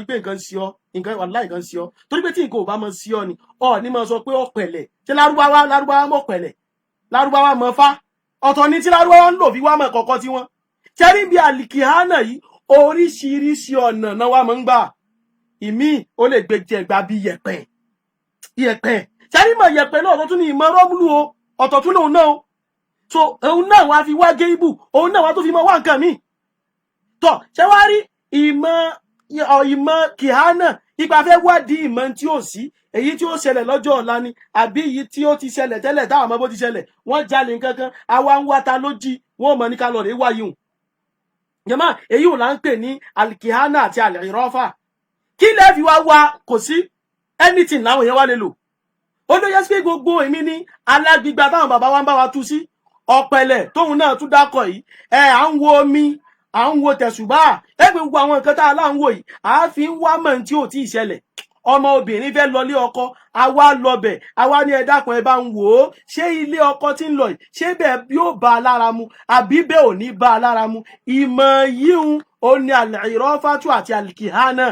Speaker 3: pé nǹkan sí ọ nǹkan wàláhì nǹkan sí ọ torí pé tí nǹkan ò bá mọ sí ọ ni ọ ní máa sọ pé ọ̀pẹ̀lẹ̀ ṣé lárúbáwá mọ̀ pẹ̀lẹ̀ lárúbáwá mọ̀ fá ọ̀tọ̀ ní tí lárúbáwá ń lò fi wá mọ̀ kọ̀ọ̀kan tí wọ́n ṣẹ́rí bí àlìkìhánà yìí oríṣiríṣi ọ̀nà náà wà máa ń gbà ìmí ó lè gbé jẹgba bí yẹ̀pẹ̀ ṣẹ́rí mọ̀ yẹ̀pẹ̀ náà ọ̀tọ̀ tún ní ìmọ̀ rọ́mùlù o ọ̀tọ̀ tún lòun náà o so òun náà wá fi wá géíbù òun náà wá tó fi mọ wá nǹkan míì tọ ṣé wá rí ìmọ̀ kìhánà ipa fẹ́ wádìí ìmọ̀ tí ó sí èyí tí ó ṣẹlẹ̀ lọ́jọ́ ọ̀la ni àbí èyí tí ó ti ṣẹlẹ̀ tẹ́lẹ̀ táwọn ọmọ bó ti ṣẹlẹ̀ wọ́n jalè nǹkankan àwa ń wá ta ló jí wọ́n mọ̀ ní ká lọ rè wá yìí jàmá èyí ò là ń pè ní alikihana àti alìrọ́fà kí lẹ́ fi wá kò sí anything láwọn èèyàn wá lè lò ó ló yẹ sí pé gbogbo èmi ní alágbígba táwọn bàbá wa ń bá wa tú sí ọ̀pẹ̀lẹ̀ tóun náà tún dákọ̀ yìí à ń wo omi à ń wo tẹ̀sùbá gbogbo àwọn nǹkan tá a lá ń wò yìí à fi ń wá mọ̀ tí ò tí ì ṣẹlẹ̀ ọmọ obìnrin fẹ́ lọlé ọkọ àwa lọbẹ̀ àwa ní ẹ dákun ẹ bá ń wò ó ṣé ilé ọkọ tí ń lọ yìí ṣé bẹ́ẹ̀ yóò bá a lára mu àbí bẹ́ẹ̀ ò ní bá a lára mu ìmọ̀ yíhun ó ní al-irafatu àti al-kihana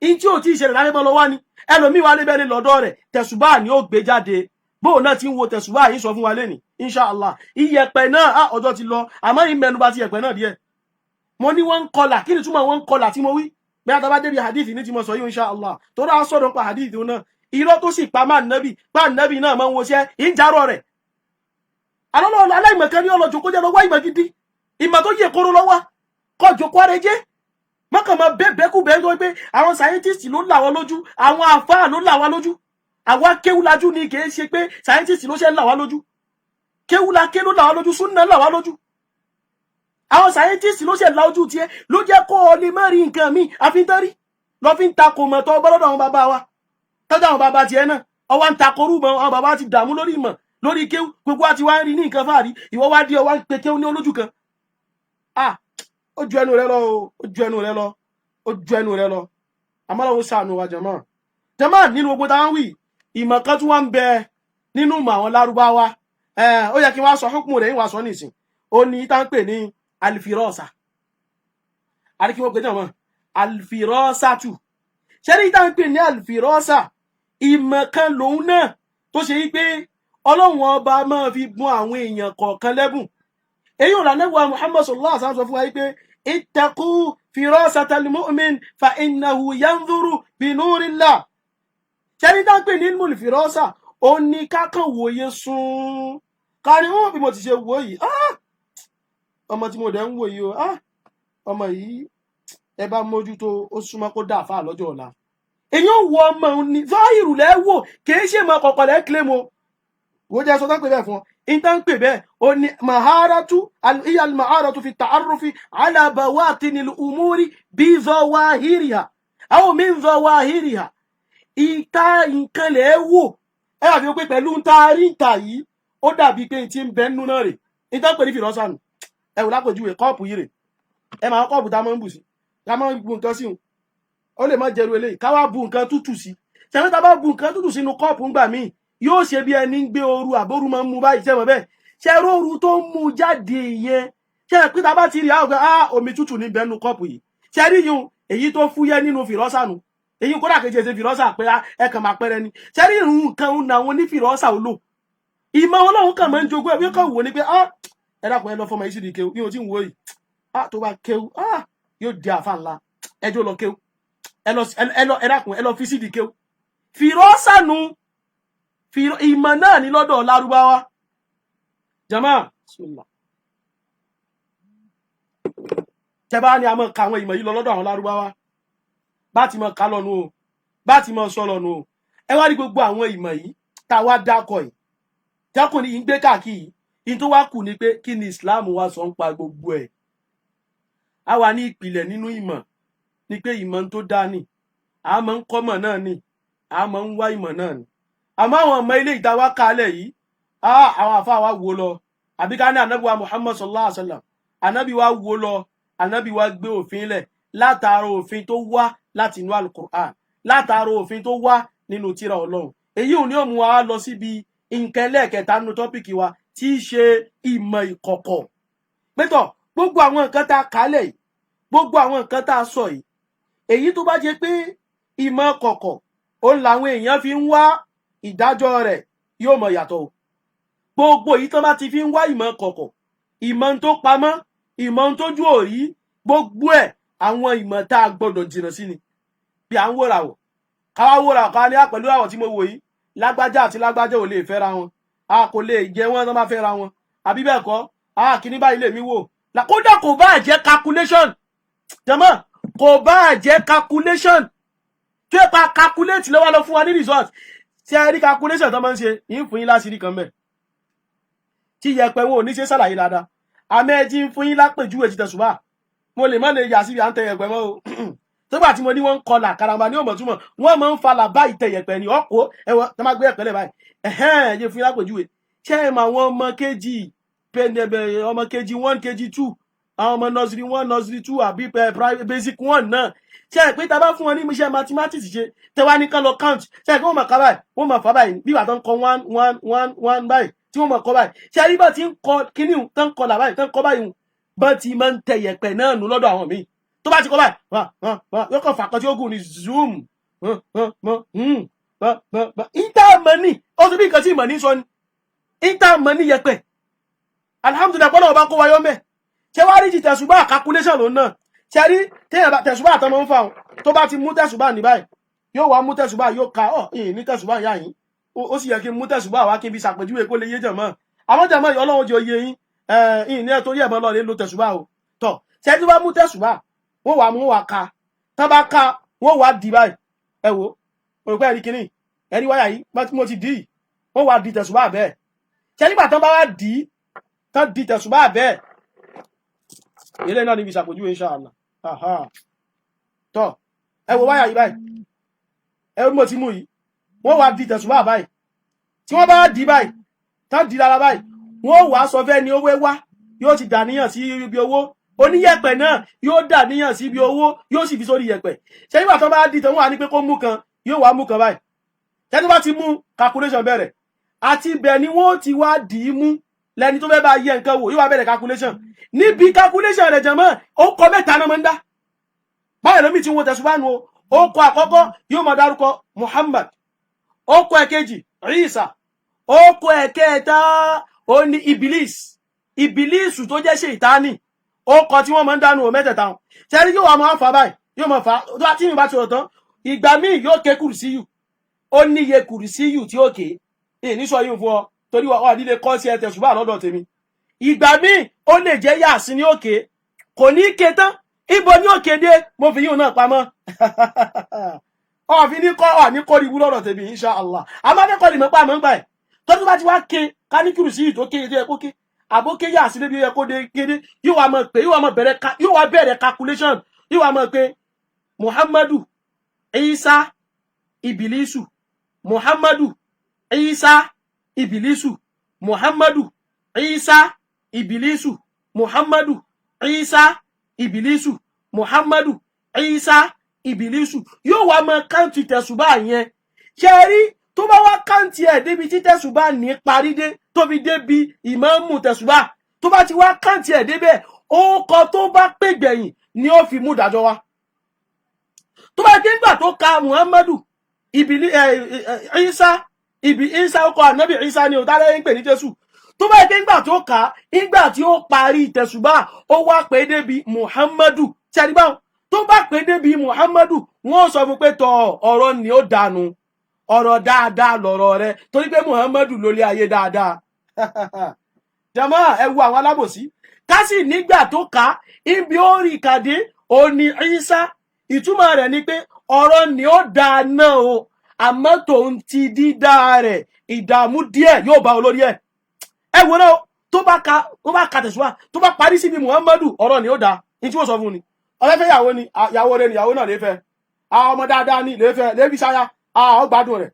Speaker 3: in tí ò tí ì ṣẹlẹ̀ láyé mọ́ lọ́wọ́ ni ẹlòmíì wá níbẹ̀ ní lọ́dọ̀ rẹ̀ tẹ̀sùbá ni ó gbé jáde bóun náà ti ń wo tẹ̀sùbá yìí sọ fún wa lẹ́nìí inshallah iyẹ̀pẹ̀ náà ọjọ́ ti lọ àmọ́ ìmẹnubà ti yẹ̀pẹ̀ náà díẹ̀ mo ní wọ́n ń kọlà kí ni túmọ̀ wọ́n ń kọlà tí mo wí bí a tàbá débi hadith ní tí mo sọ yìí inshallah tó rà sọ̀rọ̀ pa hadith náà irọ́ tó sì pa máa nẹ́bì náà máa ń woṣẹ́ ìjárọ̀ rẹ̀ alọ́lọ́ aláìmọ̀kan ní ọlọ́jọ́ kó jẹ́ lọ́wọ́ ìmọ̀ gidi ìmọ̀ tó yẹ kóró lọ́wọ́ kọjọ kó arẹ jẹ́ mọ́kàn máa bẹ́ẹ̀kú bẹ́ẹ̀ tó pé àwọn scientist ló là wọ́n lójú àwọn àfáà ló là wá lójú àwa kéwúlájú ni kì í ṣe pé scientist ló ṣe là wá lójú kéwúláké ló là wá lójú súnà là wá lójú àwọn scientist ló ṣe la ojú tiẹ̀ ló jẹ́ kó o lè má rí nǹkan míì àfintẹ́rí lọ fi ń takò mọ̀ tó gbọ́dọ̀ àwọn bàbá wa tọ́jú àwọn bàbá tiẹ̀ náà ọwọ́ ń takorú mọ́ àwọn bàbá ti dààmú lórí ìmọ̀ lórí kéwú gbogbo àti wá ń rí ní nǹkan fàárí ìwọ wá dé ọwọ́ ń pe kéwú ní olójú kan ó ju ẹnu rẹ lọ ó ju ẹnu rẹ lọ ó ju ẹnu rẹ lọ àmọ́ lọ́wọ́ ṣàánú wa jàmá nínú gbogbo táwọn wì ìmọ̀ kan tún wá ń bẹ nínú ìmọ̀ àwọn lárúbáwá ó yẹ kí wọ́n sọ hukmu rẹ̀ ìwà sọ nìsín ó ní tá ń pè ní alifirọ́sà àríkí wọ́n pè ní àwọn alifirọ́sàtù ṣe rí tá ń pè ní alifirọ́sà ìmọ̀ kan lòun náà tó ṣe wípé ọlọ́run ọba máa fi bùn àwọn èèyàn kọ̀ọ̀kan lẹ́bùn èyí ò lànàbọ̀ Muhammad sallallahu alaihi wasallam sọ fún wa wípé ittaqu firasatal mu'min fa innahu yanzuru binurillah ṣe rí tá ń pè ní ilmul firọ́sà ó ní kákan wòye sùn kárí wọn bí mo ti ṣe wò yìí ọmọ tí mo dẹ̀ ń wò yìí o ọmọ yìí ẹ bá mójútó ó súnmọ́ kó dà fáà lọ́jọ́ ọ̀la èyí ò wọ ọmọ ní zọ́ọ̀hìrù lẹ́wò kìí ṣe mọ kọ̀kọ̀ lẹ́ kílé mo wò jẹ́ sọ tán pè bẹ́ẹ̀ fún ọ ìtàn pè bẹ́ẹ̀ o ní maharatu al maharatu fi ta'arrufi ala bawatinil umuri bi zawahiriha aw min zawahiriha ìta nǹkan lẹ́wò ẹ wà fi pé pẹ̀lú ń taari ń ta yìí ó dàbí pé ti ń bẹ́ nínú náà rè ìtàn pè ní fìrọ́sànù ẹ wò lápòjúwe kọ́ọ̀pù yìí rè ẹ máa kọ́ọ̀pù tá a máa ń bù sí ká máa ń bu nǹkan sí òun ó lè má jẹrú eléyìí ká wá bu nǹkan tútù sí ṣẹ́wọ́n tá a bá bu nǹkan tútù sínú kọ́ọ̀pù ńgbà míì yóò ṣe bí ẹni ń gbé ooru àbóru máa ń mu báyìí ṣẹ́wọ̀n bẹ́ẹ̀ ṣe róoru tó ń mu jáde yẹn ṣe pé tá a bá ti rí àwọn omi tútù ní bẹ́ẹ̀ nu kọ́ọ̀pù yìí ṣe rí yun èyí tó fúyẹ́ nínú fìrọ́sà nu èyí kódà kejì ṣe fìrọ́sà pé ẹ kàn máa pẹ́rẹ́ ni ṣe rí irun nǹkan àwọn onífìrọ́sà ò lò ìmọ̀ ọlọ́run kàn máa ń jogún ẹ̀ wí kàn wò ni pé ẹ dákun ẹ lọ fọmọ yìí sí di kéwú ní o tí ń wo yìí tó bá kéwú yóò di àfa ńlá ẹjọ́ lọ kéwú ẹ dákun ẹ lọ fi sí di kéwú fìrọ́sànù ìmọ̀ náà ní lọ́dọ̀ lárúbáwá jama tẹ́bá ni a mọ̀ ka àwọn ìmọ̀ yìí lọ lọ́dọ̀ àwọn lárúbáwá bá ti mọ̀ ká lọ́nu o bá ti mọ̀ sọ lọ́nu o ẹ wá rí gbogbo àwọn ìmọ̀ yìí tá a wá dákọ̀ yìí dákùnrin yìí ń gbé káàkiri in tó wá kù ni pé kí ni Islam wá sọ ń pa gbogbo ẹ̀ a wà ní ìpìlẹ̀ nínú ìmọ̀ ni pé ìmọ̀ tó dá ni a máa ń kọ́mọ̀ náà ni a máa ń wá ìmọ̀ náà ni àmọ́ àwọn ọmọ ilé ìdáwà kalẹ̀ yìí àwọn àfáà wa wò lọ àbí ká ní ànábì wa Muhammad sallallahu alaihi wasallam ànábì wa wò lọ ànábì wa gbé òfin lẹ̀ látara òfin tó wá láti inú al-Qur'an látara òfin tó wá nínú tírà Ọlọ́run èyí ò ní ó mú wa lọ síbi nǹkan ẹlẹ́ẹ̀kẹta nínú tọ́pìkì wa tí í ṣe ìmọ̀ ìkọ̀kọ̀ pétọ̀ gbogbo àwọn nǹkan tá a kálẹ̀ yìí gbogbo àwọn nǹkan tá a sọ yìí èyí tó bá jẹ́ pé ìmọ̀ kọ̀kọ̀ òun làwọn èèyàn fi ń wá ìdájọ́ rẹ̀ yóò mọ̀ yàtọ̀ o gbogbo èyí tó bá ti fi ń wá ìmọ̀ kọ̀kọ̀ ìmọ̀ tó pamọ́ ìmọ̀ tójú òrí gbogbo ẹ̀ àwọn ìmọ̀ tá a gbọ́dọ̀ jìnnà sí ni bí à ń wòrà wò káwá wòrà ká ní pẹ̀lú àwọ̀ tí mo wò yìí lágbájá àti lágbájá ò lè fẹ́ra wọn a kò lè jẹ wọn tó bá fẹ́ra wọn àbí bẹ́ẹ̀ kọ́ a kìíní báyìí lè mí wò kódà kò bá jẹ́ calculation jẹ́mọ́ kò bá jẹ́ calculation tí ó pa calculate lọ́wọ́ lọ fún wa ní result tí a rí calculation tó máa ń ṣe yìí fún yín láṣìírí kan bẹ́ẹ̀ tí yẹpẹ wọn ò ní ṣe ṣàlàyé dáadáa àmẹ́jì ń fún yín lápèjúwe ti tẹ̀sùbà mo lè má lè yà síbi à ń tẹ yẹpẹ mọ́ o tógbà tí mo ní wọ́n ń kọlà karamba ní òmọ̀túmọ̀ wọ́n máa ń falà bá ìtẹ̀yẹpẹ ní ọkọ̀ ẹ̀wọ̀n tó máa gbé ẹ̀pẹ́lẹ̀ báyìí ẹ̀jẹ̀ fún yín lápèjúwe ṣé ẹ̀ mọ àwọn ọmọ kejì ọmọ kejì 1 kejì 2 àwọn ọmọ nursery 1 nursery 2 àbí basic 1 náà ṣé ẹ̀ pé tá a bá fún wọn ní iṣẹ́ mathematics ṣe tẹ́wá ní kán lọ count ṣé ẹ̀ pé wọ́n mọ̀ ká báyìí wọ́n mọ̀ fà báyìí bí wà tó ń kọ 1 1 1 1 báyìí tí wọ́n mọ̀ kọ báyìí ṣé ẹ̀ rí bá ti ń kọ kíní tán kọ là báyìí tán kọ báyìí bá ti máa ń tẹ yẹ̀pẹ̀ náà nù lọ́dọ̀ àwọn míì tó bá ti kọ báyìí yóò kàn fàkàn tí ó gùn ní zoom intermoney ó sì bí nǹkan tí ìmọ̀ ní sọ ni intermoney yẹ̀pẹ̀ alhamdulillah pọ́nà ọba kó wáyọ́ mẹ́ ṣé wá rí ti tẹ̀sùbá calculation lòun náà ṣe rí téèyàn bá tẹ̀sùbá àtọmọ ń fa òun tó bá ti mú tẹ̀sùbá ní báyìí yóò wá mú tẹ̀sùbá yóò ka ìyìn ní tẹ̀sùbá yá yín ó sì yẹ kí n mú tẹ̀sùbá wá kí n fi ṣàpèjúwe kó lè yé jẹ̀mọ́ àwọn jẹ̀mọ́ yìí ọlọ́run jẹ́ oyè yín ìyìn ní ẹ̀ torí ẹ̀mọ́ lọ́ọ̀lẹ́ lo tẹ̀sùbá o tọ̀ ṣe tí wọ́n mú tẹ̀sùbá wọ́n wá mú wá ka tán bá ka wọ́n wá di báyìí ẹ wo òrùka ẹ̀rí kìíní ẹ̀rí wáyà yìí mo ti dì í wọ́n wá di tẹ̀sùbá bẹ́ẹ̀ ṣe nígbà tán bá wá dì í tán di tẹ̀sùbá bẹ́ẹ̀ ilé náà níbi ìṣàpèjúwe inshallah tọ́ ẹ wo wáyà yìí báyìí ẹ wo mo ti mú yìí wọ́n wá di tẹ̀sùbá báyìí tí wọ́n bá di báyìí tán di lára báyìí wọ́n wá sọ fẹ́ ni owó wá yóò ti dàníyàn sí ibi owó oníyẹ̀pẹ̀ náà yóò dàníyàn sí ibi owó yóò sì fi sórí yẹ̀pẹ̀ ṣé nígbà tán bá di tán wọ́n wá ní pé kó mú kan yóò wá mú kan báyìí ṣé tó bá ti mú calculation bẹ̀rẹ̀ àti ibẹ̀ ni wọ́n ti wá dì í mú lẹni tó fẹ́ bá yẹ nǹkan wò yóò wá bẹ̀rẹ̀ calculation níbi calculation rẹ̀ jẹ̀mọ́ ó kọ mẹ́ta náà máa ń dá báyìí lómi tí wọ́n tẹ̀sùn bá nu ó kọ àkọ́kọ́ yóò máa dárúkọ Muhammad ó kọ ẹ̀kejì Isa ó kọ ẹ̀kẹta ó ní Ibilis tó jẹ́ Ṣètánì ó kọ tí wọ́n máa ń dánú o mẹ́tẹ̀ẹ̀ta wọn ṣẹ́rí yóò wá máa fà báyìí yóò máa fà tó tí mi bá ti rọ̀ tán ìgbà míì yóò ké kùrìsíyù ó níye kùrìsíyù tí ó ké ìníṣọ yìí fún ọ torí wà nílé kọ́ sí ẹtẹ̀ ṣùgbọ́n lọ́dọ̀ tèmi ìgbà míì ó lè jẹ́ yàsí ní òkè kò ní ké tán ibo ní òkè dé mo fi yíò náà pamọ́ ọ̀fin ní kọ́ ọ̀ ní kọ́ ìwú lọ́dọ̀ tèmi insha Allah amákẹ́kọ̀ọ́ lè mọ́ pa àmọ́ ń gbà ẹ̀ tọ́jú bá ti wá ké ká ní kùrìsíyù tó ké tó yẹ kó ké àbóké yàsí débi yẹ kó dé kéde yóò wá mọ̀ pé yóò wá bẹ̀rẹ̀ calculation yóò wá mọ̀ pé Muhammadu Isa Ibilisu Muhammadu Isa Ibilisu Muhammadu Isa Ibilisu Muhammadu Isa Ibilisu Muhammadu Isa Ibilisu yóò wá mọ káǹtì tẹ̀sùbá yẹn ṣe rí tó bá wá káǹtì ẹ̀ débi tí tẹ̀sùbá ní parí dé tó fi débi ìmáàmù tẹ̀sùbá tó bá ti wá káǹtì ẹ̀ débẹ̀ ókọ tó bá pè gbẹ̀yìn ni ó fi mú dájọ́ wá tó bá dé nígbà tó ka Muhammadu Isa ọkọ̀ ànábì Isa ni ò tálẹ́ ń pè ní Jésù tó bá dé nígbà tó kà á nígbà tí ó parí tẹ̀sùbá ó wá pé débi Muhammadu ṣẹ́dígbà tó bá pé débi Muhammadu wọ́n sọ fún pé tọ ọ̀rọ̀ ni ó dànù ọ̀rọ̀ dáadáa lọ̀rọ̀ rẹ torí pé Muhammadu ló lé ayé dáadáa jàmá ẹ wo àwọn alábòsí kásì nígbà tó kà á ibi ó rí kàdé ó ní Isa ìtumọ̀ rẹ̀ ni pé ọ̀rọ̀ ni ó dáa náà o àmọ́ tòun ti dídá rẹ̀ ìdààmú díẹ̀ yóò bá olórí ẹ̀ ẹ wo náà tó bá ka tẹ̀síwá tó bá parí síbi Muhammadu ọ̀rọ̀ ni ó dáa ní tí wọ́n sọ fún ni ọlẹ́fẹ́ ìyàwó ni ìyàwó rẹ̀ ni ìyàwó náà lè fẹ́ ọmọ dáadáa ni lè fẹ́ lè fi ṣáyà ọgbádùn rẹ̀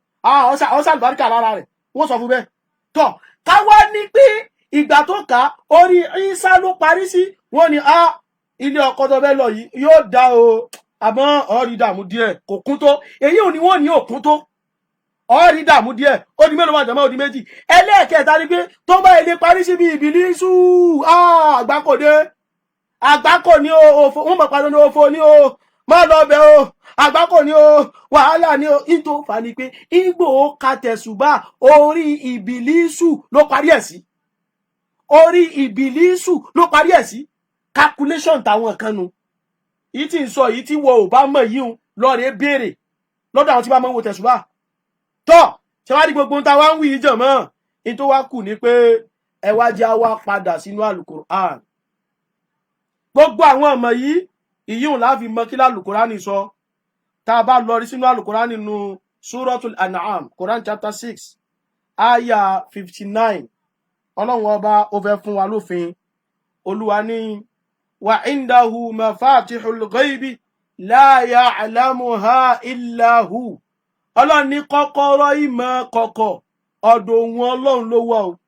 Speaker 3: ọ̀sàlùbáríkà lára rẹ̀ wọ́n sọ fún bẹ́ẹ̀ tọ́ ká wá ní pé ìgbà tó kà á orí Isa ló parí sí wọ́n ní ilé ọkọ tó fẹ́ lọ yìí yóò dá o àmọ́ ọ̀rí dààmú díẹ̀ kò kún tó èyí ò ní wọ́n ní òkun tó ọ̀rí dààmú díẹ̀ ó di mélòó máa jẹ̀mọ́ ó di méjì ẹlẹ́ẹ̀kẹta ni pé tó bá ilé parí síbi Ìbílísù àgbákòdé àgbákò ní o òfò wọ́n mọ̀ pàdé ní òfò ní o má lọ bẹ̀ o àgbákò ní o wàhálà ní o ìtò fà ní pé ìgbò ka tẹ̀sùbà orí ìbìlísù ló parí ẹ̀ sí orí ìbìlísù ló parí ẹ̀ sí calculation táwọn kan nu yìí tí ń sọ yìí tí wọ́n ò bá mọ̀ yìí ń lọ́ọ̀rẹ́ béèrè lọ́dọ̀ àwọn tí bá mọ̀ wo tẹ̀sùbà tọ́ ṣe wá ní gbogbo ń ta wá ń wí ìjọ mọ́ ní tó wá kù ní pé ẹ wá jẹ́ wá padà sínú àlùkùránì gbogbo àwọn ọmọ yìí ìyíhùn láfi mọ kí lálùkùránì sọ tá a bá lọ rí sínú àlùkùránì nínú suratul an'am Quran chapter 6 aya 59 ọlọ́run ọba ó fẹ́ fún wa lófin olúwa ní wa indahu mafatihul ghaibi la ya'lamuha illa hu ọlọ́run ní kọ́kọ́rọ́ ìmọ̀ kọ̀kọ̀ ọ̀dọ̀ òun ọlọ́run ló wà o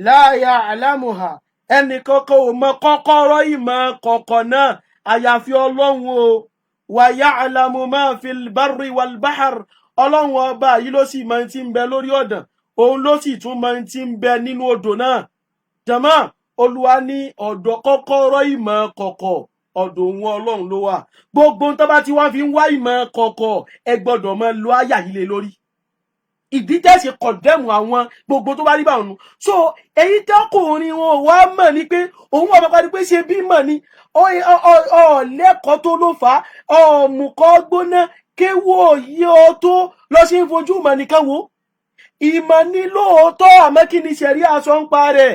Speaker 3: la ya'lamuha ẹnì kankan ò mọ kọ́kọ́rọ́ ìmọ̀ kọ̀kọ̀ náà àyàfi ọlọ́run o wa ya'lamu ma fil barri wal bahr ọlọ́run ọba yìí ló sì mọ tí ń bẹ lórí ọ̀dàn òun ló sì tún mọ tí ń bẹ nínú odò náà jàmá olúwa ní ọ̀dọ̀ kọ́kọ́rọ́ ìmọ̀ kọ̀kọ̀ ọ̀dọ̀ òun ọlọ́run ló wà gbogbo tó bá ti wá fi ń wá ìmọ̀ kọ̀kọ̀ ẹ gbọ́dọ̀ mọ lo àyà yìí lé lórí ìdí tẹ́sí kọ̀dẹ́mù àwọn gbogbo tó bá rí báwọn nù so èyí tẹ́kùnrin wọn wá mọ̀ ní pé òun wà bàbá ni pé ṣe bí mọ̀ ni ọ̀lẹ́kọ̀ọ́ tó ló fà á ọ̀mùkọ́ gbóná kéwò yí ọ tó lọ sí fojú mọ̀ nìkan wo ìmọ̀ ní lóòótọ́ àmọ́ kí ni ṣẹ̀rí aṣọ ń pa rẹ̀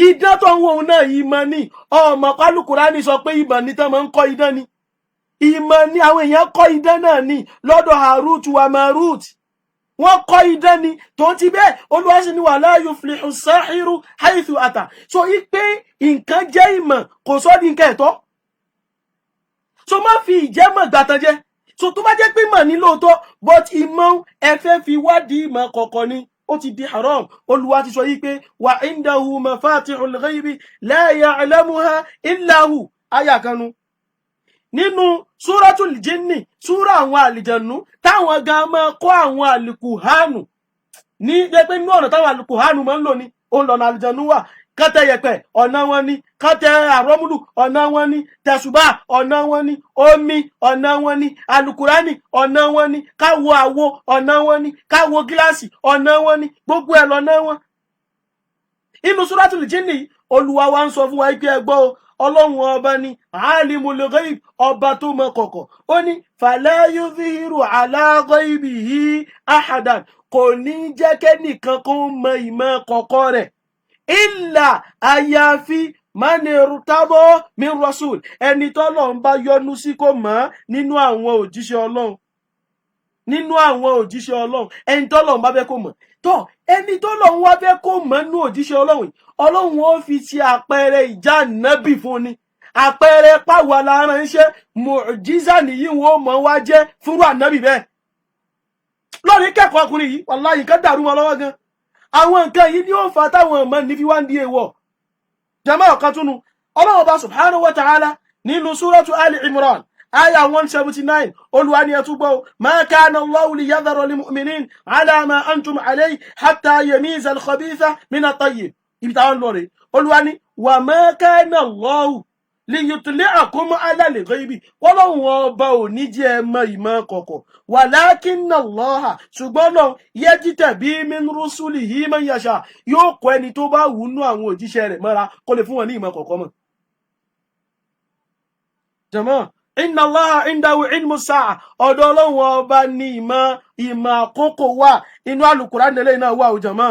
Speaker 3: idán tó ń wo òun náà ìmọ̀ ni ọmọ Kùránì sọ pé ìmọ̀ ni tán máa ń kọ́ idán ni ìmọ̀ ni àwọn èèyàn kọ́ idán náà ni lọ́dọ̀ Harut wa Marut wọ́n kọ́ idán ni tó ń ti bẹ́ẹ̀ Olúwa sì ní wala yuflihu sahiru haythu ata so ipe nǹkan jẹ́ ìmọ̀ kò sọ́ di nǹkan ẹ̀tọ́ so má fi ìjẹ́mọ̀ gbàtàn jẹ́ so tó bá jẹ́ pé mọ̀ ní lóòótọ́ but ìmọ̀ ẹ fẹ́ fi wádìí ìmọ̀ kọ̀ọ̀kan ni ó ti di haram Olúwa ti sọ yìí pé wa indahu mafatihul ghaibi la ya'lamuha illa hu àyà kanu nínú súratul jinni súra àwọn àlìjànú táwọn gan máa kọ́ àwọn àlùkùhánù ní pé inú ọ̀nà táwọn àlùkùhánù máa ń lò ní òun lọ́nà àlìjànú wà kátẹ yẹ̀pẹ̀ ọ̀nà wọn ni kátẹ àrọ́múlù ọ̀nà wọn ni tẹ̀sùbá ọ̀nà wọn ni omi ọ̀nà wọn ni alukurani ọ̀nà wọn ni káwo àwo ọ̀nà wọn ni káwo gíláàsì ọ̀nà wọn ni gbogbo ẹ̀ lọ́nà wọn. inú súratul jinni Olúwa wa ń sọ fún wa pé ẹ gbọ́ ọlọ́run ọba ni alimul ghaib ọba tó mọ kọ̀kọ̀ ó ní fala yudhiru ala ghaibihi ahadan kò ní jẹ́ kẹ́nìkan kó mọ ìmọ̀ kọ̀kọ̀ rẹ̀ illa àyàfi manirutabo min rasul ẹni tọ́lọ́run bá yọ́nú sí kó mọ̀ nínú àwọn òjíṣẹ́ ọlọ́run ẹni tọ́lọ́run bá fẹ́ kó mọ̀ tó ẹni tọ́lọ́run wá fẹ́ kó mọ̀ nínú òjíṣẹ́ ọlọ́run ọlọ́run ó fi ṣe àpẹẹrẹ ìjà nábì fún ni àpẹẹrẹ páwa la ránṣẹ́ mùjísà nìyí wọn ó mọ̀ wá jẹ́ fúnrú ànábì bẹ́ẹ̀ lórí kẹ́kọ̀ọ́ ọkùnrin yìí wàláhì nǹkan dàrú wọn lọ́wọ́ gan àwọn nǹkan yìí ni ó fà táwọn ọmọ ní fi wá ń di èèwọ̀ jama ọ̀kan túnú ọlọ́run ọba subhanahu wa ta'ala nínú súratu Ali Imran aya 179 Olúwa ní ẹ tún gbọ́ ma kana Allahu liyadhara lil mu'minin ala ma antum alayhi hatta yamiza al-khabitha min at-tayyib ibi táwọn lọ rẹ̀ Olúwa ní wa ma kana Allahu liyutli'akum ala al-ghaibi wọ́lọ́run ọba ò ní jẹ́ ẹ mọ ìmọ̀ kọ̀kọ̀ walakinna Allaha ṣùgbọ́n náà yajtabi min rusulihi man yasha yóò kọ́ ẹni tó bá wù nú àwọn òjíṣẹ́ rẹ̀ mọ́ra kó lè fún wọn ní ìmọ̀ kọ̀kọ̀ mọ̀. jama inna Allaha indahu ilmu sa'a ọ̀dọ̀ ọlọ́run ọba ní ìmọ̀ àkókò wà inú Al-Qur'an nílé náà wà ó jama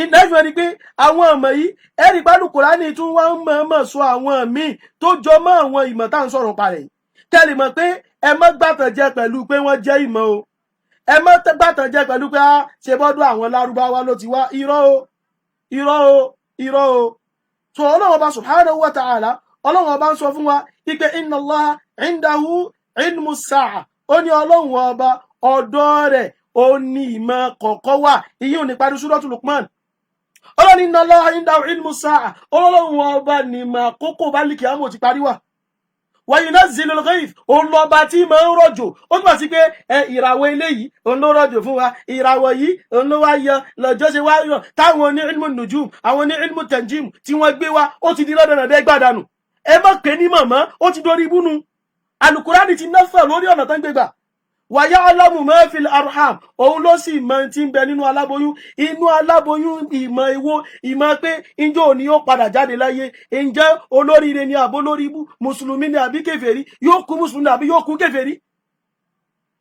Speaker 3: ìdájọ́ ni pé àwọn ọmọ yìí ẹ̀rí pálù Kùránì tún wá ń mọ̀ọ́mọ̀ sọ àwọn míì tó jọ mọ́ àwọn ìmọ̀ tá à ń sọ̀rọ̀ parẹ̀ yìí kẹ́lì mọ̀ pé ẹ má gbàtàn jẹ pẹ̀lú pé wọ́n jẹ́ ìmọ̀ o ẹ má gbàtàn jẹ pẹ̀lú pé ṣe bọ́dọ̀ àwọn lárúbáwá ló ti wá irọ́ o tó ọlọ́run ọba subhanahu wa ta'ala ọlọ́run ọba ń sọ fún wa ipe inna Allaha indahu ilmu sa'a ó ní ọlọ́run ọba ọ̀dọ̀ rẹ̀ ó ní ìmọ̀ kọ̀ọ̀kọ̀ wà ìyí ò ní parí Suratul Luqman ọlọ́run inna Allaha indahu ilmu sa'a ọlọ́run ọba ní ìmọ̀ àkókò bá lìkì àmọ́ ti parí wà wa yunazzilul ghayth òun lọ́ba tí máa ń rọ̀jò ó túmọ̀ sí pé ìràwọ̀ eléyìí òun ló rọ̀jò fún wa ìràwọ̀ yìí òun ló wá yọ lọ́jọ́ ṣe wá yọ táwọn ní ilmu nujum àwọn ní ilmu tanjim tí wọ́n gbé wá ó ti di lọ́dọ̀nàdẹ́ gbàdánù ẹ má pè ní mọ̀mọ́ ó ti dorí ibú nu alukurani ti náfà lórí ọ̀nà tó ń gbégbà wa ya'lamu ma fil arham òun ló sì mọ tí ń bẹ nínú aláboyún ìmọ̀ èwo ìmọ̀ pé ǹjẹ́ òní yóò padà jáde láyé ǹjẹ́ olóríire ni àbó lórí ibú mùsùlùmí ni àbí kèfèrí yóò kú mùsùlùmí àbí yóò kú kèfèrí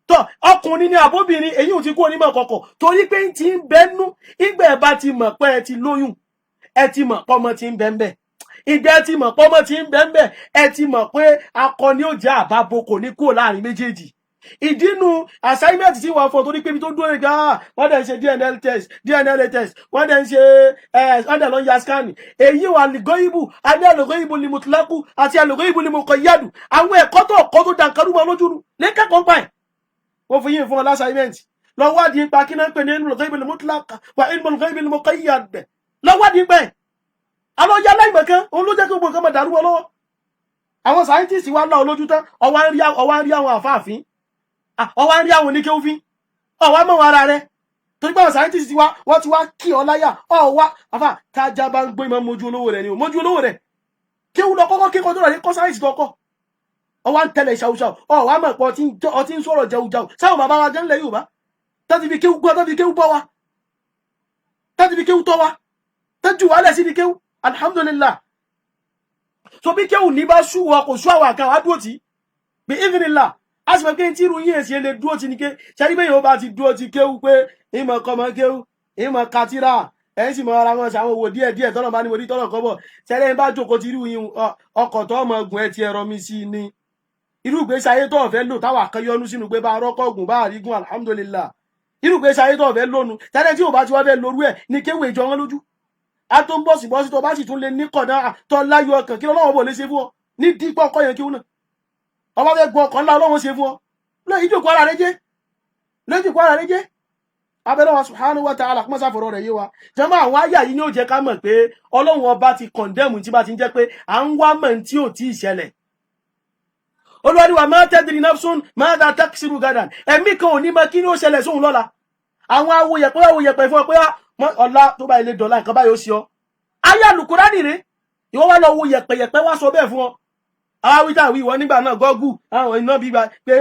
Speaker 3: tó ọkùnrin ni àbóbìnrin èyí ò ti kú onímọ̀ kọ̀kọ̀ torí pé tí ń bẹnu ìgbà ẹ̀ bá ti mọ̀ pé ẹ ti lóyún ẹ ti mọ̀ pọ́mọ tí ń bẹ ń bẹ ìgbà ẹ ti mọ̀ pọ́mọ tí ń bẹ ń bẹ ẹ ti mọ̀ pé akọni ó jẹ́ àbábo kò ní kúrò láàrin méjèèjì ìdínú assignment tí wọ́n fọ́ torí pé ibi tó dúró nígbà wọ́n dẹ̀ ń ṣe DNA test wọ́n dẹ̀ ń ṣe wọ́n dẹ̀ lọ ń ya scan èyí wà lìgọ́yìbù alẹ́ àlùgọ́yìbù ni mùtúlákù àti àlùgọ́yìbù ni mùkọ̀yádù àwọn ẹ̀kọ́ tó dànkarú wọn lójú lẹ́kẹ̀kọ́ pa ẹ̀ wọ́n fi yín fún ọ lásàímẹ́ǹtì lọ wádìí pa kí náà ń pè ní àlùgọ́yìbù ni mùtúlákù wà àlùgọ́yìbù ni mùkọ̀yádù lọ wádìí pa ẹ̀ alọ́ yá láìmọ̀ kan òun ló jẹ́ kí gbogbo nǹkan máa dàrú wọn lọ́wọ́ àwọn sáyẹ́ntìsì wa lọ́ lójú tán ọwọ́ ń rí àwọn àfáàfin ọwọ́ ń rí àwọn oníkéwúfín ọwọ́ mọ̀ wọn ara rẹ̀ torí pé àwọn sáyẹ́ntìsì wa wọ́n ti wá kí ọ láyà ọwọ́ àfà tájá bá ń gbé mọ́ mojú olówó rẹ̀ ni o mojú olówó rẹ̀ kéwú lọ kọ́kọ́ kíkọ́ tó rẹ̀ kọ́ sáyẹ́nsì kọ́kọ́ ọwọ́ ń tẹ̀lé ṣàwùṣàwù ọwọ́ mọ̀ pé ọtí ń sọ̀rọ̀ jẹujàù sáwọn bàbá wa gẹ́ńlẹ̀ Yorùbá tọ́ti fi kéwú gbọ́ tọ́ti fi kéwú bọ́ wa tọ́ti fi kéwú tọ́ wa tọ́jú wàhálẹ̀ sí fi kéwú alhamdulillah so bí kéwú ní bá sú wa kò sú àwọn àkàwà dúró tí bí ìfìnillah a sì mọ̀ pé tí irú yín èsì lè dúró ti ní ké ṣẹ́rí bẹ́ẹ̀ yóò bá ti dúró ti kéwú pé ìmọ̀ kọmọ kéwú ìmọ̀ katira ẹ̀yìn sì mọ̀ ara wọn ṣàwọn owó díẹ̀ tọ́nà bá ní mo rí tọ́nà kọ́bọ̀ ṣẹ́rí ẹ̀ bá jókòó ti irú yín ọkọ̀ tó ọmọ ogun ẹ̀ ti ẹ̀rọ mi sí ni irú ìgbésí ayé tó ọ̀fẹ́ lò táwọn akẹ́yọnú sínú pé bá rọ́kọ̀ ògùn bá àrígún alhamdulillah irú ìgbésí ayé tó ọ̀fẹ́ lónú tẹ́lẹ̀ tí ò bá ti wá fẹ́ lorú ẹ̀ ní kéwú ìjọ wọn lójú a tó ń bọ̀ sí bọ́sí tó bá sì tún lè ní kọ̀dá tó láyọ̀ ọkàn kí lọ́wọ́ bò lè ṣe fún ọ ní dípọ̀ ọkọ̀ yẹn kí wọn náà ọba fẹ́ gbọ́ ọkàn ńlá Ọlọ́run ṣe fún ọ lóyìn ìjòkó ara rẹ jẹ́ abẹ́lẹ́ wa subhanahu wa ta'ala kúmọ́ sáfọ̀rọ̀ rẹ̀ yé wa jẹ́mọ́ àwọn àyà yìí ní ó jẹ́ ká mọ̀ pé Ọlọ́run ọba ti condemn tí bá ti ń jẹ́ pé à ń wá mọ̀ tí ò tí ì ṣẹlẹ̀ olùwàdíwà ma tadri nafsun madha taksibu gadan ẹ̀mí kan ò ní mọ̀ kí ni ó ṣẹlẹ̀ sóhun lọ́la àwọn awoyẹ̀pẹ̀ fún ọ pé ọlá tó bá ilé dọ̀lá nǹkan báyìí ó sí ọ ayé Al-Qur'ani rẹ̀ ìwọ wá lọ wo yẹ̀pẹ̀yẹ̀pẹ̀ wá sọ bẹ́ẹ̀ fún ọ àwọn wíjà wí ìwọ nígbà náà gọ́gù àwọn iná bíbá pé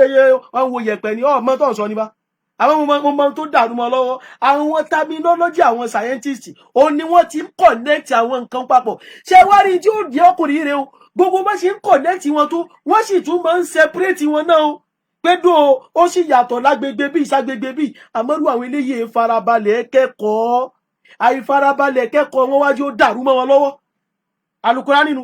Speaker 3: wọ́n wo yẹ̀pẹ̀ ní ọmọ tó ń sọ níbá àwọn ọmọ tó dàrú mọ́ lọ́wọ́ àwọn terminology àwọn scientist ó ní wọ́n ti ń connect àwọn nǹkan papọ̀ ṣé wá rí tí ó di ọkùnrin rẹ̀ o gbogbo bá ṣe ń connect wọn tó wọ́n sì tún máa ń separate wọn náà o pé dó ó sì yàtọ̀ lágbègbè bíi ìságbègbè bíi àmọ́rú àwọn eléyìí farabalẹ̀ kẹ́kọ̀ọ́ àìfarabalẹ̀ kẹ́kọ̀ọ́ wọn wájú ó dàrú mọ́ wọn lọ́wọ́ Al-Qur'an nínú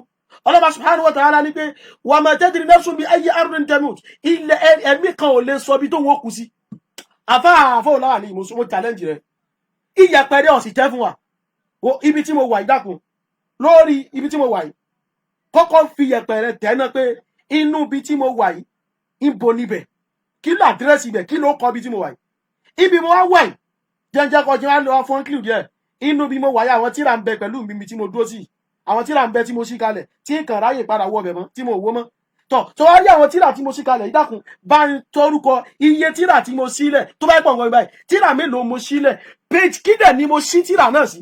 Speaker 3: ọlọ́ba subhanahu wa ta'ala ní pé wa ma tadri nafsun bi ayyi ardin tamut ilẹ̀ ẹ̀mí kan ò lè sọ bí tó wọ́n kù sí àfáà òláwà ní ìmọ̀sọ́wọ́ challenge rẹ̀ ìyẹ̀pẹ̀rẹ̀ ọ̀sì tẹ́ fún wa ibi tí mo wà ìdákun lórí ibi tí mo wà yìí kọ́kọ́ fi yẹ̀pẹ̀rẹ̀ tẹ́ná pé inú ibi tí mo wà yìí ìbò níbẹ̀ kí ló àdírẹ́sì ibẹ̀ kí ló kọ́ ibi tí mo wà yìí ibi mo wá wà yìí jẹ́njẹ́ kọjú wá lọ fún kílù díẹ̀ inú ibi mo wà yìí àwọn tíra ń bẹ pẹ̀lú mi tí mo dúró sí àwọn tíra ń bẹ tí mo ṣí kalẹ̀ tí n kàn ráyè padà wọ ọbẹ̀ mọ́ tí mo wó mọ́ tọ̀ tó wá rí àwọn tíra tí mo ṣí kalẹ̀ ìdákun bá ń tọrúkọ iye tíra tí mo sílẹ̀ tó bá pọ̀ nǹkan báyìí tíra mélòó mo sílẹ̀ page kí dẹ̀ ni mo ṣí tíra náà sí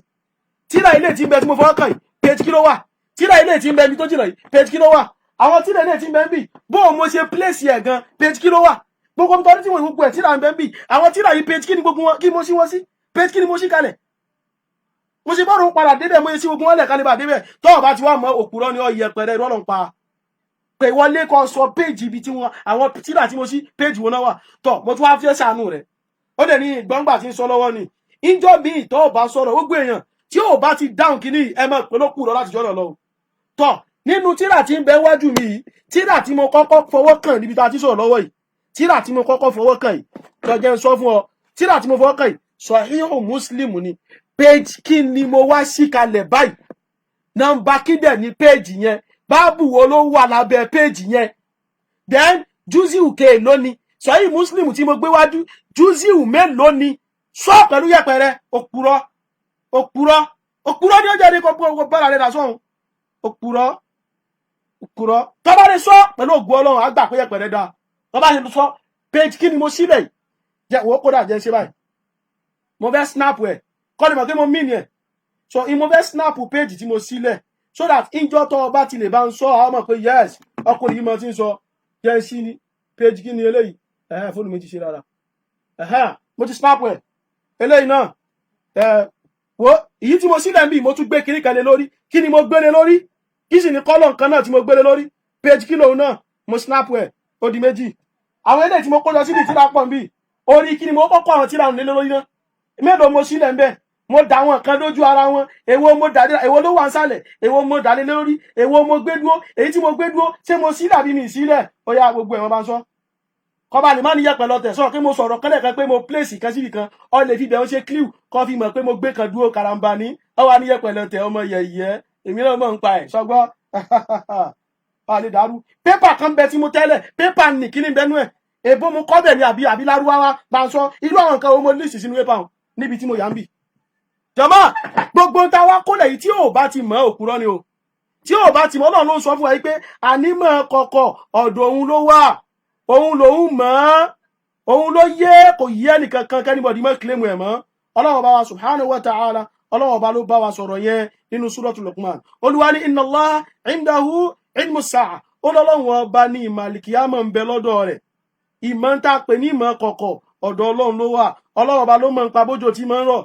Speaker 3: tíra ilé tí ń bẹ tí mo fọwọ́ kàn yìí page kí ló wà tíra ilé tí ń bẹ mi tó jìnà yìí page kí ló wà àwọn tíra ilé tí ń bẹ ń bì bó o mo ṣe place ẹ̀ gan page kí ló wà gbogbo nítorí tí mo gbogbo ẹ̀ tíra ń bẹ ń bì àwọn tíra yìí page kí ni gbogbo wọn kí mo ṣí wọn sí page kí ni mo ṣí kalẹ̀ mo ṣe bọ́ọ̀rù padà débẹ̀ mo ṣe sí gbogbo wọn lẹ̀ kálíbà débẹ̀ tó o bá ti wá mọ òkúrọ́ ni ọ yẹpẹrẹ ìrọ́lọ́ ń pa pé wọlé kan sọ péjì ibi tí wọn àwọn tíra tí mo sí péjì wọn náà wà tó mo tún wá fẹ́ ṣàánú rẹ̀ ó dẹ̀ ní gbọ́ngbà tí ń sọ lọ́wọ́ ni ìjọ mi ìtọ́ ò bá sọ̀rọ̀ gbogbo èèyàn tí ò bá ti dáhùn kínní ẹ mọ̀ pé ló kù lọ láti jọ́nà lọ tó nínú tíra tí ń bẹ wájú mi yìí tíra tí mo kọ́kọ́ fọwọ́ kàn níbi tá a ti sọ̀rọ̀ lọ́wọ́ yìí tíra tí mo kọ́kọ́ fọwọ́ kàn yìí tó jẹ́ ń sọ fún ọ tíra tí mo fọwọ́ kàn yìí Sahihu Muslim ni page kí ni mo wá sí kalẹ̀ báyìí nọ́mbà kí dẹ̀ ní page yẹn báàbù wo ló wà lábẹ́ page yẹn then júzíù ke lónìí Sahihu Muslim tí mo gbé wájú júzíù mélòó ni sọ pẹ̀lú yẹpẹrẹ òpùrọ́ ní ó jẹ́ ní kó bára rẹ̀ dà sọ́hun òpùrọ́ tọ́bá rẹ̀ sọ pẹ̀lú ògùn Ọlọ́run àgbà pé yẹpẹrẹ dá tọ́bá rẹ̀ sọ page kí ni mo sílẹ̀ yìí jẹ́ wọ́n kódà jẹ́ ṣe báyìí mo fẹ́ snap ẹ̀ kọ́ ni mọ̀ pé mo mí ni ẹ̀ so mo fẹ́ snap page tí mo sílẹ̀ so that injọ tó bá ti lè bá ń sọ àwọn mọ̀ pé yes ọkùnrin yìí mọ̀ tí ń sọ jẹ́ sí ní page kí ni eléyìí fóònù mi ti ṣe dára mo ti snap ẹ̀ eléyìí náà wo èyí tí mo sílẹ̀ ń bì mo tún gbé kiri kan lé lórí kí ni mo gbé lé lórí kí sì ní kọ́lọ̀ nǹkan náà tí mo gbé lé lórí page kí lòun náà mo snap ẹ̀ ó di méjì àwọn eléyìí tí mo kó lọ síbi tíra pọ̀ ń bì orí kí ni mo kọ́kọ́ àwọn tíra lé lórí náà mélòó mo sílẹ̀ ń bẹ̀ mo dà wọn kan lójú ara wọn èwo mo dà èwo ló wà ń sàlẹ̀ èwo mo dà lé lórí èwo mo gbé dúró èyí tí mo gbé dúró ṣé mo sílẹ̀ àbí mi sílẹ̀ ó yá gbogbo ẹ̀ wọ́n bá ń sọ kọba lè má ní yẹpẹ lọ tẹsán pé mo sọ̀rọ̀ kẹlẹ kan pé mo place kan síbi kan ọ lè fi bẹ ọ ṣe clue kọ fi mọ̀ pé mo gbé kan dúró karamba ní ọ wà ní yẹpẹ lọ tẹ ọmọ yẹyẹ èmi náà mọ̀ ń pa ẹ̀ sọgbọ́ a lè dàrú pépà kan bẹ tí mo tẹ́lẹ̀ pépà nì kíní bẹnu ẹ̀ èbó mo kọ́ bẹ̀ ní àbí lárúbáwá bá ń sọ irú àwọn nǹkan wo mo lè sì sínú pépà hàn níbi tí mo yà ń bì. jọ̀mọ́ gbogbo ta wá kólẹ̀ yìí tí ò bá ti mọ̀ òkúrọ́ ni o tí ò bá ti mọ̀ Ọlọ́run ló ń sọ fún wa yìí pé ànímọ̀ kọ̀kọ̀ ọ̀dọ̀ òun ló wà òun lòun mọ̀ òun ló yé kò yé ẹnìkan kan kẹ́nìbọ̀dì mọ́ kílẹ̀mù ẹ̀ mọ́ Ọlọ́run bá wa subhanahu wa ta'ala Ọlọ́run bá ló bá wa sọ̀rọ̀ yẹn nínú suratul Luqman Olúwa ní inna Allaha indahu ilmu sa'a Ọlọ́run ọba ní ìmọ̀ àlìkìyámọ̀ ń bẹ lọ́dọ̀ rẹ̀ ìmọ̀ ń tà pé ní ìmọ̀ kọ̀kọ̀ ọ̀dọ̀ Ọlọ́run ló wà Ọlọ́run ọba ló mọ̀ nípa bójò tí máa ń rọ̀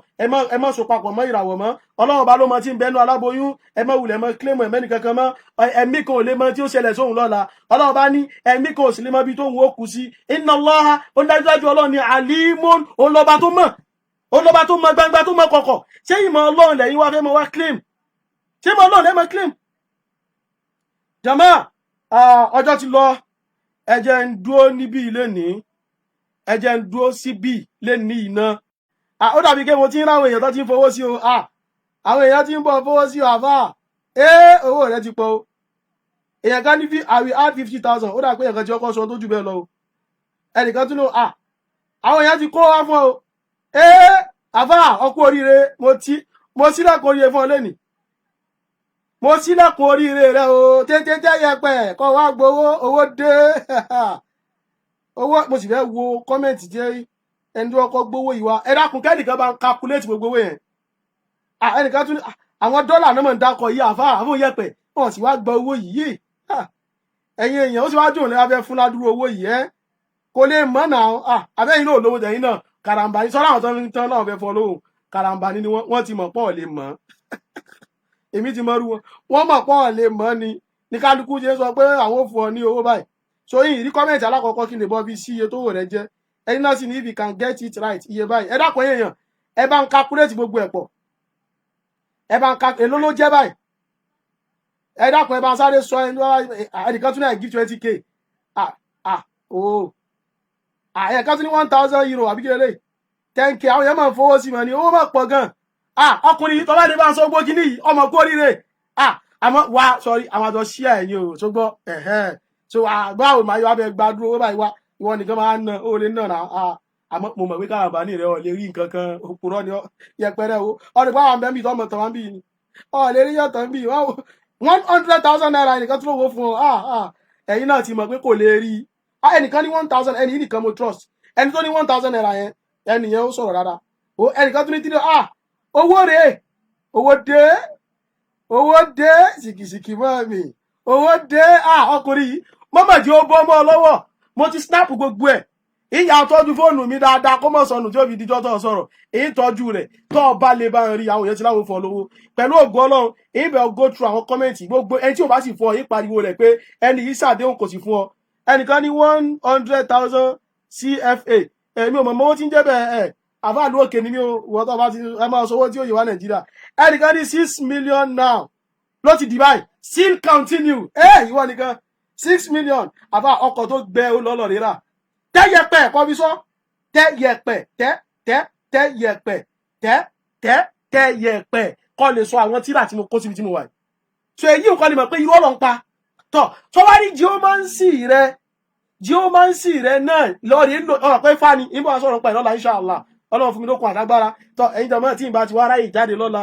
Speaker 3: ẹ má so papọ̀ mọ́ ìràwọ̀ mọ́ Ọlọ́run ọba ló mọ̀ tí ń bẹnu aláboyún ẹ má wulẹ̀ mọ́ kílẹ̀mù ẹ̀mẹ́ni kankan mọ́ ẹ̀mí kan ò lè mọ̀ tí ó ṣẹlẹ̀ sóhun lọ́la Ọlọ́run ọba ní ẹ̀mí kan ò sì lè mọ̀ bí tóhun ó kù sí inna Allaha ó dájúdájú Ọlọ́run ní alimun olọba tó mọ̀ gbangba tó mọ̀ kọ̀kọ̀ ṣé ìmọ̀ Ọlọ́run lẹ́yìn wá fẹ́ mọ̀ wá claim ṣé ìmọ̀ Ọlọ́run lẹ́ mọ̀ claim. jama ọjọ́ ti lọ ẹ jẹ́ ń dúró níbí ilé ní ẹ jẹ́ ń dúró síbí lé ní iná ó dàbí pé mo ti ń ráwọn èèyàn tó ti ń fowó sí o àwọn èèyàn ti ń bọ̀ fowó sí o àfà owó rẹ ti pọ̀ o èèyàn kan ní I will add 50,000 ó dà pé èèyàn kan ti ọkọ̀ sọ tó jù bẹ́ẹ̀ lọ o ẹnìkan tún lò àwọn èèyàn ti kó wá fún ọ àfà ọkú oríire mo sílẹ̀kùn oríire fún ọ lẹ́nìí mo sílẹ̀kùn oríire rẹ o tètè yẹpẹ̀ kọ́ wá gbowó owó dé owó mo sì fẹ́ wo kọ́mẹ̀ntì jẹ́ ẹni tó kọ́ gbowó ìwà ẹ dákun kẹ́nìkan bá ń calculate gbogbo owó yẹn ẹnìkan tún àwọn dọ́là náà mọ̀ ń dákọ̀ yìí àfún yẹpẹ̀ wọn sì wá gba owó yìí ẹ̀yin èèyàn ó sì wá dùn lẹ́yìn abẹ́ fún ládùúgbò owó yìí kò lè mọ̀ náà abẹ́yìn náà lówó tẹ̀yìn náà karambani sọ́ra àwọn tó ń tán náà fẹ́ fọ́ lóhùn karambani ni wọ́n ti mọ̀ pọ̀ lè mọ̀ èmi ti mọ̀ rú wọn mọ̀ pọ̀ lè mọ̀ ni kálukú ṣe sọ pé àwọn ò fún ọ ní owó báyìí so yìí rí kọ́mẹ̀ntì alákọ̀ọ́kọ́ kí n lè bọ́ fi sí iye tó wò rẹ jẹ́ ẹni náà sì ní if you can get it right iye báyìí ẹ dákun èèyàn ẹ bá ń calculate gbogbo ẹ̀ pọ̀ ẹ bá ń èló ló jẹ́ báyìí ẹ dákun ẹ bá ń sáré sọ ẹnìkan tún náà give 20k ẹ̀ẹ̀kan tún ní 1,000 euro àbí kí lélẹ̀ 10k àwọn èèyàn máa ń fowó sí mọ̀ ní owó máa pọ̀ gan ọkùnrin tọ́lá ní bá ń sọ gbó kíní yìí ọmọ kú oríire àmọ́ wá sorry àwọn àjọ ṣíà ẹ̀yìn o tó gbọ́ so báwo máa yọ abẹ gbàdúró owó báyìí wá ìwọ nìkan máa ń ná ó lè ná àmọ́ mo mọ̀ pé karambani rẹ̀ ọ̀ lè rí nǹkan kan òpùrọ́ ni yẹpẹrẹ o ọ̀rẹ́ báwọn bẹ́ẹ̀ bí tọ́mọ̀ tán wá bí ni ọ̀ lè rí yọ̀tọ̀ bí 100,000 naira nìkan tó lówó fún ọ ẹ̀yin náà ti mọ̀ pé kò lè rí ẹnìkan ní 1,000 ẹni nìkan mo trust ẹni tó ní 1,000 naira yẹn ẹni yẹn ó sọ̀rọ̀ dáadáa ẹnìkan tó ní 3 owó rèé owó dé sìkìsìkì mọ́ mi owó dé ọkùnrin yìí mọ́mọ̀ tí ó bọ́ mọ́ ọ lọ́wọ́ mo ti snap gbogbo ẹ̀ ìyá tọ́jú fóònù mi dáadáa kó mọ̀ sọnù tí ó fi dijọ́ tó sọ̀rọ̀ èyí tọ́jú rẹ̀ tó ọba lè bá ń rí àwọn èèyàn tí láwọn fọ́ lówó pẹ̀lú ògo Ọlọ́run èyí bẹ̀ go through àwọn kọ́mẹ̀ntì gbogbo ẹni tí ò bá sì fún ọ yí pariwo rẹ̀ pé ẹni yìí ṣàdéhùn kò sì fún ọ ẹnìkan ní 100,000 CFA èmi ò mọ̀ mọ́wọ́ tí ń jẹ́ bẹ́ẹ̀ àfáàlú òkè ni mi ò wọ́n tó bá ti ẹ máa sọ owó tí ó yẹ wá Nàìjíríà ẹnìkan ní 6 million now ló ti divide still continue ìwọ nìkan 6 million àbá ọkọ̀ tó gbẹ ó lọ́lọ́ rírà tẹ́yẹpẹ̀ kọ́ bí sọ tẹ́yẹpẹ̀ tẹ́yẹpẹ̀ kọ́ lè sọ àwọn tíra tí mo kó síbi tí mo wà yìí so èyí nǹkan lè mọ̀ pé irú ọ̀rọ̀ ń pa tọ́ tó wá rí geomancy rẹ náà lọ́ọ̀rì ọ̀rọ̀ pé fani ìbọn sọ̀rọ̀ pẹ̀ lọ́la inshallah Ọlọ́run fún mi lókun àdágbára tọ́ ẹ̀yin jọmọ́ tí ìbá ti wá ráyè jáde lọ́la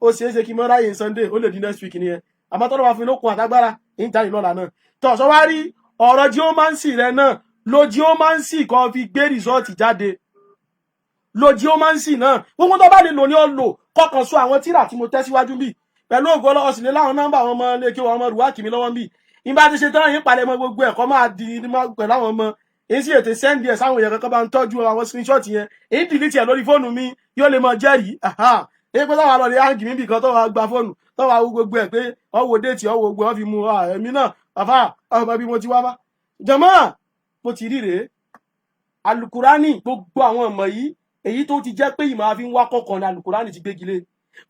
Speaker 3: ó ṣeé ṣe kí mọ́ ráyè Sunday ó lè di next week nìyẹn àmọ́ tọ́lọ́ wá fún mi lókun àdágbára ń jáde lọ́la náà tọ́ sọ wá rí ọ̀rọ̀ geomancy rẹ náà lo geomancy kan fi gbé result jáde lo geomancy náà gbogbo tó bá lè lò ní ọ lò kọkàn sọ àwọn tíra tí mo tẹ́ síwájú bí pẹ̀lú ògo Ọlọ́run sì lé láwọn nọ́mbà àwọn ọmọ ilé kí wọn ọmọ rùwá kì mí lọ́wọ́ ń bì ìbá ti ṣe tán yín palẹ̀ mọ́ gbogbo ẹ̀kọ́ máa di pẹ̀lú àwọn ọmọ èyí sì ètè sẹ́ndì ẹ̀ sáwọn èèyàn kankan bá ń tọ́jú àwọn screenshot yẹn èyí dìlítì ẹ̀ lórí fóònù mi yóò lè mọ jẹ́rìí èyí pé táwọn àlọ́ áǹgì mi bì kan tó wàá gba fóònù tó wàá wú gbogbo ẹ̀ pé ọwọ́ déètì ọwọ́ gbogbo wọn fi mu ẹ̀mí náà àfà ọmọ bí mo ti wá bá jàmáà bó ti rí rèé alukurani gbogbo àwọn ọmọ yìí èyí tó ti jẹ́ pé ìmọ̀ àfi ń wá kọ̀ọ̀kan ní alukurani ti gbégi lé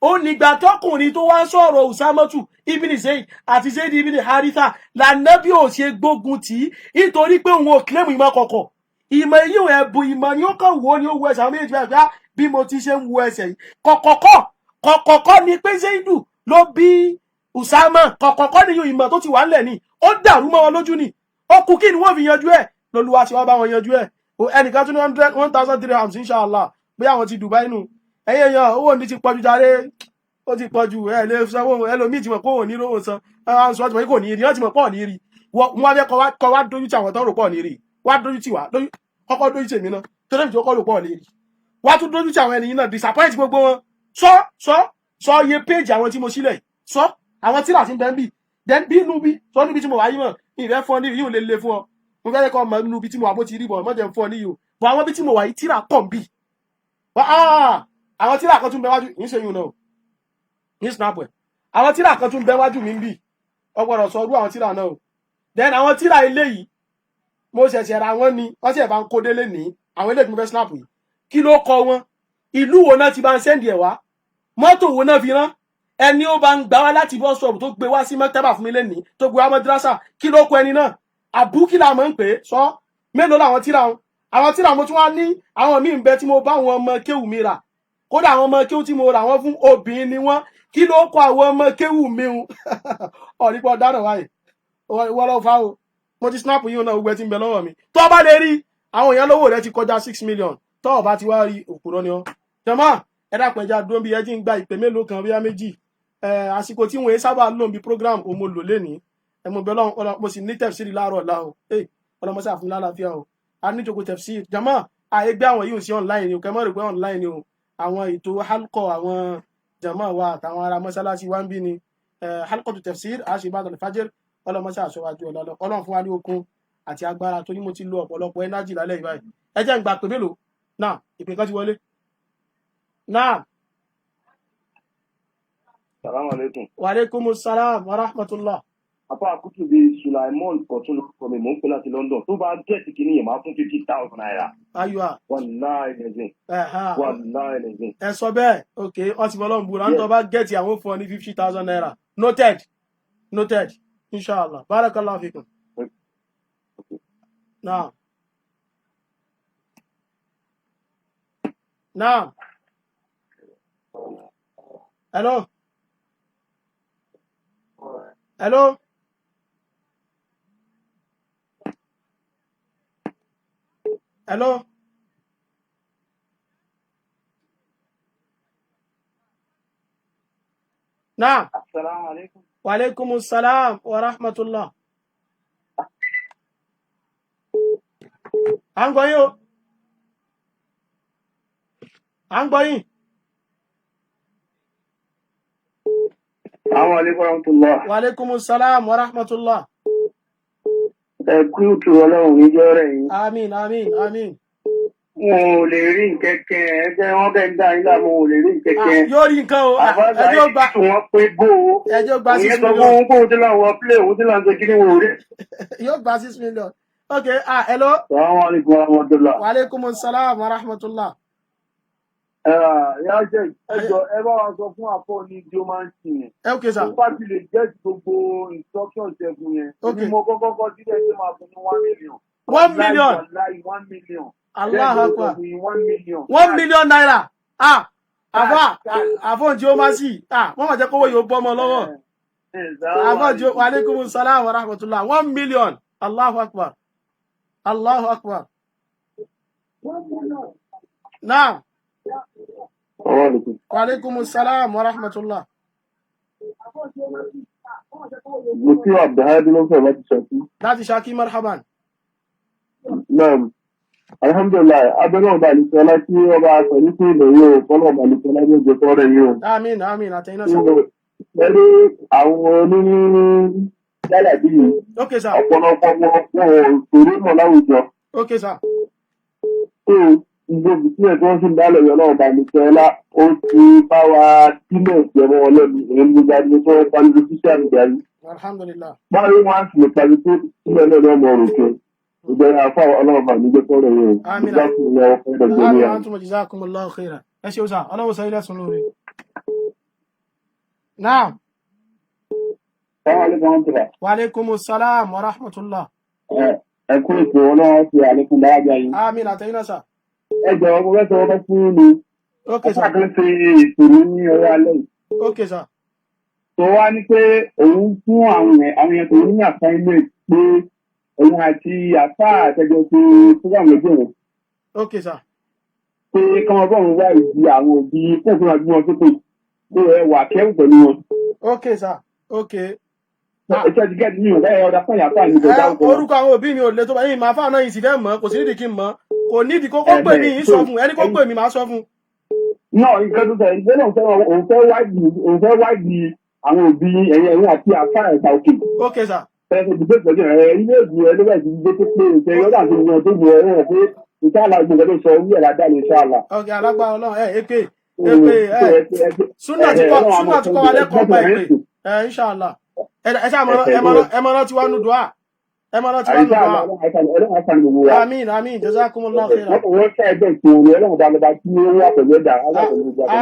Speaker 3: ó nígbà tọkùnrin tó wá sọ̀rọ̀ usamatu ibn zayd àti zayd ibn haritha lànàbí ò ṣe gbógun tì í nítorí pé òun ò kílẹ̀mù ìmọ̀ kọ̀kọ̀ ìmọ̀ èyí ò ẹ̀bùn ìmọ̀ ni ó kàn wò ó ní ó wo ẹsẹ̀ àwọn méjì bẹ́ẹ̀ bí mo ti ṣe ń wo ẹsẹ̀ yìí kọ̀kọ̀kọ̀ ni pé zaydu ló bí usama kọ̀kọ̀kọ̀ ni yóò ìmọ̀ tó ti wà ńlẹ̀ ni ó dàrú mọ́ wọn lójú ni ó kú kí ni wọ́n fi yanjú ẹ̀ lolúwa ti wá bá wọn yanjú ẹ̀ ẹnìkan tún ní 1,000 dirhams inshallah bí àwọn ti Dubai nù ẹ̀yẹ yan owó ní ti pọ̀jù jàre ó ti pọ̀jù ẹ̀ lè sanwó ẹlòmíì ti mọ̀ pé òun ní rówó san àwọn sọ ti mọ̀ kò ní rí wọ́n ti mọ̀ pọ̀ ní rí wọ́n wá fẹ́ kọ́ wá dójú tí àwọn tó rò pọ̀ ní rí wá dójú tí wá kọ́kọ́ dójú tèmi náà tó lẹ́bi tí ó kọ́ rò pọ̀ ní rí wá tún dójú tí àwọn ènìyàn náà disappoint gbogbo wọn sọ iye péjì àwọn tí mo sílẹ̀ sọ àwọn tíra ti ń bẹ́ ń bì bí inú bí sọ níbi tí mo wáyé mọ̀ ìrẹ́ fún ọ ní yìí ò lè le fún ọ mo fẹ́ kọ́ ọmọ inú bí tí mo wà bó ti rí bọ̀ mọ́jẹ̀ ń fún ọ níyì o bọ̀ àwọn bí tí mo wà yìí tíra pọ̀ ń bì àwọn tíra kan tún bẹ wájú yìí ṣe yìí náà ní snap ẹ̀ àwọn tíra kan tún bẹ wájú mi ń bì ọgbọ̀dọ̀ sọ ọdún àwọn tíra náà o then àwọn tíra eléyìí mo ṣẹ̀ṣẹ̀ ra wọn ni wọ́n sì ẹ̀ bá ń kó délé ní àwọn eléyìí tí mo fẹ́ snap yìí kí ló kọ wọn ìlú wo náà ti bá ń sẹ́ndì ẹ̀ wá mọ́tò wo náà fi rán ẹni ó bá ń gbá wá láti bus stop tó gbé wá sí mọ́tẹ́bà fún mi lẹ́nìí tó gbé wá mọ́dúrásà kí ló kọ ẹni náà àbúkí la mọ̀ ń pè é sọ mélòó làwọn tíra wọn àwọn tíra mo tún wá ní àwọn míì ń bẹ tí mo bá àwọn ọmọ kéwù mi rà kódà àwọn ọmọ kéwù tí mo rà wọ́n fún obìnrin ni wọ́n kí ló kọ àwọn ọmọ kéwù mi ń ọ̀rípọ̀ dáná wáyé wọ́n lọ́ fa o mo ti snap yín náà gbogbo ẹ ti ń bẹ lọ́wọ́ mi tó bá lè rí àwọn èèyàn lówó rẹ ti kọjá 6 million tó o bá ti wá rí òpùrọ́ ni ọ́ jọmọ́ ẹ dápẹ́já dúró bí ẹ ti ń gba ìpè mélòó kan bíyá méjì àsìkò tí wọ́n sábà lò bí program òmo lò lénìí mo bẹ lọ́wọ́ mo sì ní tẹ̀fsírì láàárọ̀ ọ̀la o ọlọ́mọṣẹ́ àfún lálàáfíà o a ní ìjókòó tẹ̀fsírì jọmọ́ àyégbé àwọn yìí ò sí online ni o kẹ́mọ́ rò pé online ni o àwọn ètò halkọ àwọn jọmọ́ wa àtàwọn ará mọ́ṣáláṣí wa ń bí ni halkọ tó tẹ̀fsírì àṣìbàdàn fàjẹr ọlọ́mọṣẹ́ àṣọwájú ọlọ́run fún wa ní okun àti agbára tó ní mo ti lo ọ̀pọ̀lọpọ̀ ẹnájì lálẹ́ ìbáyìí ẹ jẹ́ ń gbà pé mélòó náà ìpè kan ti wọlé náà.
Speaker 4: Salaam alaikum.
Speaker 3: Wa alaikumus salam wa rahmatullah.
Speaker 4: Apa Kutubi Sulaimon Kotun from mo ń pè láti London. Tó bá get kini yẹn máa fún 50,000 naira.
Speaker 3: Aywa.
Speaker 4: Wallahi lezin. Wallahi lezin.
Speaker 3: Ẹ sọ bẹ́ẹ̀. Okay, ó ti bọ́lọ́run búra. Ntọ́ bá get àwọn fún ọ ní 50,000 naira. Noted. Inshallah. Barakallahu fikum. Naam. Hello. Naam.
Speaker 4: Assalamu alaikum.
Speaker 3: Wa alaikumus salam wa rahmatullah. À ń gbọ́ yín o.
Speaker 4: Assalamu alaikum warahmatullah.
Speaker 3: Wa alaikumus salam wa rahmatullah.
Speaker 4: Kú tu Ọlọ́run ní jọ́ rẹ̀ yín.
Speaker 3: Àmín.
Speaker 4: Wọn ò lè rí nkẹ́kẹ́ ẹgbẹ́ wọn bẹ́ẹ̀ ń dá yín láàmú wọn ò lè rí nkẹ́kẹ́.
Speaker 3: Yóò rí nǹkan o.
Speaker 4: Ẹjọ́ gba wọn pé bó o.
Speaker 3: Ẹjọ́ gba 6
Speaker 4: million. Ìyẹn sọ fún
Speaker 3: million.
Speaker 4: wọn kó o ti láwọn play òun ti láwọn ṣe kí ni wọn ò rí.
Speaker 3: Yóò gba 6 million. Okay, hello.
Speaker 4: Assalamu alaikum warahmatullah.
Speaker 3: Wa alaikumus salam wa rahmatullah.
Speaker 4: Ìyá jẹ́ ẹjọ́ ẹ bá wa sọ fún àpọ̀ ní bí ó máa ń sìn yẹn.
Speaker 3: Okay, sir.
Speaker 4: Tó bá ti lè jẹ́ gbogbo instructions ẹ̀fún yẹn.
Speaker 3: Okay.
Speaker 4: Ní mo kọ́kọ́ sílẹ̀ ṣe máa fún ní 1 million.
Speaker 3: 1 million.
Speaker 4: Wallahi 1 million.
Speaker 3: Allahu Akbar.
Speaker 4: 1 million.
Speaker 3: 1 million naira. Àfọ̀njì ó máa sì. Wọ́n máa jẹ́ kówó yóò bọ́ ọmọ lọ́wọ́. Àfọ̀njì wa alaikumus salam wa rahmatullah. 1 million. Allahu Akbar. Naam. Wa alaikumus salam wa rahmatullah.
Speaker 4: Mufti Abdulhadi ló fẹ́ láti Ṣakí.
Speaker 3: Láti Ṣakí marhaban.
Speaker 4: Naam. Alhamdulillah, abẹ́rẹ́ ọba àlùsọ́lá tí ọba àṣọ ní sí ilẹ̀ yóò kọ́lọ̀ ọba àlùsọ́lá ní ojú fọ́rẹ̀ yóò.
Speaker 3: Àmín àtẹ̀yìnà sọ.
Speaker 4: Pẹ̀lú àwọn oní jálàbí yìí,
Speaker 1: Okay, sir.
Speaker 4: ọ̀pọ̀lọpọ̀ wọn òṣèré mọ̀ láwùjọ.
Speaker 1: Okay, sir.
Speaker 4: Tó gbogbo ìpínlẹ̀ tí wọ́n sì ń dálẹ̀ yọ náà bá mi sọ ọlá, ó ti bá wa sílẹ̀ ìjọba ọlọ́mi èyí gbogbo àdúgbò tó wọ́n parí lójú sí àmì ìdarí.
Speaker 1: Alhamdulillah.
Speaker 4: Báwo wọ́n á sì lè parí tó sílẹ̀ náà lọ́mọ òrùkẹ́. Ìgbẹ́ra àfọ ọlọ́ọ̀bà nígbẹ́ tọ́rọ̀ yẹn.
Speaker 1: Àmín.
Speaker 4: Ìgbà fún ilé ọkọ̀ ẹ̀dọ̀gbẹ́ ní
Speaker 1: Àmín.
Speaker 4: àná.
Speaker 1: Antum jazakumullahu khairan. Ẹ ṣeun sir. Ọlọ́run sọ ilé ẹ̀sùn lórí. Naam. Wa alaikumus salam wa rahmatullah.
Speaker 4: Ẹ kú ètò ọlọ́run fi àlékún dáadáa yìí.
Speaker 1: Àmín àtẹ̀yìn náà sir.
Speaker 4: Ẹ jọ̀wọ́ mo fẹ́ sọ ọkọ̀ fún mi.
Speaker 1: Okay,
Speaker 4: Ọkọ̀
Speaker 1: sir.
Speaker 4: kan ṣe ètò ní ọwọ́ alẹ́ yìí.
Speaker 1: Okay, sir.
Speaker 4: Tó wá ní pé òun fún àwọn èèyàn tó ní assignment pé òun àti àfá àtẹjọ ṣe program lọ́jọ́ wọn.
Speaker 1: Okay, sir.
Speaker 4: Pé kọ́mọ bọ́ọ̀rù wá ìdí àwọn òbí fún òfin àdúgbò sókè pé ẹ wà kẹ́rù pẹ̀lú wọn.
Speaker 1: Okay, sir. Okay.
Speaker 4: Ẹ̀ṣẹ́ ti gẹ́gẹ́ ní ọ̀dá ọ̀dá fún ìyàpá mi kò dáwọ́.
Speaker 1: Orúkọ àwọn òbí mi ò lè tó bá yín máa fáwọn náà yìí sì fẹ́ mọ̀ kò sí nídìí kí n mọ̀ kò nídìí kó pè mí yín sọ fún ẹni kó pè mí máa sọ fún.
Speaker 4: Náà nǹkan tó sọ̀rọ̀ ìgbé náà òun fẹ́ wádìí àwọn òbí ẹ̀yìn àti àfá ẹ̀ka òkè.
Speaker 1: Okay, sir.
Speaker 4: Ẹ̀sẹ̀ ìdìbò ìpẹ̀jù rẹ̀ ilé ìgbì ẹlẹ́wẹ̀ ti gbé tó pé ìṣẹ́ yọ́dà tó gbọ́ tó gbọ́ ẹ̀rọ pé ìṣàlá gbogbo tó sọ orí ẹ̀ ládàá ní ìṣàlá.
Speaker 1: Okay, alágbára Ọlọ́run èpè súnà tí kọ́ wa lẹ́kọ̀ọ́ pa èpè inshallah ẹ máa rántí wá nù dùá ẹ máa rántí wá nù dùá àmín àmín jazakumullahu khairan
Speaker 4: wọ́n ṣe ẹgbẹ́ ìṣòro ẹlọ́run bá lọ́ba tí ó wà pẹ̀lú ẹ̀dá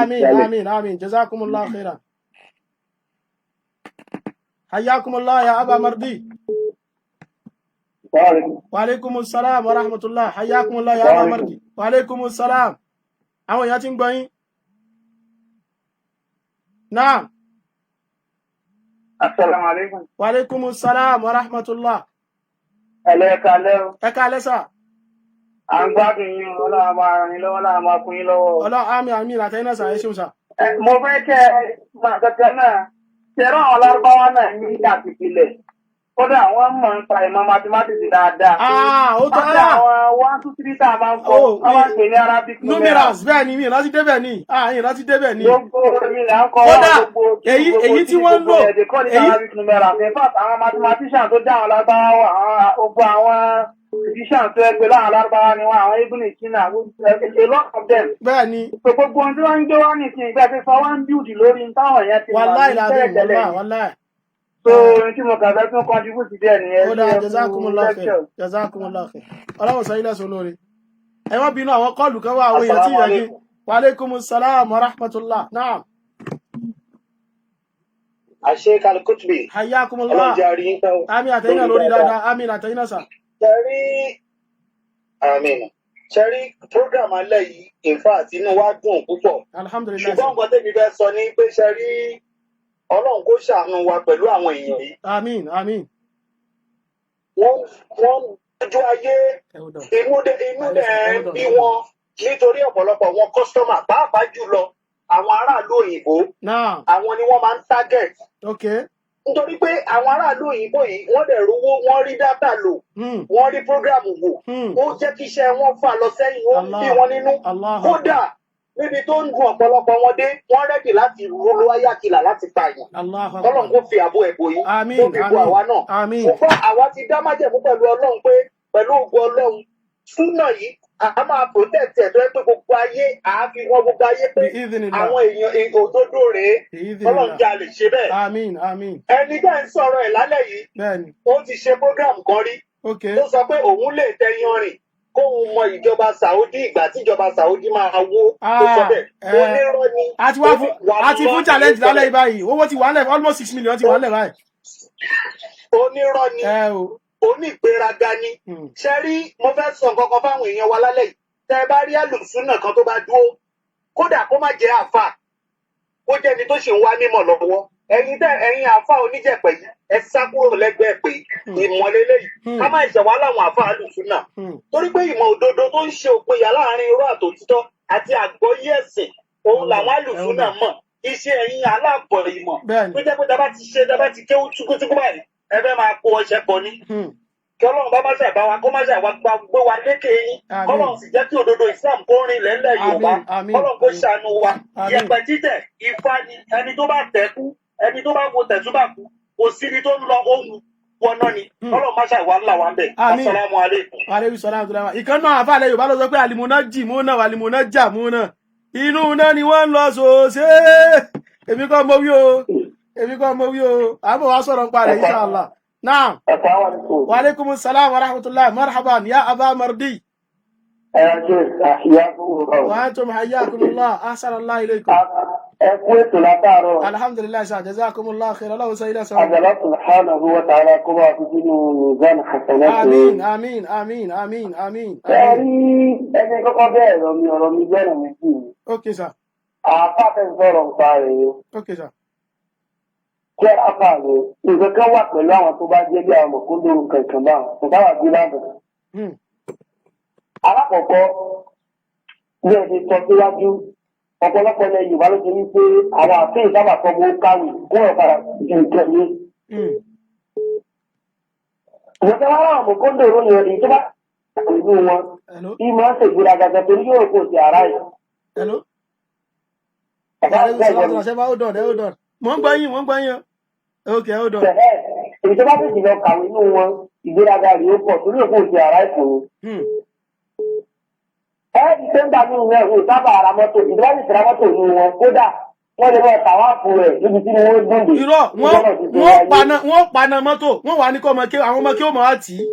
Speaker 1: àmín àmín àmín jazakumullahu khairan hayyakumullah ya aba mardi wa alaikumus salam wa rahmatullah hayyakumullah ya aba mardi wa alaikumus salam àwọn èèyàn tí ń gbọ́ yín náà.
Speaker 4: Assalamu alaikum.
Speaker 1: Wa alaikumus salam wa rahmatullah.
Speaker 4: Ẹlẹ́ẹ̀kalẹ́.
Speaker 1: Ẹ káalẹ́ sà.
Speaker 4: À ń gbádùn yín ọlọ́run máa ràn yín lọ́wọ́ láwọn máa kún yín lọ́wọ́.
Speaker 1: Ọlọ́run àmín àmín àtẹ̀yìn náà sà ẹ ṣeun sà.
Speaker 4: Mo fẹ́ kẹ́ máa kẹ́kẹ́ náà ṣẹ̀rọ àwọn lárúbáwá náà ní àti ìpìlẹ̀. Kódà wọ́n mọ̀ ń pa ìmọ̀ mathematics dáadáa.
Speaker 1: Ó tọ́
Speaker 4: Kódà àwọn 1, 2, 3 tá a máa ń kọ́ wọ́n máa ń pè ní Arabic
Speaker 1: numerals bẹ́ẹ̀ ni mi ìrántí débẹ̀ ni ìrántí débẹ̀ ni.
Speaker 4: Gbogbo mi là ń kọ́
Speaker 1: kódà èyí tí wọ́n ń lò
Speaker 4: èyí Arabic numerals. In fact, àwọn mathematician tó já àwọn lárúbáwá gbogbo àwọn physician tó ẹgbẹ́ láwọn lárúbáwá ni wọ́n àwọn Ibn Sina a lot of them.
Speaker 1: Bẹ́ẹ̀ ni.
Speaker 4: Gbogbo ohun tí wọ́n ń gbé wá nìsín ìgbà tí sọ wọ́n ń build lórí táwọn èèyàn ti wà ní tẹ́lẹ̀tẹ́lẹ̀.
Speaker 1: Wàláì.
Speaker 4: So tí mo kàn fẹ́ tún contribute sí díẹ̀ nìyẹn.
Speaker 1: Ó dáa jazakumullahu khair jazakumullahu khair ọlọ́run sọ ilẹ̀ sọ lórí. ẹ wọ́n bínú àwọn kọ́ọ̀lù kan wá àwọn èèyàn tí ìyẹn ní. Wa alaikumus salam wa rahmatullah naam.
Speaker 5: Sheikh Al-Kutubi.
Speaker 1: Hayyakumullah.
Speaker 5: Ọlọ́jà rí ń tán.
Speaker 1: Àmín àtẹ̀yìn náà lórí dáadáa àmín àtẹ̀yìn náà sà.
Speaker 5: Ṣẹ́rí program alẹ́ yìí in fact inú wa dùn púpọ̀.
Speaker 1: Alhamdulillah.
Speaker 5: Ṣùgbọ́n nǹkan tẹ́mi fẹ́ sọ ní pé ṣẹ́rí Ọlọ́run kó ṣàánú wa pẹ̀lú àwọn èèyàn yìí.
Speaker 1: Àmín àmín.
Speaker 5: Wọ́n ojú ayé inú dẹ̀ bí wọn nítorí ọ̀pọ̀lọpọ̀ wọn kọ́sítọ́mà pàápàá jùlọ àwọn aráàlú òyìnbó. Àwọn ni wọ́n máa ń target.
Speaker 1: Okay.
Speaker 5: Nítorí pé àwọn aráàlú òyìnbó yìí wọ́n dẹ̀ rówó wọ́n rí dátà lò wọ́n rí prógrámù wò ó jẹ́ kí iṣẹ́ wọn fà lọ sẹ́yìn ó ń bí wọn nínú kódà níbi tó ń gun ọ̀pọ̀lọpọ̀ wọn dé wọ́n rẹ́dì láti rúlú ayákìlà láti pààyàn Ọlọ́run kó fi àbò ẹ̀bò yìí tó fi bo àwa náà ṣùgbọ́n àwa ti dá májẹ̀mú pẹ̀lú Ọlọ́run pé pẹ̀lú ògo Ọlọ́run súnà yìí a máa protect ẹ̀ tó yẹ pé gbogbo ayé àáfi wọn gbogbo ayé pé àwọn èèyàn òdodo rèé Ọlọ́run jà lè ṣe bẹ́ẹ̀.
Speaker 1: Àmín àmín.
Speaker 5: Ẹni bẹ́ẹ̀ ń sọ̀rọ̀ ẹ̀ lálẹ́ yìí ó ti ṣe program kan rí ó sọ pé òun lè tẹyan rìn kóun mọ ìjọba Saudi ìgbà tí ìjọba Saudi máa wó tó sọ bẹ́ẹ̀ onírọ́ ni.
Speaker 1: àti fún challenge lálẹ́ báyìí owó ti wà nílẹ̀ almost 6 million ti wà nílẹ̀ báyìí.
Speaker 5: Onírọ́ ni onígbéraga ni ṣe rí mo fẹ́ sọ nǹkan kan fáwọn èèyàn wa lálẹ́ yìí tẹ́ ẹ bá rí àlùsùnà kan tó bá dúró kódà kó má jẹ́ àfà kó jẹ́ ẹni tó ṣì ń wá mímọ̀ lọ́wọ́ ẹ̀yin àfà oníjẹ̀pẹ̀ yìí ẹ sá kúrò lẹ́gbẹ̀ẹ́ pé ìmọ̀lélẹ́ yìí ká má ṣẹ̀ wá láwọn àfà àlùsùnà torí pé ìmọ̀ òdodo tó ń ṣe òpinya láàrin irọ́ àtòtítọ́ àti àgbọ́yé ẹ̀sìn òun làwọn àlùsùnà mọ̀ iṣẹ́ ẹ̀yin aláàbọ̀ ìmọ̀ tó jẹ́ pé dábàá ti kéwú túkútúkú báyìí ẹ fẹ́ máa kó ọṣẹ pọ̀ ní. Kí Ọlọ́run bá má ṣàbá wa kó má ṣàwá gbé wa lékè yín kọ́lọ́run sì jẹ́ kí òdodo Islam kó rìn lẹ́lẹ̀ Yorùbá kọ́lọ́run kó ṣàánú wa Iyẹ̀pẹ̀ títẹ̀ Ifá ni ẹni tó bá tẹ̀kú ẹni tó bá wo tẹ̀sùbà kú kò síbi tó ń lọ ohun wọn náà ni Ọlọ́run má ṣàìwá ńlá wa ń bẹ̀. Assalamu alaikum.
Speaker 3: Aleyhi salatu wa ìkan náà àfàlẹ́ Yorùbá ló sọ pé àlìmúná jì mú náà àlìmúná jà mú náà inú náà ni wọ́n ń lọ sòsè èmi kọ́ mo wí o àbọ̀ wá sọ̀rọ̀ nípa rẹ̀ inshallah. Naam. Wa alaikumus salam wa rahmatullah marhaban ya Aba Mardi. Wa antum hayyakumullah ahsanallahu ilaykum. Alhamdulillah sa jazakumullah khairan lahu sayyida sa.
Speaker 6: Allah subhanahu wa ta'ala ko ba ku jinu mizan hasanat.
Speaker 3: Àmín.
Speaker 6: Ẹni kọ́kọ́ bẹ́ẹ̀ ọ̀rọ̀ mi bẹ̀rẹ̀ mi sí.
Speaker 3: Okay sir.
Speaker 6: Àpá tẹ́ sọ̀rọ̀ nípa rẹ̀ yìí.
Speaker 3: Okay sir.
Speaker 6: Kí apá rẹ̀ nǹkan kan wà pẹ̀lú àwọn tó bá jẹ́ bí àwọn mọ̀kúndùrú kankan bá wọn. Kò bá wà bí lábẹ́. Alákọ̀ọ́kọ́ bí ẹ ti sọ síwájú ọ̀pọ̀lọpọ̀ ilẹ̀ Yorùbá ló ti ní pé àwọn àfihàn sábà sọ bó káwé kó wọ́n padà ju nǹkan yé. Ìjọba wa láwọn mọ̀kúndùrú yẹn èyí tó bá pẹ̀lú wọn ìmọ̀ ń ṣègbéraga gẹ́gẹ́ torí yóò kó sí ara yìí.
Speaker 3: Hold on. Mo ń gbọ́ yín. Okay, hold on.
Speaker 6: Èyí tó bá tètè lọ kàwé nínú wọn ìgbéraga rèé ó pọ̀ torí yóò kó sí ara ìfòyín. Ẹ̀ẹ́dì tó ń gbà ní ìwé ìwé sábà ara mọ́tò ìjọba sì ti ra mọ́tò ní wọn kódà wọ́n lè wọ́n tàwa fún rẹ̀ níbi tí wọ́n dúndé.
Speaker 3: Irọ́ wọ́n paná mọ́tò wọ́n wà ní kọ́ ọmọ kí àwọn ọmọ kí ó mọ̀ wá tì í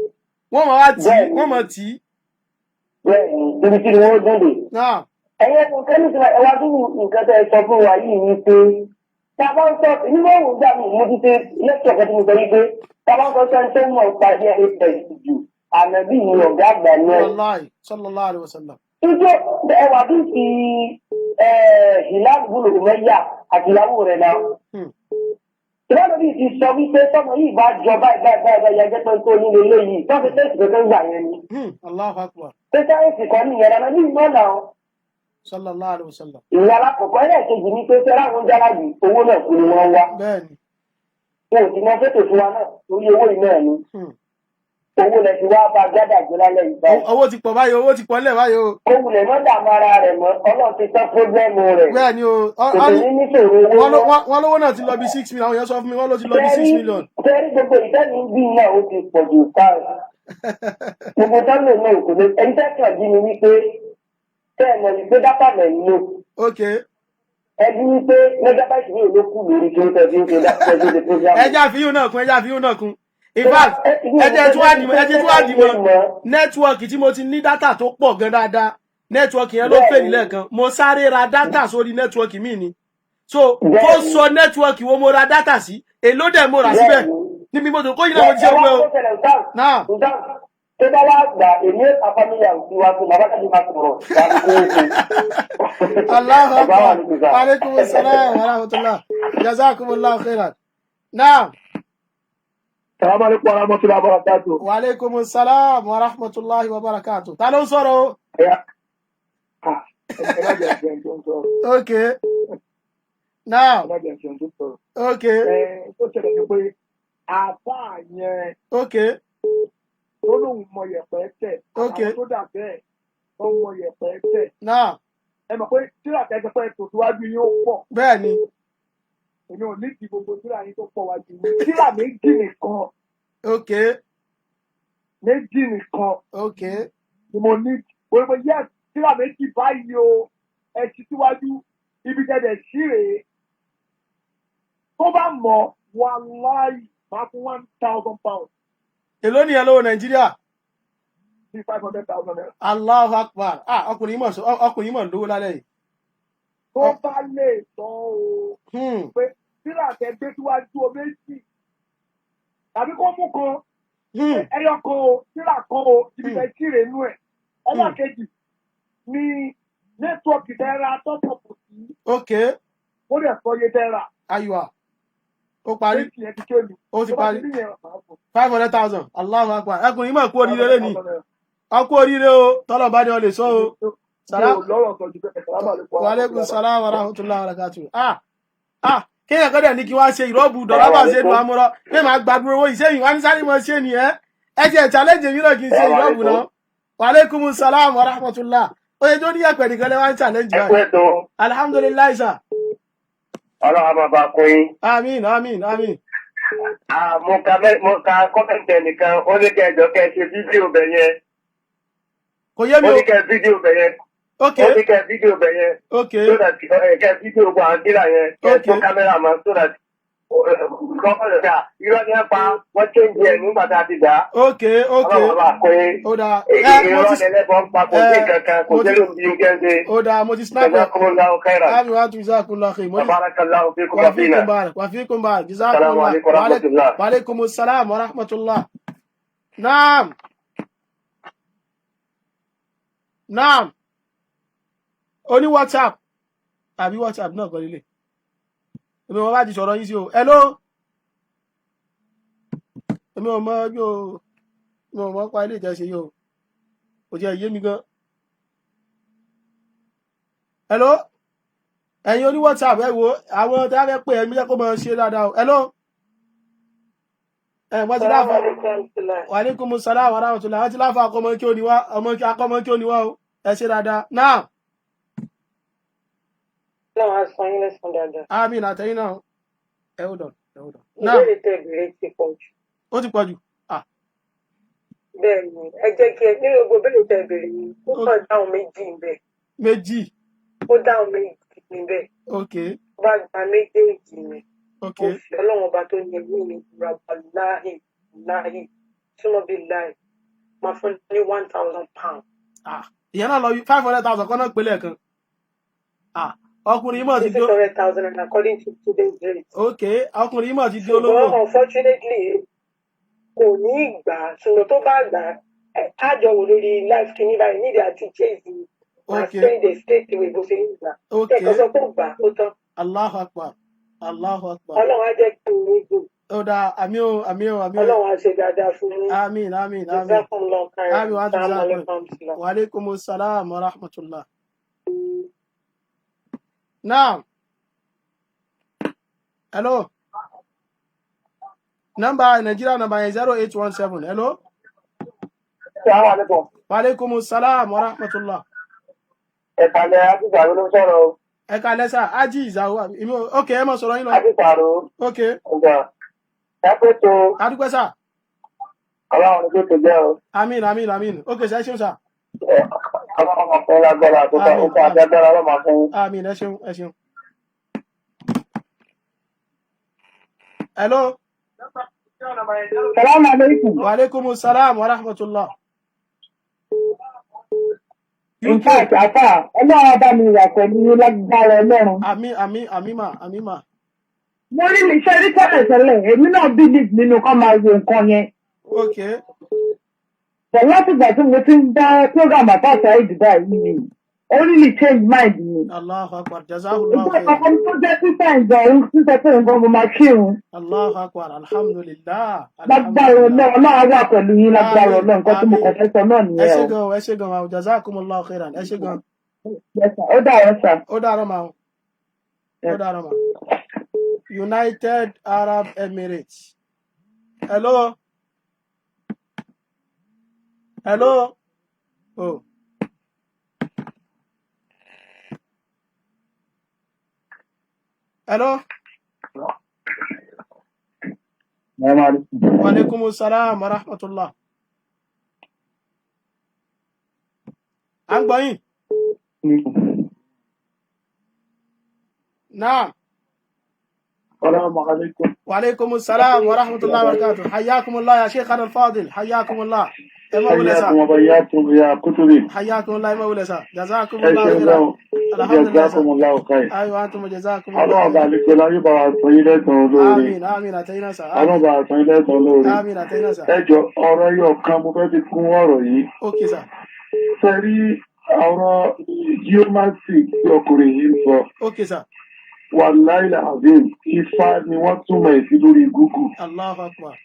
Speaker 3: wọ́n mọ̀ tì í.
Speaker 6: Bẹ́ẹ̀ni níbi tí wọ́n dúndé. Ẹ̀yẹ́ nǹkan ní ìtura ẹ̀wá tó nǹkan tẹ́ ẹ sọ fún wa yìí ni pé tábà ń sọ nínú òun gbà mí mo ti ṣe lẹ́tọ̀ kan tí mo sọ yìí pé tábà ń sọ sẹ́ni tó mọ̀ nípa ilé ẹ̀fẹ̀ jù ànábì ni ọ̀gá àgbà náà.
Speaker 3: Wallahi sallallahu alaihi wasallam.
Speaker 6: Ijó ẹwà bí ti Hilal búlò mẹ́yà àti ìyàwó rẹ̀ náà. Ìbára bí ti sọ wípé tọ́mọ yìí bá jọ báyìí yẹjẹ́ pé tó nílé léyìí tó fi tẹ́sì pẹ̀lú ìgbà yẹn ni.
Speaker 3: Allahu akbar.
Speaker 6: Pé sáyẹ́ǹsì kan ní ìyẹn náà ní ìmọ̀ náà.
Speaker 3: Sallallahu alaihi wasallam.
Speaker 6: Ìyá alákọ̀ọ́kọ́ ẹlẹ́ẹ̀kejì ní pé fẹ́ràn àwọn jálàbì owó náà kú ni wọ́n wá.
Speaker 3: Bẹ́ẹ̀ni.
Speaker 6: Wọn ò sì mọ fẹ́tò fún wa náà lórí owó yìí náà ni. Owó lẹ ti wá bá gádà gbé lálẹ́ ìgbà.
Speaker 3: Owó ti pọ̀ báyìí, owó ti pọ̀ lẹ̀ báyìí o.
Speaker 6: Owó lẹ̀ mọ́ dààmú ara rẹ̀ mọ́, Ọlọ́run ti tán fúrọ́blẹ́mù rẹ̀.
Speaker 3: Bẹ́ẹ̀ni o.
Speaker 6: Kò ní níṣòro owó.
Speaker 3: Wọ́n lówó náà ti lọ bí 6 million, àwọn èèyàn sọ fún mi, wọ́n ló ti lọ bí 6 million.
Speaker 6: Sẹ́rí gbogbo ìtẹ́ni bí náà ó ti pọ̀ jù káàrọ̀. Gbogbo tọ́lù náà kò lè ẹni tẹ́sán bí mi wípé tẹ́ ẹ̀ mọ̀ ní pé dátà lẹ̀ ń lò.
Speaker 3: Okay.
Speaker 6: Ẹbí wípé mẹ́gábáìtì ní ìlú kù lórí kí ó tẹ́ bí ń ṣe dákẹ́ ṣe program.
Speaker 3: Ẹja fíyùn náà kún. In fact, ẹjẹ́ tó wá dìmọ̀ nẹ́tíwọ̀kì tí mo ti ní dátà tó pọ̀ gan dáadáa nẹ́tíwọ̀kì yẹn ló fẹ́ nílẹ̀ kan mo sáré ra dátà sórí nẹ́tíwọ̀kì míì ni so kó sọ nẹ́tíwọ̀kì wo mo ra dátà sí èló dẹ̀ mo rà síbẹ̀ níbi mo tó kó yìí náà mo ti ṣe wúwo. Náà.
Speaker 6: Tó bá wá gbà èmi àfàmìyà òsì wa tó bàbá tàbí máa sọ̀rọ̀.
Speaker 3: Allahu akbar. Aleykum salaam wa rahmatullah. Jazakumullahu khairan. Naam.
Speaker 6: Assalamu alaikum wa rahmatullahi wa barakatuh.
Speaker 3: Wa alaikum salam wa rahmatullahi wa barakatuh. Ta ló ń sọ̀rọ̀ o? Okay. Now. Okay. Okay.
Speaker 6: Tó lóun mọ yẹ̀pẹ̀ tẹ̀.
Speaker 3: Okay.
Speaker 6: Àwọn tó dà bẹ́ẹ̀ tó mọ yẹ̀pẹ̀ tẹ̀.
Speaker 3: Now.
Speaker 6: Ẹ mọ̀ pé tíra tẹ́jọ pé ètò síwájú yín ó pọ̀.
Speaker 3: Bẹ́ẹ̀ni.
Speaker 6: Èmi ò ní ti gbogbo tíra yín tó pọ̀ wájú yín. Tíra méjì nìkan.
Speaker 3: Okay.
Speaker 6: Méjì nìkan.
Speaker 3: Okay.
Speaker 6: Ni mo ní. Òyìnbó yẹ tíra méjì báyìí o. Ẹ ti síwájú ibi tẹ̀lé sí rèé. Tó bá mọ̀ wàláhì máa fún £1,000.
Speaker 3: Èló ni ẹ lówó Nàìjíríà?
Speaker 6: Bí 500,000 naira.
Speaker 3: Allahu akbar. Ọkùnrin mọ̀ lówó lálẹ́ yìí.
Speaker 6: Tó bá lè sọ o. Pé tíra tẹ gbé síwájú o méjì. Tàbí kó mú kan. Ẹyọ kan o, tíra kan o, ibi tẹ kíre nú ẹ̀. Ẹlẹ́kejì ni nẹ́tíwọ̀kì tẹ ra tọ́pọ̀pù sí.
Speaker 3: Okay.
Speaker 6: Ó lè sọ iye tẹ ra.
Speaker 3: Aywa. Ó parí. Ó ti parí. 500,000. Allahu akbar. Ẹkùnrin mọ̀ kú oríire lé ní. Ọkú oríire o, tọ́lọ̀ bá ní ọ lè sọ o. Wa alaikum salam wa rahmatullahi wa barakatuh. Kéèyàn kọ́dẹ̀ ní kí wá ṣe ìrọ́bù dọ̀lábà ṣe nù amúrọ̀. Pé máa gbàgbúrò owó ìṣẹ́yìn wá ní sáré mọ́ ṣe ni ẹ́. Ẹ ti ẹ̀ challenge mi náà kì í ṣe ìrọ́bù náà. Wa alaikum salam wa rahmatullah. Oye tó ní ẹ̀pẹ̀ nìkan lẹ́wọ́n challenge báyìí. Alhamdulillah sir.
Speaker 6: Ọlọ́run máa bá kún yín.
Speaker 3: Àmín, àmín, àmín.
Speaker 6: Mo ka kọ́mẹ̀ntì ẹnìkan, ó ní kẹjọ kẹ ṣe fídíò bẹ̀ yẹn.
Speaker 3: Kò yé mi
Speaker 6: Ó
Speaker 3: o.
Speaker 6: ní kẹ fídíò bẹ̀ yẹn.
Speaker 3: Okay.
Speaker 6: Ó ní kẹ fídíò bẹ̀ yẹn.
Speaker 3: Okay.
Speaker 6: So that kẹ fídíò gbọ́ àǹdílà yẹn. Kẹ tó kámẹ́rà mọ́ so that kọ́kọ́lọ́dà irọ́ ní ẹ̀pá wọ́n change ẹ̀ nígbà tá a ti gbà.
Speaker 3: Okay.
Speaker 6: Ọlọ́run máa kún yín.
Speaker 3: Ó dáa.
Speaker 6: Irọ́ ní ẹlẹ́bọn pa kò sí kankan kò sí lóun bí n kẹ́ńdé.
Speaker 3: Ó dáa, mo ti sniper.
Speaker 6: Jazakumullahu khairan.
Speaker 3: Àmín wa jazakumullahu khairan.
Speaker 6: Barakallahu fikum
Speaker 3: Wa
Speaker 6: fina.
Speaker 3: fikum barak. Wa fikum barak.
Speaker 6: Assalamu
Speaker 3: Jazakumullah.
Speaker 6: alaikum wa rahmatullah.
Speaker 3: Wa alaikumus salam wa rahmatullah. Naam. Naam. Ó ní WhatsApp. Àbí WhatsApp náà kọ́ lílé. Èmi wọn bá ti sọ̀rọ̀ yín sí o. Hello. Èmi ò mọ̀ pa ilé ìjẹsẹ̀ yìí o. Kò jẹ́ ìyé mi gan. Hello. Ẹ̀yin oní WhatsApp ẹ wo àwọn tí a fẹ́ pè ẹ̀mí jẹ́ kó máa ṣe dáadáa o. Hello. Wọ́n ti láfa. Wa alaikumus salam wa rahmatullah. Wọ́n ti láfa akọ́mọ kí ó ní wá. Ọmọ kí akọ́mọ kí ó ní wá o. Ẹ ṣe dáadáa. Náà.
Speaker 7: Náà á san yín lẹ́san dáadáa.
Speaker 3: Àmín àtẹ̀yìn náà. Ẹ hold on.
Speaker 7: Ìbéèrè tẹ ìbéèrè ti pọ̀ jù.
Speaker 3: Ó ti pọ̀ jù.
Speaker 7: Bẹ́ẹ̀ ni, ẹ jẹ́ kí ẹ nínú gbogbo ìbéèrè tẹ ìbéèrè yìí, ó kàn dáhùn méjì níbẹ̀.
Speaker 3: Méjì.
Speaker 7: Ó dáhùn méjì níbẹ̀.
Speaker 3: Okay.
Speaker 7: Ó bá gba méjèèjì ni.
Speaker 3: Okay.
Speaker 7: Mo fi Ọlọ́run ọba tó yẹ mí ní ìrọ̀bà láàyè súnmọ́ bí láì máa fún ní £1,000.
Speaker 3: Ìyẹn náà lọ 500,000 kan náà pélé kan. Ọkùnrin yìí mọ̀ ti di.
Speaker 7: 600,000 according to today's rate.
Speaker 3: Okay, ọkùnrin yìí mọ̀ ti di olówó.
Speaker 7: Ṣùgbọ́n unfortunately kò ní ìgbà ṣùgbọ́n tó bá gbà ájọ wò lórí life kìíní báyìí nídìí àti chase máa spend the state away bó ṣe ń gbà. Ẹ̀kọ́ sọ pé ó gbà ó tán.
Speaker 3: Allahu Akbar. Allahu Akbar.
Speaker 7: Ọlọ́run á jẹ́ kí n ní gbò.
Speaker 3: Ó dáa, àmín o.
Speaker 7: Ọlọ́run á ṣe dáadáa fún yín.
Speaker 3: Àmín.
Speaker 7: Jazakumullahu khairan.
Speaker 3: Àmín wa
Speaker 7: Assalamu alaikum.
Speaker 3: Wa alaikumus salam wa rahmatullah. Naam. Hello. Nigeria number is 0817. Hello.
Speaker 6: Assalamu alaikum.
Speaker 3: Wa alaikumus salam wa rahmatullah.
Speaker 6: Ẹ̀kàlẹ̀ Adúgbàrú ló sọ̀rọ̀ o.
Speaker 3: Ẹ̀kàlẹ̀ sà, Ájí Ìzàwó. Okay, ẹ mọ̀ sọ̀rọ̀ yín lọ.
Speaker 6: Adúgbàrú.
Speaker 3: Okay.
Speaker 6: Ọjà. Ẹ pé tó.
Speaker 3: Adúpẹ́ sà.
Speaker 6: Ọlọ́run ní tó jẹ́ o.
Speaker 3: Àmín. Okay, sà, ẹ ṣeun sà.
Speaker 6: Ọlọ́run máa fún lágbára tó kọ́ ó kọ́ àjẹgbára ọlọ́run máa fún.
Speaker 3: Àmín, ẹ ṣeun. Hello.
Speaker 6: Salaam alaikum.
Speaker 3: Wa alaikumus salam wa rahmatullah.
Speaker 6: In fact, àfà, ọlọ́run bá mi wà pẹ̀lú lágbára ọlọ́run.
Speaker 3: Àmín mà.
Speaker 6: Mo rí mi ṣe rí tẹ́lẹ̀, èmi náà believe nínú kọ́ máa wo nǹkan yẹn.
Speaker 3: Okay.
Speaker 6: But láti ìgbà tí mo ti ń dá program àpáṣà ìdìbà yìí, ó rí mi change mind mi.
Speaker 3: Allahu Akbar, jazakallahu khairan.
Speaker 6: Ìgbà kan tó jẹ́ títà ìjọ òun títà tó nǹkan mo máa kírun.
Speaker 3: Allahu Akbar, alhamdulillah.
Speaker 6: Lágbára ọlọ́run wà pẹ̀lú yín lágbára ọlọ́run nǹkan tí mo kàn fẹ́ sọ náà nìyẹn o.
Speaker 3: Ẹ ṣé gan, jazakumullahu khairan. Ẹ ṣé gan.
Speaker 6: Ó dàárọ̀ sà.
Speaker 3: Ó dàárọ̀ mà. United Arab Emirates. Hello. Oh. Hello. Wa alaikumus salam wa rahmatullah. À ń gbọ́ yín. Naam.
Speaker 6: Assalamu alaikum.
Speaker 3: Wa alaikumus salam wa rahmatullah wa barakatuh. Hayyakumullah ya Sheikhana al-Fadil. Hayyakumullah.
Speaker 6: وبياكم يا كتبي.
Speaker 3: حياكم الله مولسا. جزاكم الله خيرا.
Speaker 6: جزاكم الله خير.
Speaker 3: ايوه انتم جزاكم
Speaker 6: الله ذلك لا يبقى طويلة ولوري.
Speaker 3: آمين اتينا سا.
Speaker 6: الله بقى طويلة ولوري.
Speaker 3: آمين اتينا سا.
Speaker 6: ẹjọ́ ọ̀rọ̀ yóò kan mo fẹ́ ti kún ọ̀rọ̀ yìí.
Speaker 3: Okay sir.
Speaker 6: Sẹ́rí ọ̀rọ̀ geomancy tí ọkùnrin yìí ń sọ.
Speaker 3: Okay sir.
Speaker 6: Wallahi azim Ifá ni wọ́n túmọ̀ èsì lórí Google.
Speaker 3: Allahu Akbar.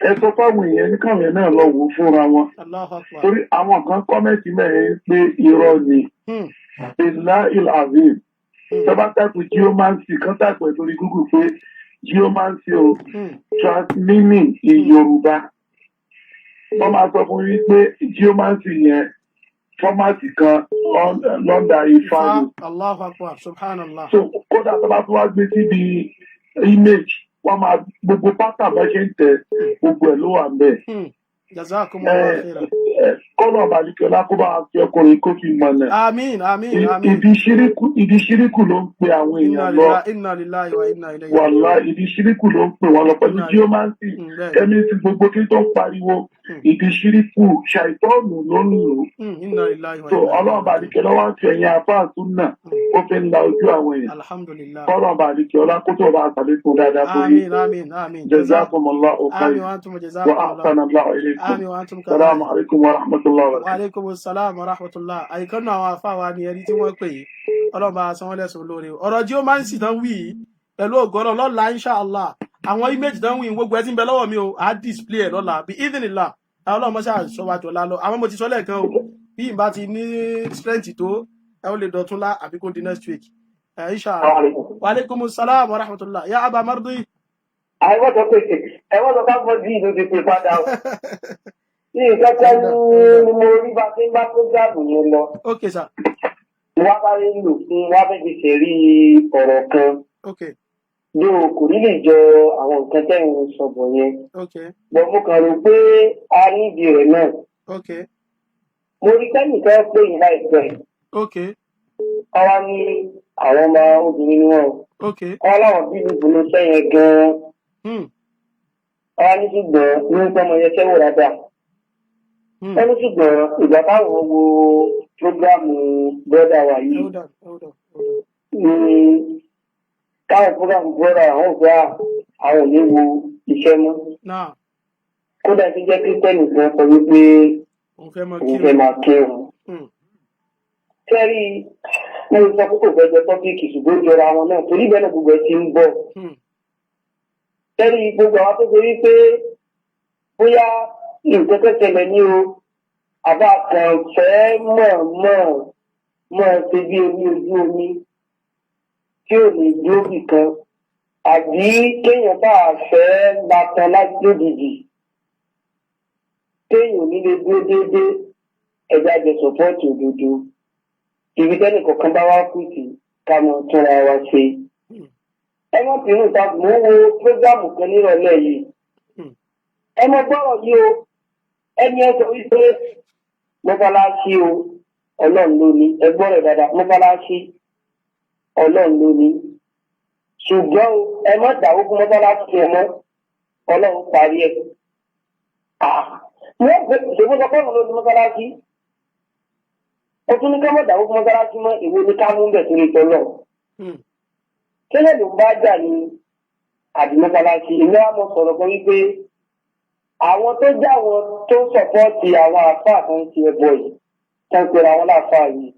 Speaker 6: Ẹ sọ fáwọn èèyàn ní káwọn yẹn náà lọ wò ó fúnra wọn.
Speaker 3: Allahu Akbar.
Speaker 6: Torí àwọn kan kọ́mẹ́ǹtì mẹ́rin pé irọ́ ni. Billahi azim. Tọ́ba tàpé geomancy kan tàpé lórí Google pé geomancy o meaning in Yorùbá. Wọ́n máa sọ fún yín pé geomancy yẹn fọ́mátì kan lọ́ndà Ifá ni.
Speaker 1: Allahu Akbar, subhanallah.
Speaker 6: So kódà tó bá tó wá gbé síbi image wọ́n máa gbogbo pátá bá ṣe ń tẹ̀ gbogbo ẹ̀ ló wà ń bẹ̀.
Speaker 1: Jazakumullahu khairan.
Speaker 6: Kọ́nà Balikẹ́lá kó bá fi ọkùnrin kó fi mọ̀nà.
Speaker 1: Àmín, àmín, àmín.
Speaker 6: Ìdí ṣíríkù ló ń pe àwọn èèyàn lọ.
Speaker 1: Inna lillahi wa inna ilayhi.
Speaker 6: Wàlá ìdí ṣíríkù ló ń pè wọ́n lọ pẹ̀lú geomancy kẹ́míìsì gbogbo kí tó ń pariwo ìdí ṣíríkù ṣàìtọ́ọ̀nù ló ń lò.
Speaker 1: Inna lillahi wa
Speaker 6: So
Speaker 1: inna
Speaker 6: Ọlọ́run Balikẹ́lá wá ń fi ẹ̀yìn apá àtúnà ó fi ń la ojú àwọn èèyàn.
Speaker 1: Alhamdulillah.
Speaker 6: Ọlọ́run Balikẹ́lá kó tó bá àtàlékún dáadáa fún yín.
Speaker 1: Àmín, àmín, àmín.
Speaker 6: Jazakumullahu
Speaker 1: Àmín
Speaker 6: khairan
Speaker 1: wa antum
Speaker 6: wa
Speaker 1: jazakumullah.
Speaker 6: ahsanallahu ilaykum.
Speaker 1: Àmín wa antum
Speaker 6: Assalamu alaikum wa rahmatullahi wa
Speaker 1: Wa alaikumus salam wa rahmatullah. Àìkọ́nà àwọn àfáwà ni ẹni tí wọ́n pè yìí. Ọlọ́run bá san wọ́n lẹ́san lórí. Ọ̀rọ̀ jí ó máa ń sì tán wí yìí pẹ̀lú ògọ́rọ̀ lọ́la inshallah. Àwọn image tán wí gbogbo ẹ tí ń bẹ lọ́wọ́ mi o, á display ẹ̀ lọ́la bí idhnillah. Àwọn ọlọ́run mọ́ṣáà sọ wa jọ̀la lọ. Àwọn mo ti sọ lẹ́ẹ̀kan o, bí n bá ti ní strength tó, ẹ ó lè dọ̀tún lá àbí kó di next week. Inshallah. Wa alaikumus salam wa rahmatullah. Ya Aba Mardi.
Speaker 6: Àwọn tó pèsè, ẹ̀wọ́n tó ká fọ́ dí ìlú ti pè padà o. Ní ìkẹ́kẹ́ ní mo rí bá tí ń bá prógámù yẹn lọ.
Speaker 1: Okay, sir.
Speaker 6: Wọ́n bá rí lò fún wá fẹ́ fi ṣẹ̀rí ọ̀rọ̀ kan.
Speaker 1: Okay.
Speaker 6: Yóò kò ní lè jọ àwọn nǹkan tẹ́yìn sọ̀bọ̀ yẹn.
Speaker 1: Okay.
Speaker 6: Bọ̀ mo kàn rò pé a ní ìdí rẹ̀ náà.
Speaker 1: Okay.
Speaker 6: Mo rí kẹ́nìkan pé yìí láìpẹ́.
Speaker 1: Okay.
Speaker 6: Àwa ní àwọn ọmọ obìnrin ni wọ́n.
Speaker 1: Okay.
Speaker 6: Wọ́n láwọn bí ìbùnú sẹ́yìn gan-an. Àwa ní ṣùgbọ́n ní sọmọ yẹn sẹ́wọ̀ dáadáa. Wọ́n ní ṣùgbọ́n ìgbà táwọn wo prógrámù bọ́dà wà yìí. Ní káwọn prógrámù bọ́dà àwọn òfin àwọn ò ní wo iṣẹ́ mọ́. Kódà tí jẹ́ kírísítẹ́nì kan sọ wípé òun fẹ́ máa kírun. Kẹ́rí mo sọ pé kò fẹ́ jẹ tọ́píìkì ṣùgbọ́n jọra wọn náà torí bẹ́ẹ̀ náà gbogbo ẹ ti ń bọ̀. Kẹ́rí gbogbo àwọn tó ṣe wípé bóyá nǹkan tó ṣẹlẹ̀ ní o àbá kan fẹ́ mọ̀ ṣe bí omi ojú omi tí ò ní dúróbì kan àbí kéèyàn bá fẹ́ bàtàn láti lójijì téèyàn nílé dúró déédéé ẹ̀dá jẹ sọ̀pọ́ọ̀tì òdodo ibi tẹ́nì kọ̀ọ̀kan bá wá kù sí ká mọ̀ túnra wa ṣe. Ẹ mọ̀ bínú ta mò ń wo prógámù kan nírọ̀lẹ́ yìí. Ẹ mọ̀ gbọ́rọ̀ yìí o ẹni ẹ sọ wípé mọ́sálásí o ọlọ́run ló ní ẹ gbọ́rọ̀ dáadáa mọ́sálásí ọlọ́run ló ní. Ṣùgbọ́n ẹ mọ̀ dáwó fún mọ́sálásí ẹ mọ́ ọlọ́run parí ẹ̀. Wọ́n gbé ìṣègùn sọ fọ́ọ̀mù ló ní mọ́sálásí. Ó tún ní ká mọ̀ dáwó fún mọ́sálásí mọ́ ìwé ní ká mú bẹ̀ torí tọ́lọ̀. Kílẹ̀ ló ń bá jà ní àdìmọ́sálásí èmi á mọ̀ sọ̀rọ̀ kan wípé àwọn tó já wọn tó sọ̀pọ́ọ̀tì àwọn àfáà tó ń ti ẹbọ yìí tó ń pera wọn láàfáà yìí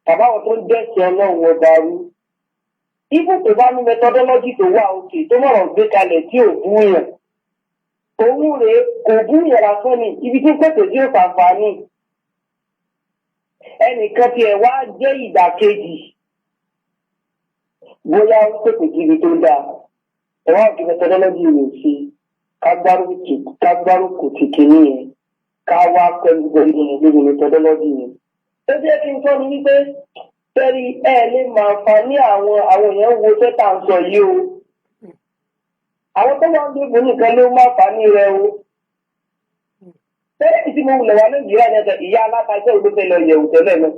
Speaker 6: tàbá àwọn tó ń dẹ́sẹ̀ ọlọ́run ọba rú. Ibù tó bá ní mẹtọdọ́lọ́jì tó wà òkè tó mọ̀rọ̀ gbé kalẹ̀ tí ò bú yàn. Òun rèé kò bú yàn lásán ni ibi tí pèsè tí ó fàǹfààní. Ẹnìkan tiẹ̀ wá jẹ́ ìdàkejì. Bóyá ó pèsè síbi tó dáa. Ẹ̀wọ̀n àti mẹtọdọ́lọ́jì rẹ̀ ṣe kágbárùkù ti kìíní yẹn ká wá pẹ̀lú lórí mẹtọdọ́lọ́jì yẹn. Ó jẹ́ kí n sọ ní wípé fẹ́rí lè máa fa ní àwọn èèyàn wo tẹ́tà ń sọ yìí o. Àwọn tó wà ń gbégbó nìkan ló máa fà ní rẹ o. Fẹ́rẹ́ tí mo wulẹ̀ wá Nàìjíríà ní ẹ̀jẹ̀ ìyá alátajẹ́ olófẹ́ lọ yẹ̀wò tẹ́lẹ̀ náà.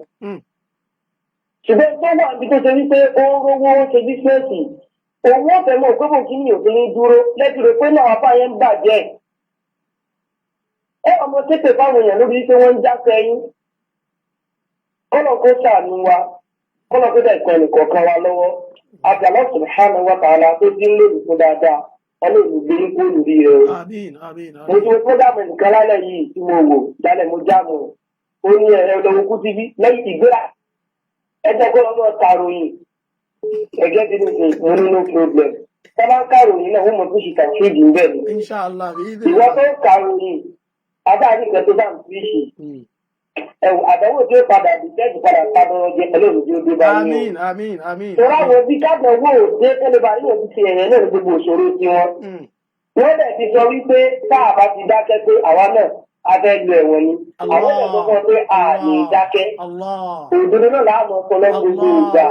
Speaker 6: Ṣùgbọ́n tó wà níbi tó ṣe wípé ó ń rówó ó ṣe bísíǹsì. Òun ọ̀fẹ́ mọ̀ pé kò kí ni òfin ní dúró lẹ́tí rẹ̀ pé náà apá yẹn ń bàjẹ́. Ẹ ọmọ tètè fáwọn èèyàn lórí pé wọ́n ń já sẹ́yìn. Kọ́lọ̀ kó ṣàánú wa, kọ́lọ̀ kó dẹ̀kọ́ ẹnìkọ̀ọ̀kan wa lọ́wọ́. Allah subhanahu wa ta'ala tó dín lórí fún dáadáa, ọlọ́run gbé kó lórí rẹ̀ o. Mo ti wo fúdàmù nìkan lálẹ́ yìí tí mo wò jálẹ̀ mo jáàmù. Ó ní ẹ̀rọ Kutubi lẹ́yìn ìgbéra. Ẹjọ́ kó lọ́mọ kàròyìn. Ẹgẹ́ ti ní mo ní no problem. Tọ́lá ń kàròyìn náà wọ́n mọ̀ tó ṣì kà fíìdì ń bẹ̀ ni. Ìwọ tó ń kàròyìn, adáàrí ìgbẹ́ tó bá ń fíìsì. Àdánwò tí ó padà di tẹ́ẹ̀tì padà sábọ́rọ̀ jẹ pẹ̀lú òní tí ó dé bá ní o. Tọ́lá wo bí kádánwò dé tẹ́lẹ̀ bá yóò ti ṣe ẹ̀yẹ náà gbogbo òṣòro tí wọ́n. Wọ́n dẹ̀ ti sọ wípé táà bá ti dákẹ́ pé àwa náà abẹ́lu ẹ̀wọ̀n ni àwọn èèyàn tó mọ̀ pé a ní dákẹ́ òdodo náà láàmú ọpọlọ gbogbo ìgbà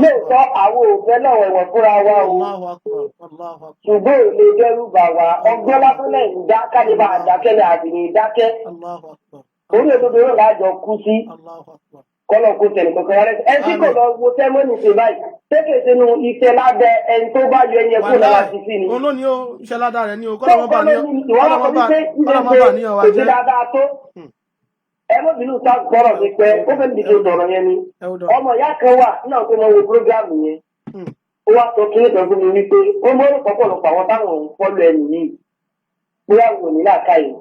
Speaker 6: lóòótọ́ àwọn òfẹ́ náà ẹ̀wọ̀n fúnra wa o ṣùgbọ́n ò lè dẹ́rù bà wá ọgbọ́n lábúlẹ̀ ń dá kálíbà àdákẹ́lẹ̀ àdìní dákẹ́ orí òdodo náà láàjọ kú sí kọ́lọ̀ kó tẹ̀lé kankan wá lẹ́sẹ̀ ẹni tí kò lọ wo sẹ́mọ́nì ṣe báyìí tẹ́kẹ̀ sínú iṣẹ́ lábẹ́ ẹni tó bá yọ ẹni ẹkú náà láti sí ni.
Speaker 3: olóòní o iṣẹ́ ládàá rẹ̀ ni o kọ́lọ̀ mọ́ bà ní ọwọ́
Speaker 6: ajẹ́. dáadáa tó ẹ mọ́ bínú sá gbọ́rọ̀ mi pẹ́ ó fẹ́ dìde sọ̀rọ̀ yẹn ni ọmọ ìyá kan wà náà tó mọ wo prógámù yẹn ó wá sọ kíní kan fún mi wípé ó mọ́ ọ̀pọ̀lọpọ̀ àwọn táwọn ń fọ́lù ẹni yìí bóyá wò ní làákàyè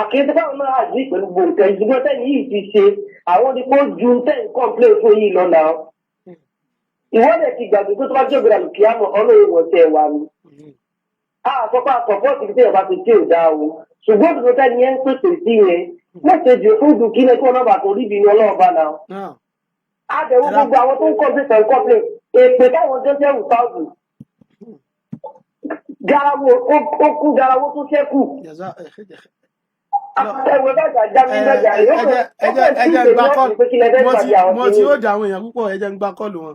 Speaker 6: àkéde báwọn náà àjí pẹ̀lú gbòǹkà ìdúgbò tẹ́yìn yìí ti ṣe àwọn ni kó ju tẹ́yìn kọ́ńplé fún yìí lọ́nà ìwọ́lẹ̀ ti gbàgbé tó bá jẹ́ ògbéra lùkìá mọ̀ ọlọ́run wọ̀ tẹ̀ wá ni. àkọ́kọ́ àkọ́kọ́ ti tẹ̀ bá ti tí ò dá o ṣùgbọ́n òdòdó tẹ́ni yẹn ń pèsè sí yẹn mẹ́sẹ̀jì fún dùkí lẹ́kọ́ náà bàtò rí ibi ní ọlọ́ọ̀bá náà. àbẹ̀wò gbogbo àwọn tó ń kọ́ńplé tẹ̀ ń kọ́ńplé èpè táwọn jẹ́jẹ́ wù táwù garawo ó kú garawo tó ṣẹ́kù.
Speaker 3: mo tí ó dà àwọn èèyàn púpọ̀ ẹjẹ́ ń gbá kọlù wọn.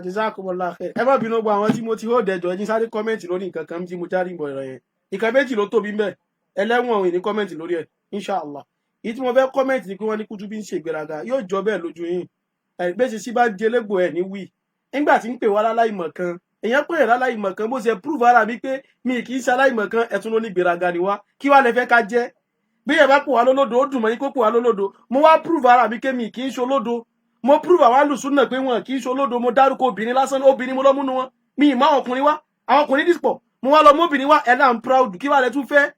Speaker 3: Jazakumullah khair. Ẹ má bínú gba àwọn tí mo ti hó dẹjọ ẹni sáré kọ́mẹ́ǹtì lórí nǹkan kan tí mo járí ìbọn ìrọ̀ yẹn. Nǹkan méjì ló tóbi mbẹ ẹlẹ́wọ̀n òun ní kọ́mẹ́ǹtì lórí ẹ̀ inshàlá. Èyí tí mo fẹ́ kọ́mẹ́ǹtì ni pé wọ́n ní Kutubi ń ṣe ìgbéraga yóò jọ bẹ́ẹ̀ lójú yín. Ẹ̀gbẹ́sẹ̀ sí bá jẹlẹ́gbò ẹ̀ ní wí. Nígbà tí ń pè wá láláìmọ̀ kan èèyàn pè é láláìmọ̀ kan bó ṣe prove ara mi pé mi kì í ṣe aláìmọ̀ kan ẹ̀tún ló ní ìgbéraga ni wá kí wá lẹ fẹ́ ká jẹ́ bí ẹ bá pò wá lólódo ó dùn mọ́ yín kó pò wá lólódo mo wá prove ara mi pé mi kì í ṣe olódo mo prove àwọn alùsùnà pé wọn kì í ṣe olódo mo dárúkọ obìnrin lásán obìnrin mo lọ múnú wọn mi ì má àwọn ọkùnrin wá àwọn ọkùnrin dìpọ̀ mo wá lọ mú obìnrin wá ẹ̀ náà ń proud kí wá lẹ tún fẹ́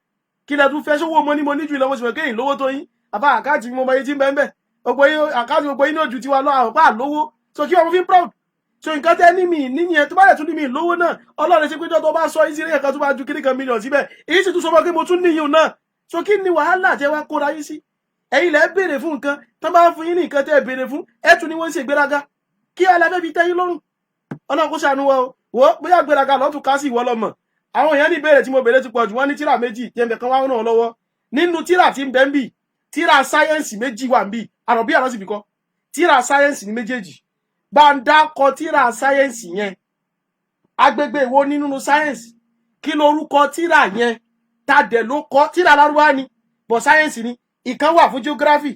Speaker 3: kí lẹ tún fẹ́ ṣówó mo ní mo níjú ìlọ́wọ́ sì kéyìn lówó tó yín àbá àkáàtì mo mọ iye tí ń bẹ́ẹ̀ bẹ́ẹ̀ àkáàtì gbogbo yín ní ojú tiwa lọ àwọn pa lówó so kí wọn fi proud so nǹkan tẹ́ ní mi níyẹn tó bá lẹ̀ tún ní mi lówó náà ọlọ́run ṣe péjọ tó bá sọ ìṣirẹ́ ẹ̀kan tó bá ju kíní kan mílíọ̀nù síbẹ̀ èyí sì tún sọ fún pé mo tún níyìn náà so kí ni wàhálà tẹ́ wá kóra yín sí ẹ̀yin lẹ́ béèrè fún nǹkan tó bá fún yín ní nǹkan tẹ́ béèrè fún ẹ̀ tún ni wọ́n ń ṣe ìgbéraga kí alábẹ́ fi tẹ́yìn lọ́rùn ọlọ́run kó ṣàánú wa o wò bóyá ìgbéraga lọ́tún ká sí ìwọ lọ́mọ àwọn èèyàn ní ìbéèrè tí mo béèrè ti pọ̀ jù wọ́n ní tíra méjì jẹ́ǹbẹ̀ kan wá ràn lọ́wọ́ nínú tíra tí ń bẹ ń bì tíra sáyẹ́ǹsì méjì wà ń bì àròbí àrọ́sì bìkọ́ tíra sáyẹ́ǹsì ní méjèèjì bá ń dákọ tíra sáyẹ́ǹsì yẹn agbègbè wo nínú sáyẹ́ǹsì kí lorúkọ tíra yẹn tàdé ló kọ tíra lárúbá ni bọ̀ sáyẹ́ǹsì ni ìkan wà fún geography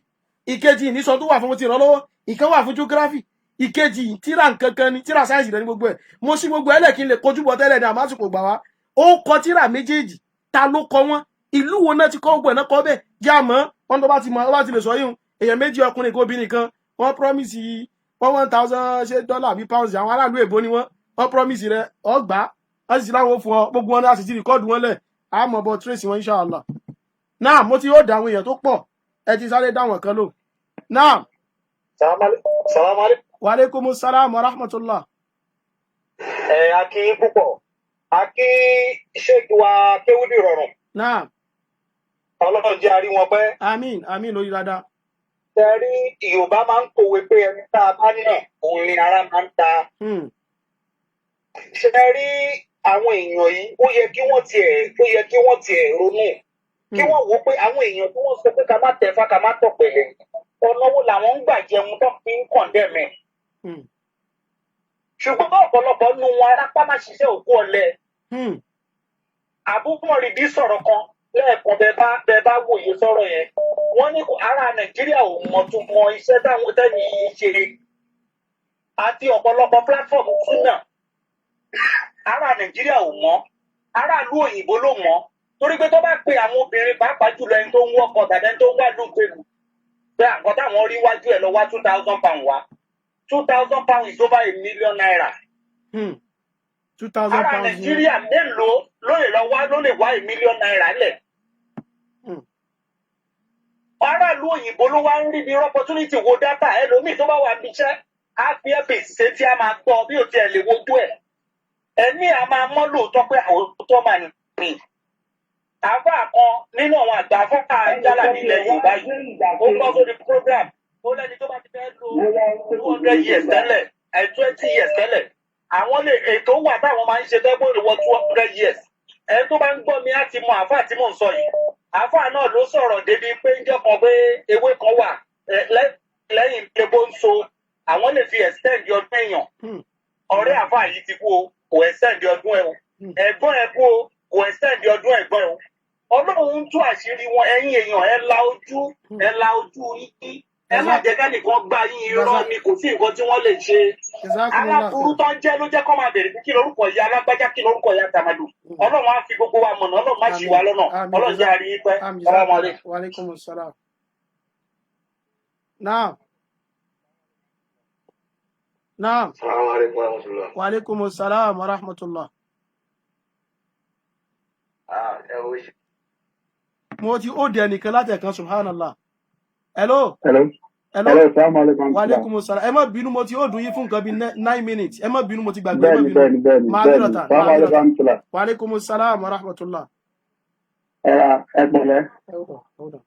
Speaker 3: ìkejì ìníṣọ tó wà fún mo ti ràn lọ́wọ́ ìkan wà fún geography ìkejì tíra nkankan ni tíra sáyẹ́ǹsì rẹ ní gbogbo ẹ̀ mo sí gbogbo ẹlẹ́ kí n lè kojú bọ̀ tẹ́lẹ̀ ní àmásùkò gbà wá ó kọ tíra méjèèjì ta ló kọ wọn ìlú wo náà ti kọ gbogbo ẹ̀ náà kọ bẹ́ẹ̀ já mọ́ wọn tó bá ti lè sọ yìí èèyàn méjì ọkùnrin kó obìnrin kan wọ́n promise 1,000 ṣe dọ́là àbí pounds àwọn aráàlú èbó ni wọ́n promise rẹ̀ ọgbà wọ́n sì ti láwọn fún ọ gbogbo wọn láti ti rìkọ́ọ̀dù wọn lẹ̀ àmọ́ bọ́ trace wọn inshallah náà mo ti yóò dá àwọn èèyàn tó pọ̀ ẹ ti sáré dá wọn kan lò náà.
Speaker 5: Salaam alaikum.
Speaker 3: Wa alaikumus salam wa rahmatullah.
Speaker 5: A kí púpọ̀ a kí ṣéèkì wa kéwúdì rọrùn.
Speaker 3: náà.
Speaker 5: Ọlọ́run jẹ́ àrí wọn pẹ́.
Speaker 3: àmín àmín lórí dáadáa.
Speaker 5: Tẹ̀rí Yorùbá máa ń kòwé pé ẹni tá a bá nà òun ni ara máa ń ta. Ṣé rí àwọn èèyàn yìí ó yẹ kí wọ́n tiẹ̀ ronú kí wọ́n wò ó pé àwọn èèyàn tí wọ́n sọ pé ká má tẹ̀fá ká má tọ̀pẹ̀lẹ̀ ọ̀nà wo làwọn ń gbà jẹun tó fi ń kọ̀ndẹ̀mẹ̀. Ṣùgbọ́n bá ọ̀pọ̀lọpọ̀ nu wọn arápá má ṣiṣẹ́ òkú ọ̀lẹ. Àbúkọ̀ rìbí sọ̀rọ̀ kan lẹ́ẹ̀kan bẹ́ẹ̀ bá wòye sọ̀rọ̀ yẹn wọ́n ní ará Nàìjíríà ò mọ̀ tún mọ iṣẹ́ táwọn tẹ́ni yìí ṣe àti ọ̀pọ̀lọpọ̀ platform tún náà ará Nàìjíríà ò mọ̀ aráàlú òyìnbó ló mọ̀ torí pé tó bá pe àwọn obìnrin pàápàá jùlọ ẹni tó ń wọ́kọ̀ tàbí ẹni tó ń wá lóògbèlú pé àkọ́ táwọn rí wájú ẹ̀ lọ wá £2,000 wá £2,000 is over £1 million.
Speaker 3: 2,000
Speaker 5: ará Nàìjíríà mélòó ló lè wá £1 million lẹ̀. Aráàlú òyìnbó ló wá ń rí bí opportunity wo dátà ẹlòmíì tó bá wà níṣẹ́ á fi ẹ́pèsì ṣe tí a máa gbọ́ bí ò tiẹ̀ lè wojú ẹ̀. Ẹ̀mí a máa mọ́ lóòótọ́ pé àwòtọ́ máa nì. Àbá kan nínú àwọn àgbà fọ́nà ìjálà nílẹ̀ Yorùbá yìí ó gbọ́ sórí program ó lẹ́ni tó bá ti fẹ́ lo 200 years tẹ́lẹ̀ 20 years tẹ́lẹ̀ àwọn lè ètò wà táwọn máa ń ṣe tẹ́gbọ́n ìwọ 200 years ẹ tó bá ń gbọ́ mi á ti mọ àáfàá tí mò ń sọ yìí àáfàá náà ló sọ̀rọ̀ débi pé ń jọ́ kan pé ewé kan wà lẹ́yìn egbò ń so àwọn lè fi extend ọdún èèyàn ọ̀rẹ́ àáfàá yìí ti kú o kò extend ọdún ẹ o ẹ̀gbọ́n ẹ kú o kò extend ọdún ẹ̀gbọ́n ẹ o ọlọ́run ń tú àṣírí wọn ẹ̀yin èèyàn ẹ la ojú yín ẹ má jẹ́ kẹ́nìkan gbá yín irọ́ ni kò sí nǹkan tí wọ́n lè ṣe aláburú tó ń jẹ́ ló jẹ́ kó máa bèrè kí lórúkọ ìyá alágbájá kí lórúkọ ìyá tàmàdù ọlọ́run á fi gbogbo wa mọ̀nà ọlọ́run má ṣì wá lọ́nà ọlọ́run jẹ́ àrí pẹ́ ọlọ́mọdé.
Speaker 1: Wa alaikumus salam. Naam. Naam. Wa alaikumus salam wa rahmatullah. Mo ti ó dẹ̀ nìkan láti ẹ̀kan subhanallah. Hello.
Speaker 6: Assalamu alaikum.
Speaker 1: Wa alaikumus salam. Ẹ má bínú mo ti ó dùn yín fún nǹkan bí 9 minutes. Ẹ má bínú mo ti gbàgbé ẹ má bínú.
Speaker 6: Bẹ́ẹ̀ni.
Speaker 1: Wa alaikumus salam wa rahmatullah.
Speaker 6: Ẹgbẹ̀lẹ́.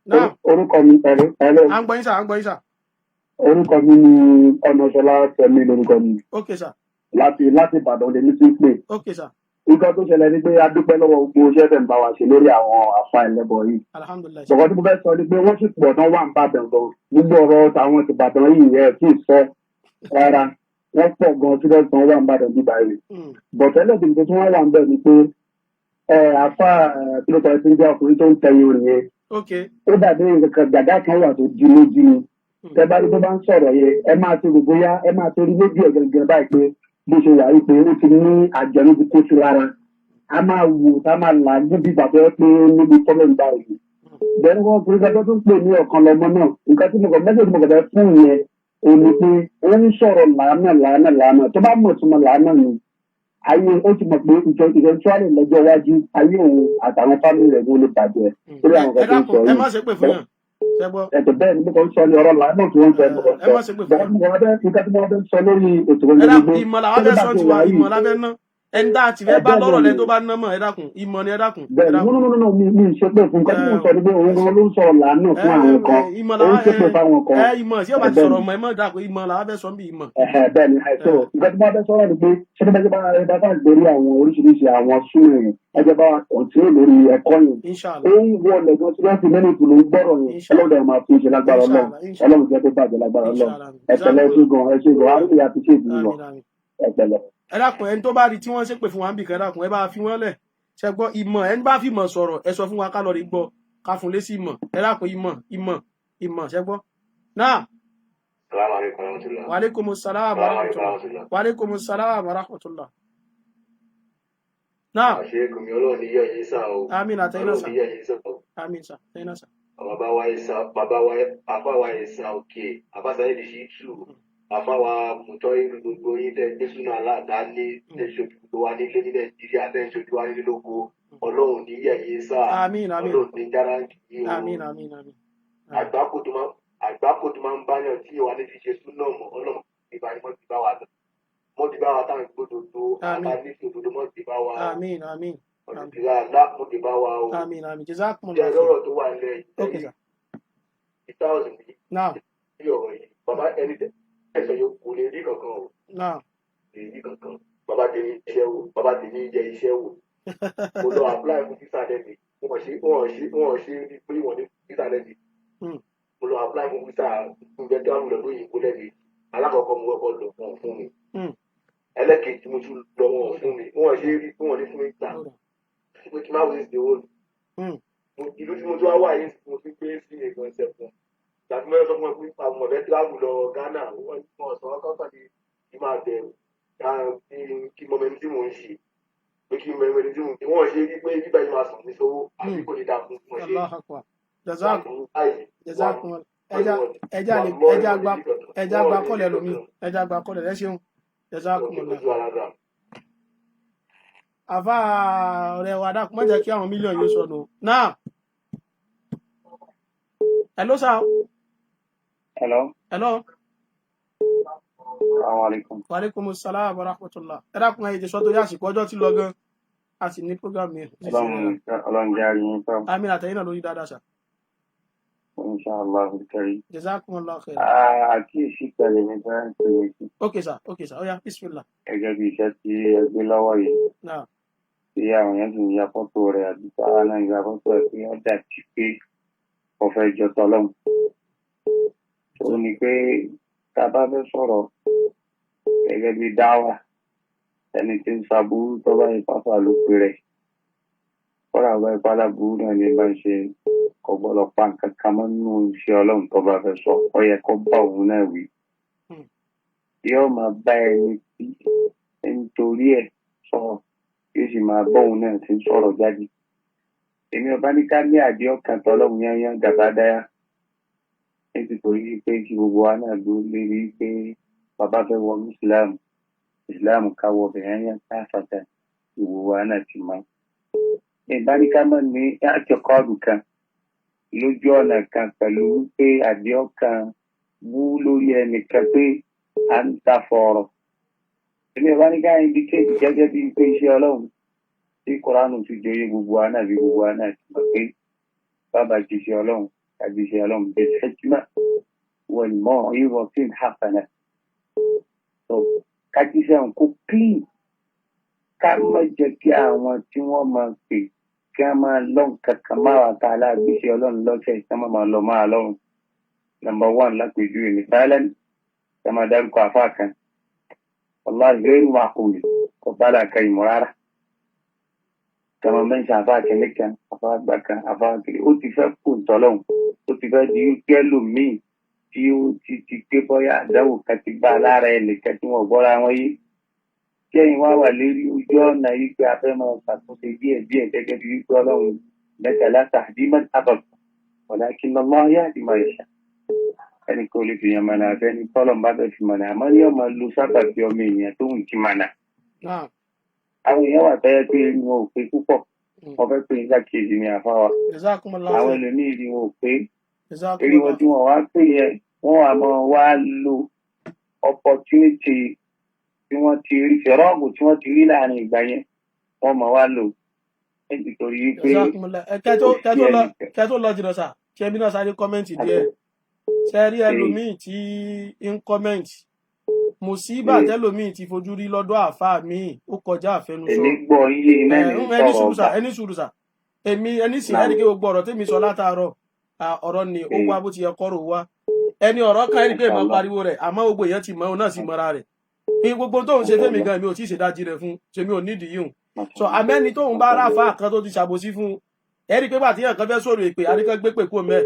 Speaker 1: Naam.
Speaker 6: Orúkọ mi pẹ̀lú.
Speaker 1: À ń gbọ́ yín sà.
Speaker 6: Orúkọ mi ni Ọ̀nàṣọlá Tẹ̀mí lórúkọ mi.
Speaker 1: Okay sà.
Speaker 6: Láti Ìbàdàn lèmi ti ń pè.
Speaker 1: Okay sà.
Speaker 6: Nǹkan tó ṣẹlẹ̀ ni pé a dúpẹ́ lọ́wọ́ gbogbo iṣẹ́ tẹ̀ ń bá wa ṣe lórí àwọn àfa ẹlẹ́bọ yìí.
Speaker 1: Alhamdulillah.
Speaker 6: Bọ̀kọ́ tí mo fẹ́ sọ ni pé wọ́n sì pọ̀ tán wà ń bàdàn gan. Gbogbo ọ̀rọ̀ táwọn ti bàdàn yìí ẹ̀ kì í sọ rárá. Wọ́n pọ̀ gan tí wọ́n wà ń bàdàn bíbá yìí. Bọ̀tẹ́lẹ̀ tí wọ́n wà ń bẹ̀ ni pé àfa kílókọ̀ tí ń jẹ́ ọkùnrin tó ń tẹ̀yìn orin yẹn. Ó dàbí nǹkan gbàdá kan wà tó di lójú ni. Tẹ́ bá rí tó bá ń sọ̀rọ̀ yẹn, ẹ máa ti rò bóyá ẹ máa torí lójú ẹ̀ gẹ́gẹ́ báyìí pé bó ṣe wà wípé ó ti ní àjẹnú ti kó sí lára. A máa wò tá a máa là níbi ìgbà tó yẹ pé níbi tọ́lọ̀ ń bá òye. Bẹ́ẹ̀ni wọ́n fi gbẹ́jọ́ tó ń pè ní ọ̀kan lọ́mọ náà. Nǹkan tí mo kàn mẹ́sẹ̀ tí mo kàn fẹ́ fún yẹn òun ni pé wọ́n ń sọ̀rọ̀ làánà. Tó bá mọ̀ tó mọ̀ làánà ni. Ayé ó ti mọ̀ pé ìjọ́sọ́rọ̀ lọ́jọ́ iwájú ayé òun àtàwọn fámìlì rẹ̀ ló lè bàjẹ́. Lórí àwọn kan tó ń sọ yìí.
Speaker 1: Ẹ má ṣe pè fún yàn.
Speaker 6: Ẹ̀tọ́ bẹ́ẹ̀ ni mo kàn ń sọ ní ọ̀rọ̀ làánà tí wọ́n ń sọ ẹ̀mọ́ kan.
Speaker 1: Ẹ má ṣe pè fún yàn.
Speaker 6: Nǹkan tí mo fẹ́ sọ lórí ètò
Speaker 1: ìmọ̀ làwọn fẹ́ sọ tiwa ìmọ̀ lábẹ́ ná ẹni tá a ti fẹ́ bá lọ́rọ̀ lẹ́ni tó bá ná mọ̀ ẹ dákun ìmọ̀ ni ẹ dákun.
Speaker 6: Bẹ́ẹ̀ni no mi ṣe pé fún nǹkan tí mo sọ ni pé òun gan ló ń sọ̀rọ̀ làánà fún àwọn kan òun ṣe pé fáwọn kan.
Speaker 1: Ìmọ̀ tí ó bá ti sọ̀rọ̀ mọ̀ ẹ mọ̀ dákun ìmọ̀ làwọn fẹ́ sọ bí ìmọ̀.
Speaker 6: Bẹ́ẹ̀ni àìsàn nǹkan tí mo fẹ́ sọ̀rọ̀ ni pé ṣé nígbà tí ẹ bá gbórí àwọn oríṣiríṣi àwọn súnmọ́ yẹn ẹ jẹ́ bá ọ̀tún lórí ẹ̀kọ́ yẹn. Ó ń wọ lẹ́gbọ́n tí wọ́n fi mẹ́rin ìpò ló ń gbọ́rọ̀ yẹn ọlọ́dọ̀ máa fi ṣe lágbára ọlọ́run jẹ́ tó bàjẹ́ lágbára ọlọ́run ẹ̀pẹ̀lẹ́ ṣùgbọ́n àríwí àti ṣe ìdíwọ̀ ẹ̀pẹ̀lẹ́.
Speaker 1: Ẹ dákun ẹni tó bá rí tí wọ́n ṣépè fún wa ń bì kan dákun ẹ bá fi wọ́n lẹ̀ ṣe gbọ́ ìmọ̀ ẹni bá fi mọ̀ sọ̀rọ̀ ẹ sọ fún wa ká lọ rí gbọ́ ká fún lésì ìmọ̀ ẹ dákun ìmọ̀ ṣe gbọ́. Náà. Wa alaikumus salam wa rahmatullah. Wa alaikumus salam wa rahmatullah. Náà.
Speaker 8: Àṣeyẹkùnmí ọlọ́run ní yẹ̀ yín sá o.
Speaker 1: Àmín àtẹ̀yìnà sá.
Speaker 8: Ọlọ́run ní yẹ̀ yín sá o.
Speaker 1: Àmín sá àtẹ̀yìnà sá.
Speaker 8: Bàbá wa àfáwa ẹ̀sà òkè àbáṣáyé lè ṣí tù. Àfáwa mùtọ́ inú gbogbo yín tẹ́ Jésù náà láàdá ní tẹ̀sọ̀tù tó wá nílé ní Nàìjíríà tẹ̀sọ̀tù wá nílé lóko. Ọlọ́run ní yẹ̀ yín sá.
Speaker 1: Àmín
Speaker 8: Ọlọ́run ní jára ń kí o.
Speaker 1: Àmín.
Speaker 8: Àgbákò tó máa ń báyàn tí ìwà ní fi ṣe súnà mọ́ ọlọ́run ìbá ni wọ́n ti bá wa lọ. Wọ́n ti bá wa táwọn gbódòdó àbá ní òdòdó mọ́ ti bá wa.
Speaker 1: Àmín.
Speaker 8: Ọ̀dùnkìlá lápò ti bá wa o.
Speaker 1: Àmín. Jazakumullah.
Speaker 8: Jẹ́ lọ́rọ̀ tó wà nílẹ̀
Speaker 1: yìí.
Speaker 8: 2000
Speaker 1: Náà.
Speaker 8: Bí ọ̀rọ̀ yìí, bàbá ẹni ẹ̀sọ̀ yóò kò lè rí kankan o.
Speaker 1: Náà.
Speaker 8: Lè rí kankan. Bàbá tèmi iṣẹ́ wò, bàbá tèmi jẹ iṣẹ́ wò. Mo lọ apply fún visa lẹ́bi. Wọ́n ṣe ní pé wọ́n ní visa lẹ́bi. Mo lọ apply fún visa ìgbẹ́ dáhùn lọ́dún òyìnbó lẹ́bi. Alákọ̀ọ́kọ́ mo kọ́kọ́ lọ fún mi. Ẹlẹ́kejì mo tún lọ wọn fún mi. Wọ́n ṣe rí fún wọn ní fún mi gbà. Pé kí n má wọ́n ṣe owó. Ìlú tí mo tún wá wà yìí mo fi gbé sí ẹ̀gbọ́n ṣẹ̀fún. Tàbí mo sọ fún wọn pé àwọn ọ̀rẹ́ tíráàbù lọ Ghana wọ́n sọ kọ́kọ́ ní kí máa bẹ̀rù kí mọ mẹ́rin tí mò ń ṣe pé kí mẹ́rin tí mò ń ṣe wọ́n ṣe rí pé bíbá yìí máa sàn ní sówó àbí kò ní dákun fún ṣe.
Speaker 1: ẹja gba kọ́lẹ̀ lómi ẹja gba kọ́lẹ̀ ẹ ṣeun jazakumullah. Àfá ọ̀rẹ́ wa dákun má jẹ́ kí àwọn mílíọ̀nù yóò sọnù. Náà. Hello sir.
Speaker 6: Hello.
Speaker 1: Assalamu
Speaker 6: alaikum.
Speaker 1: Wa alaikumus salam wa rahmatullah. Ẹ dákun ẹ̀yẹ sọ tó yá àsìkò ọjọ́ tí lọ gan a sì ní program yẹn.
Speaker 6: Ọlọ́run jẹ́ àríyìn sọ.
Speaker 1: Àmín àtẹ̀yìn lórí dáadáa sà.
Speaker 6: Inshallah kẹrí.
Speaker 1: Jazakumullah khair.
Speaker 6: Àkíyèsí pẹ̀lú mi fẹ́ ń pè é sí.
Speaker 1: Okay sir. Ó yá bismillah.
Speaker 6: Gẹ́gẹ́ bí iṣẹ́ tí ẹ gbé lọ́wọ́ yìí.
Speaker 1: Náà.
Speaker 6: tí àwọn èèyàn sì ń ya fọ́tò rẹ̀ àbí táwa náà ń ya fọ́tò ẹ̀ pé wọ́n dà sí pé wọ́n fẹ́ jọ tọ́lọ́mù. ó ní pé tá a bá fẹ́ sọ̀rọ̀ gẹ́gẹ́ bí dáwà ẹni tí ń ṣàbúrú tó bá ìpáfà ló pe rẹ̀ kọ́ra bá ìpálá burú náà ní bá ń ṣe kò gbọ́dọ̀ pa nǹkan kan mọ́ nínú iṣẹ́ ọlọ́run tó bá fẹ́ sọ ó yẹ kó bá òun náà wí. yóò máa bá ẹni tí nítorí ẹ̀ sọ̀rọ̀ yóò sì máa bá òun náà ti ń sọ̀rọ̀ jáde. èmi ọba ní ká ní àdé ọkàn tọ́lọ́run yányán gàbádáyà nítorí pé kí gbogbo wa náà dúró lérí pé bàbá fẹ́ wọ ìsìláàmù káwọ bẹ̀rẹ̀ yẹn káfàtà gbogbo wa náà ti mọ́. ìbáríkà mọ́ ní àjọkọ́ọ̀dù kan lójú ọ̀nà kan pẹ̀lú pé àdé ọkàn wú lórí ẹnìkan pé à ń ta fọ̀ọ̀rọ̀. èmi ọba ní ká indicate gẹ́gẹ́ bíi pé iṣẹ́ ọlọ́run tí kòránù ti joyè gbogbo wa náà bí gbogbo wa náà ti mọ̀ pé bàbá ti ṣe ọlọ́run tàbí ṣe ọlọ́run bẹ́ẹ̀ hikma wal maw'izatin hasana. kájíṣẹ́ nǹkó clean ká má jẹ́ kí àwọn tí wọ́n máa pè kí wọ́n máa lọ́n kankan máa wà tá a láàgbéṣe ọlọ́run lọ́sẹ̀ kí wọ́n máa lọ máa lọ́run. Number 1 lápèjúwe ní silent kí wọ́n máa dárúkọ àfáà kan wallahi ghayru ma'qul kò bá làákà ìmọ̀ rárá. kí wọ́n máa mẹ́ṣẹ̀ àfáà kẹ́lẹ́ kan àfáà gbà kan àfáà kẹ́lẹ́ ó ti fẹ́ kó tọ́lọ́hún ó ti fẹ́ di kẹ́lòmíì tí ó ti gbé bọ́yá àdáwò kan ti gbà lára ẹnìkan tí wọ́n gbọ́ra wọn yé. kẹ́yìn wá wà lérí ojú ọ̀nà yìí pé a fẹ́ máa ṣàtúnṣe díẹ̀ gẹ́gẹ́ bí wípé ọlọ́run mẹ́tàlá tahdiman abad walakin Allah yahdi man yasha. ẹnì kan ò lè fi yàn mọ̀nà àfẹ́ni tọ́lọ̀ bá bẹ̀ fi mọ̀nà àmọ́ ní ọmọ lu sábàbí ọmọ èèyàn tó ń ti mọ̀nà. àwọn èèyàn wà tẹ́yẹ pé wọn ò pé púpọ̀ wọ́n fẹ́ pé nígbà kejì ní àfáwà. àwọn ẹlòmíì rí wọn ò pé eré wọn tí wọ́n wá pé yẹn wọ́n wà mọ́ wá lo opportunity tí wọ́n ti rí fẹ̀rọ́ọ̀gù tí wọ́n ti rí láàrin ìgbà yẹn wọ́n mọ̀ wá lò nítorí pé.
Speaker 3: kẹ́tọ́ lọ jìnnà sà ṣe bí náà sáré kọ́mẹ́ǹtì díẹ̀ ṣe rí ẹlòmíì tí ń kọ́mẹ́ǹtì mùsíbà tẹ́lòmíì ti fojú rí lọ́dọ̀ àfáà míì ó kọjá àfẹnusọ.
Speaker 6: èmi gbọ́ iye iná ní sọ̀rọ̀
Speaker 3: ẹni sùúrù sà ẹni sì ẹni kí gbogbo ọ̀rọ̀ tèmi sọ látàárọ̀ ọ̀rọ̀ ni ó wá bó ti yẹ kọ́rọ̀ wá ẹni ọ̀rọ̀ kan ẹni pé ìmọ̀ pariwo rẹ̀ àmọ́ gbogbo èèyàn ti mọ̀ ọ́n náà sì mọ́ra rẹ̀ gbogbo tóun ṣe fẹ́mi gan mi ò tí ì ṣèdájí rẹ̀ fún ṣèmi ò nídìí yìí so àmẹ́ni tóun bá ráfà kan tó ti ṣàbòsí fún ẹni pé bàtí yàn kan fẹ́ sọ̀rọ̀ èpè àríkàn gbé pè kú mẹ́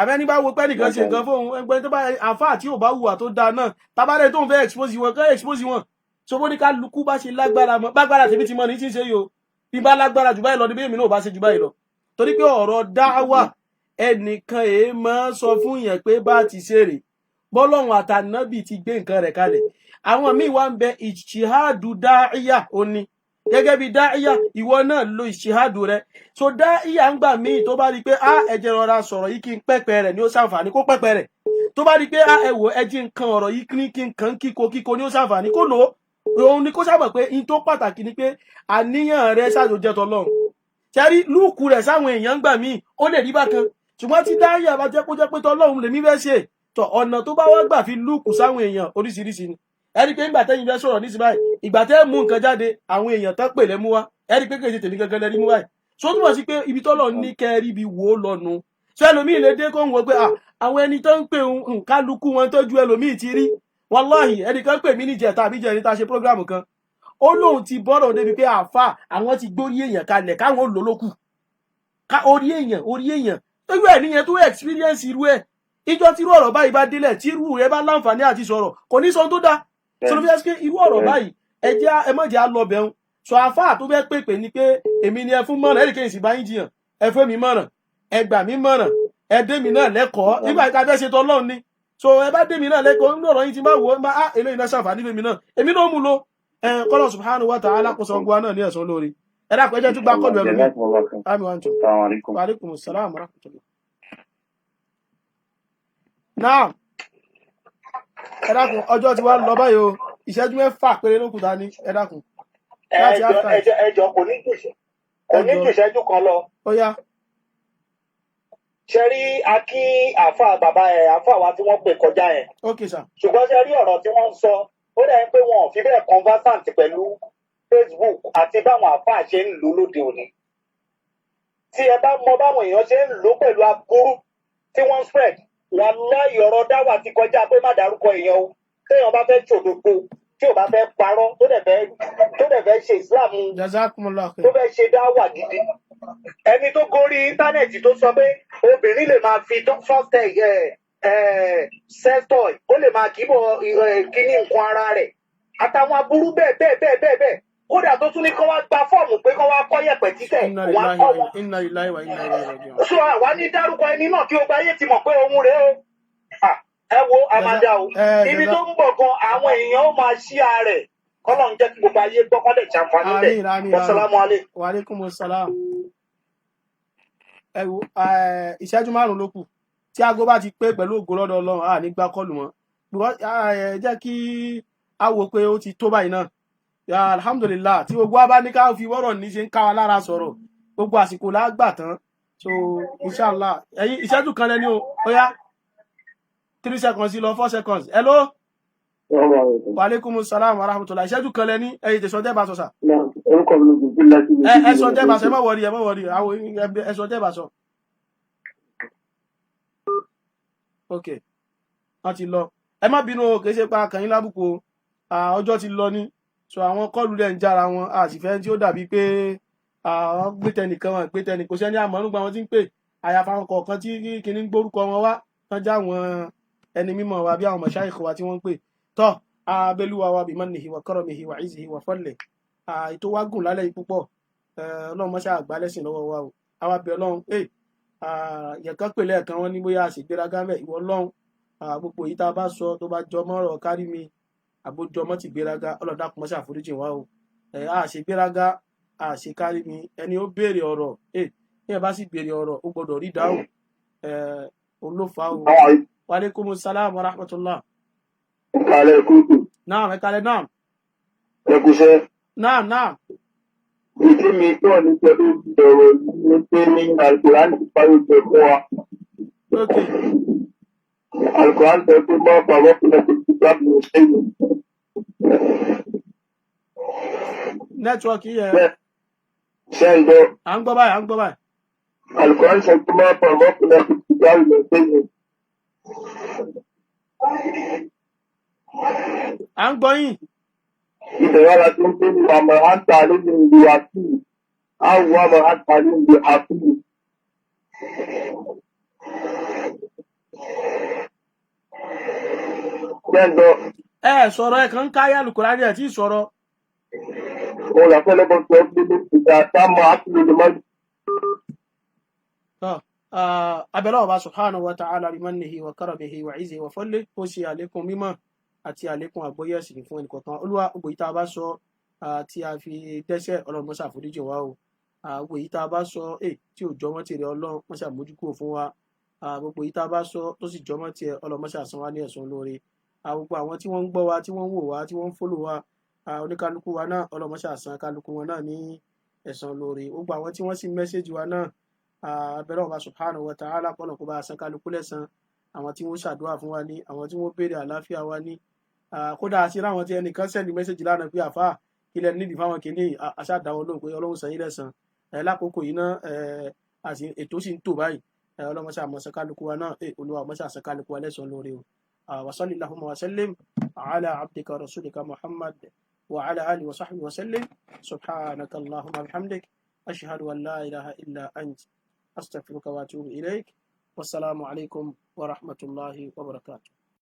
Speaker 3: àmẹ́ni bá wo pẹ́ nìkan ṣe nǹkan fóun ẹgbẹ́ tó bá àfà tí ò bá hùwà tó dáa náà tabarẹ́ tóun fẹ́ expose wọn kán expose wọn so bó ní kálukú bá ṣe lágbára mọ́ bágbára tèmi ti mọ ní tí ń ṣe yìí o bí bá lágbára jù báyìí lọ níbi èmi náà ò bá ṣe jù báyìí lọ torí pé ọ̀rọ̀ dáwà ẹnìkan èé máa sọ fún yẹn pé bá ti ṣeré bọ́lọ́hun àtànábì ti gbé nǹkan rẹ̀ kalẹ̀ àwọn míì wá ń bẹ ìṣìhádù dáíyà òní gẹ́gẹ́ bí dáíyà ìwọ náà lo ìṣìhádù rẹ̀ so dáíyà ń gbà míì tó bá rí pé ẹjẹ́ rọra sọ̀rọ̀ yìí kí n pẹ́pẹ́ rẹ̀ ni ó ṣàǹfààní kó pẹ́pẹ́ rẹ̀ tó bá rí pé ẹwò ẹjí nǹkan ọ̀rọ̀ yìí kí n kàn kíko ni ó ṣàǹfààní kó lò ó òun ni kó sábà pé in tó pàtàkì ni pé àníyàn rẹ̀ ṣàjòjẹ́ tọlọ́run ṣẹ́rí lúùkù rẹ̀ sáwọn èèyàn ń gbà míì ó lè rí bákan ṣùgbọ́n tí dáíyà bá jẹ́ pé tọlọ́run lèmi fẹ́ ṣe tọ ọ̀nà tó bá wá gbà fi lúùkù sáwọn èèyàn oríṣiríṣi ni ẹni pé nígbà tẹ́yìn fẹ́ sọ̀rọ̀ ní síbáyìí ìgbà tẹ́ mú nǹkan jáde àwọn èèyàn tán pè lẹ́mú wá ẹni pé kèsì tèmi gangan lẹ́rí mú wáyìí so túmọ̀ sí pé ibi tọ́lọ̀ ní kẹ́rí ibi wò ó lọ́nu so ẹlòmíì lè dé kó ń wọ pé àwọn ẹni tó ń pè kálukú wọn tó ju ẹlòmíì ti rí wàláhì ẹnì kan pè mí níjẹ tàbí jẹ ní ta ṣe prógráàmù kan ó lóun ti bọ́rọ̀ débi pé àáfà àwọn ti gbórí èèyàn kalẹ̀ káwọn olólókù orí èèyàn tó gbé ẹ̀ níyẹn tó experience irú ẹ̀ ìjọ tí irú ọ̀rọ̀ báyìí bá délẹ̀ tí irú rẹ̀ bá láǹfààní àti sọ̀rọ̀ kò ní sọ tó dá so ló fi ẹ́ irú ọ̀rọ̀ báyìí ẹ má jẹ́ á lọ bẹ̀rùn so àfáà tó fẹ́ pèpè ni pé èmi ni ẹ fún mọ̀ràn ẹ̀rì kẹ́yìn sì bá yín jiyàn ẹ fẹ́ mi mọ̀ràn ẹ gbà mí mọ̀ràn ẹ dé mi náà lẹ́kọ̀ọ́ nígbà tí a fẹ́ ṣe tó Ọlọ́run ni so ẹ bá dé mi náà lẹ́kọ̀ọ́ nínú ọ̀rọ̀ yín ti máa wò ó eléyìí náà ṣàǹfààní fèmi náà èmi náà mú lo kọ́lọ̀ subhanahu wa ta'ala alákòóso ọgbọ́n náà ní ẹ̀sán lórí ẹ dákun ẹ jẹ́ tún gbá kọ́ọ̀lù ẹ̀rọ mi àmì wa ń tọ́ wa alaikum salaam wa rahmatullah. Náà ẹ dákun ọjọ́ ti wá lọ báyìí o ìṣẹ́jú mẹ́fà péré ló kù dání ẹ dákun.
Speaker 5: ẹjọ kò ní jù ìṣẹ́jú kan lọ.
Speaker 3: Ó yá.
Speaker 5: ṣe rí akí àáfà bàbá ẹ àáfà wa tí wọ́n pè kọjá yẹn.
Speaker 3: Okay sir.
Speaker 5: ṣùgbọ́n ṣe rí ọ̀rọ̀ tí wọ́n ń sọ ó dẹ̀ ń pé wọn ò fi bẹ́ẹ̀ conversant Facebook àti báwọn àfáà ṣe ń lò lóde òní. Tí ẹ bá mọ báwọn èèyàn ṣe ń lò pẹ̀lú aburú tí wọ́n ń spread, wallahi ọ̀rọ̀ dáwà ti kọjá pé má dárúkọ èèyàn o. Téèyàn bá fẹ́ ṣòdodo, tí ò bá fẹ́ parọ́, tó dẹ̀ fẹ́ ṣe Islam, tó fẹ́ ṣe dáwà gidi. Ẹni tó gorí íńtánẹ̀tì tó sọ pé obìnrin lè máa fi sẹ́tọ̀ì, ó lè máa kíbọ̀ kíní nǹkan ara rẹ̀. Àtàwọn aburú bẹ́ẹ̀. Kódà tó tún ní kó wá gba fọ́ọ̀mù pé kó wá kọ́ yẹ̀pẹ̀ títẹ̀, wá kọ́ wọn. So àwa ní dárúkọ ẹni náà kí o gba ayé ti mọ̀ pé òun rèé o. Ẹ wo Amada o. Ibi tó ń bọ̀ gan, àwọn èèyàn ó máa ṣí ààrẹ. Kọ́lọ̀ ń jẹ́ kí gbogbo ayé gbọ́ kọ́lẹ̀ jàǹfààní bẹ̀. Wassalamu alaikum.
Speaker 1: Wa alaikumus salam. Ẹ wo ìṣẹ́jú 5 ló kù. Tí aago bá ti pé pẹ̀lú ògo lọ́dọ̀ Ọlọ́run, a ní gbá kọ́ọ̀lù mọ́. Jẹ́ kí a wò pé ó ti tó báyìí náà. Alhamdulillah, tí gbogbo wa bá ní ká fi wọ́rọ̀ ní ṣe ń ká wa lára sọ̀rọ̀, gbogbo àsìkò lágbà tán. So inshallah, ẹ̀yin ìṣẹ́jú kan lẹ́ni o, ó yá 3 seconds lọ 4 seconds. Hello. Wa alaikumus salam wa rahmatullah. Ìṣẹ́jú kan lẹ́ni, ẹ̀yin tẹ̀sán tẹ́ bá sọ sà. Ẹ sọ tẹ́ bá sọ, ẹ má wọrí. Ẹ sọ tẹ́ bá sọ. Okay, wọ́n ti lọ. Ẹ má bínú o, kìí ṣe pa kàn yín lábùkù o. Ọjọ́ ti lọ ní. So àwọn kọlù rẹ̀ ń jára wọn, a sì fẹ́ tí ó dàbí pé wọ́n gbé tẹnìkan wọn gbé tẹnì kò sẹ́ni àmọ́núgba wọn tí ń pè. Àyàfà àwọn kọ̀ọ̀kan tí kìíní ń gbórúkọ wọn wá, wọ́n já àwọn ẹni mímọ̀ wa bí àwọn mashayikh wa tí wọ́n ń pè. Tọ́ abẹ́lúwa wa bi mannihi wa karamihi wa izzihi wa fadlihi. Ètò wa gùn lálẹ́ yìí púpọ̀. Ọlọ́run mọ́ṣá àgbà lẹ́sìn lọ́wọ́ wa o. Àwa bẹ̀ Ọlọ́run yẹ̀kan pè lẹ́ẹ̀kan wọn ní bóyá àṣègbéraga mẹ́ ìwọ Ọlọ́run gbogbo yìí tá a bá sọ tó bá jọ mọ́rọ̀ kárí mi àbójọmọ́ ti gbéraga Ọlọ́run dákun mọ́ṣá àforíjì wa o. Àṣègbéraga àṣekárí mi ẹni ó béèrè ọ̀rọ̀ ní ẹ bá sì béèrè ọ̀rọ̀ ó gbọ́dọ̀ rí dáhùn olófà o. Wa alaikumus salam wa rahmatullah. Naam, ẹ kálẹ́ naam.
Speaker 6: Ẹ kúṣẹ́.
Speaker 1: Naam.
Speaker 6: Ìdí mi tó ní pẹ̀lú ọ̀rọ̀ ní pé ní Al-Qur'an ti parí jẹ fún wa.
Speaker 1: Okay.
Speaker 6: Al-Qur'an tẹ pé mọ́ pàwọ́ fún ẹgbẹ́ tí bá mi ṣe yìí.
Speaker 1: Nẹ́tíwọ́ọ̀kì yẹ.
Speaker 6: Ṣé ń gbọ́?
Speaker 1: À ń gbọ́ báyìí.
Speaker 6: Al-Qur'an sọ pé mọ́ pàwọ́ fún ẹgbẹ́ tí bá mi ṣe yìí.
Speaker 1: À ń gbọ́ yín.
Speaker 6: Ìbẹ̀rẹ̀ la ti ń pè ní àmọ̀ àǹtà nínú ìlú àti àwọn àmọ̀ àǹtà nínú ìlú àti. Gbẹ̀ngọ̀.
Speaker 1: Ẹ sọ̀rọ̀ ẹ kàn ń káyà Al-Qur'ani ẹ̀ tí ì sọ̀rọ̀.
Speaker 6: Òun làfẹ́ lọ́gbọ́n sọ pé ní ìgbà táwọn àtúndì máa ń.
Speaker 1: Abẹ́lẹ́ ọba subhanahu wa ta'ala bimannihi wa karamihi wa izzihi wa fadlihi ó ṣe àlékún mímọ́ àti àlékún àgbọ́yé ẹ̀sìn fún ẹnìkọ̀ọ̀kan. Olúwa gbogbo yìí tá a bá sọ tí a fi dẹ́ṣẹ̀ Ọlọ́run mọ́ṣá àforíjì wa o. Gbogbo yìí tá a bá sọ tí ò jọmọ́ tìrẹ Ọlọ́run mọ́ṣá mójúkúrò fún wa. Gbogbo yìí tá a bá sọ tó sì jọmọ́ tiẹ̀ Ọlọ́run mọ́ṣá san wá ní ẹ̀san lóore. Gbogbo àwọn tí wọ́n ń gbọ́ wa tí wọ́n ń wò wá tí wọ́n ń fọ́lò wa oníkálukú wa náà Ọlọ́run mọ́ṣá san kálukú wọn náà ní ẹ̀san lóore. Gbogbo àwọn tí wọ́n sì mẹ́sẹ̀jì wa náà abẹ́rẹ́ ọba subhanahu wa ta'ala kọ́nà kó bá san kálukú lẹ́san. Àwọn tí wọ́n ṣàdúrà fún wa ní àwọn tí wọ́n béèrè àlàáfíà wa ní kódà àti láwọn tí ẹnìkan sẹ́ndì mẹ́sẹ̀jì lánàá pé àfáà ilẹ̀ nídìí fáwọn kìíní aṣáàdáwọn lóhùn pé Ọlọ́run san yín lẹ́san. Lákòókò yìí náà ètò sì ń tò báyìí Ọlọ́run mọ́ṣá mọ́ san kálukú wa náà Olúwa mọ́ṣá san kálukú wa lẹ́san lóore o. Wa sallallahu wa sallim ala abdika rasulika Muhammad wa ala alihi wa sahbihi wa sallim. Subhanaka Allahumma bihamdik ashhadu an la ilaha illa ant astaghfiruka wa atubu ilayk. Wassalamu alaikum wa rahmatullahi wa barakatuh.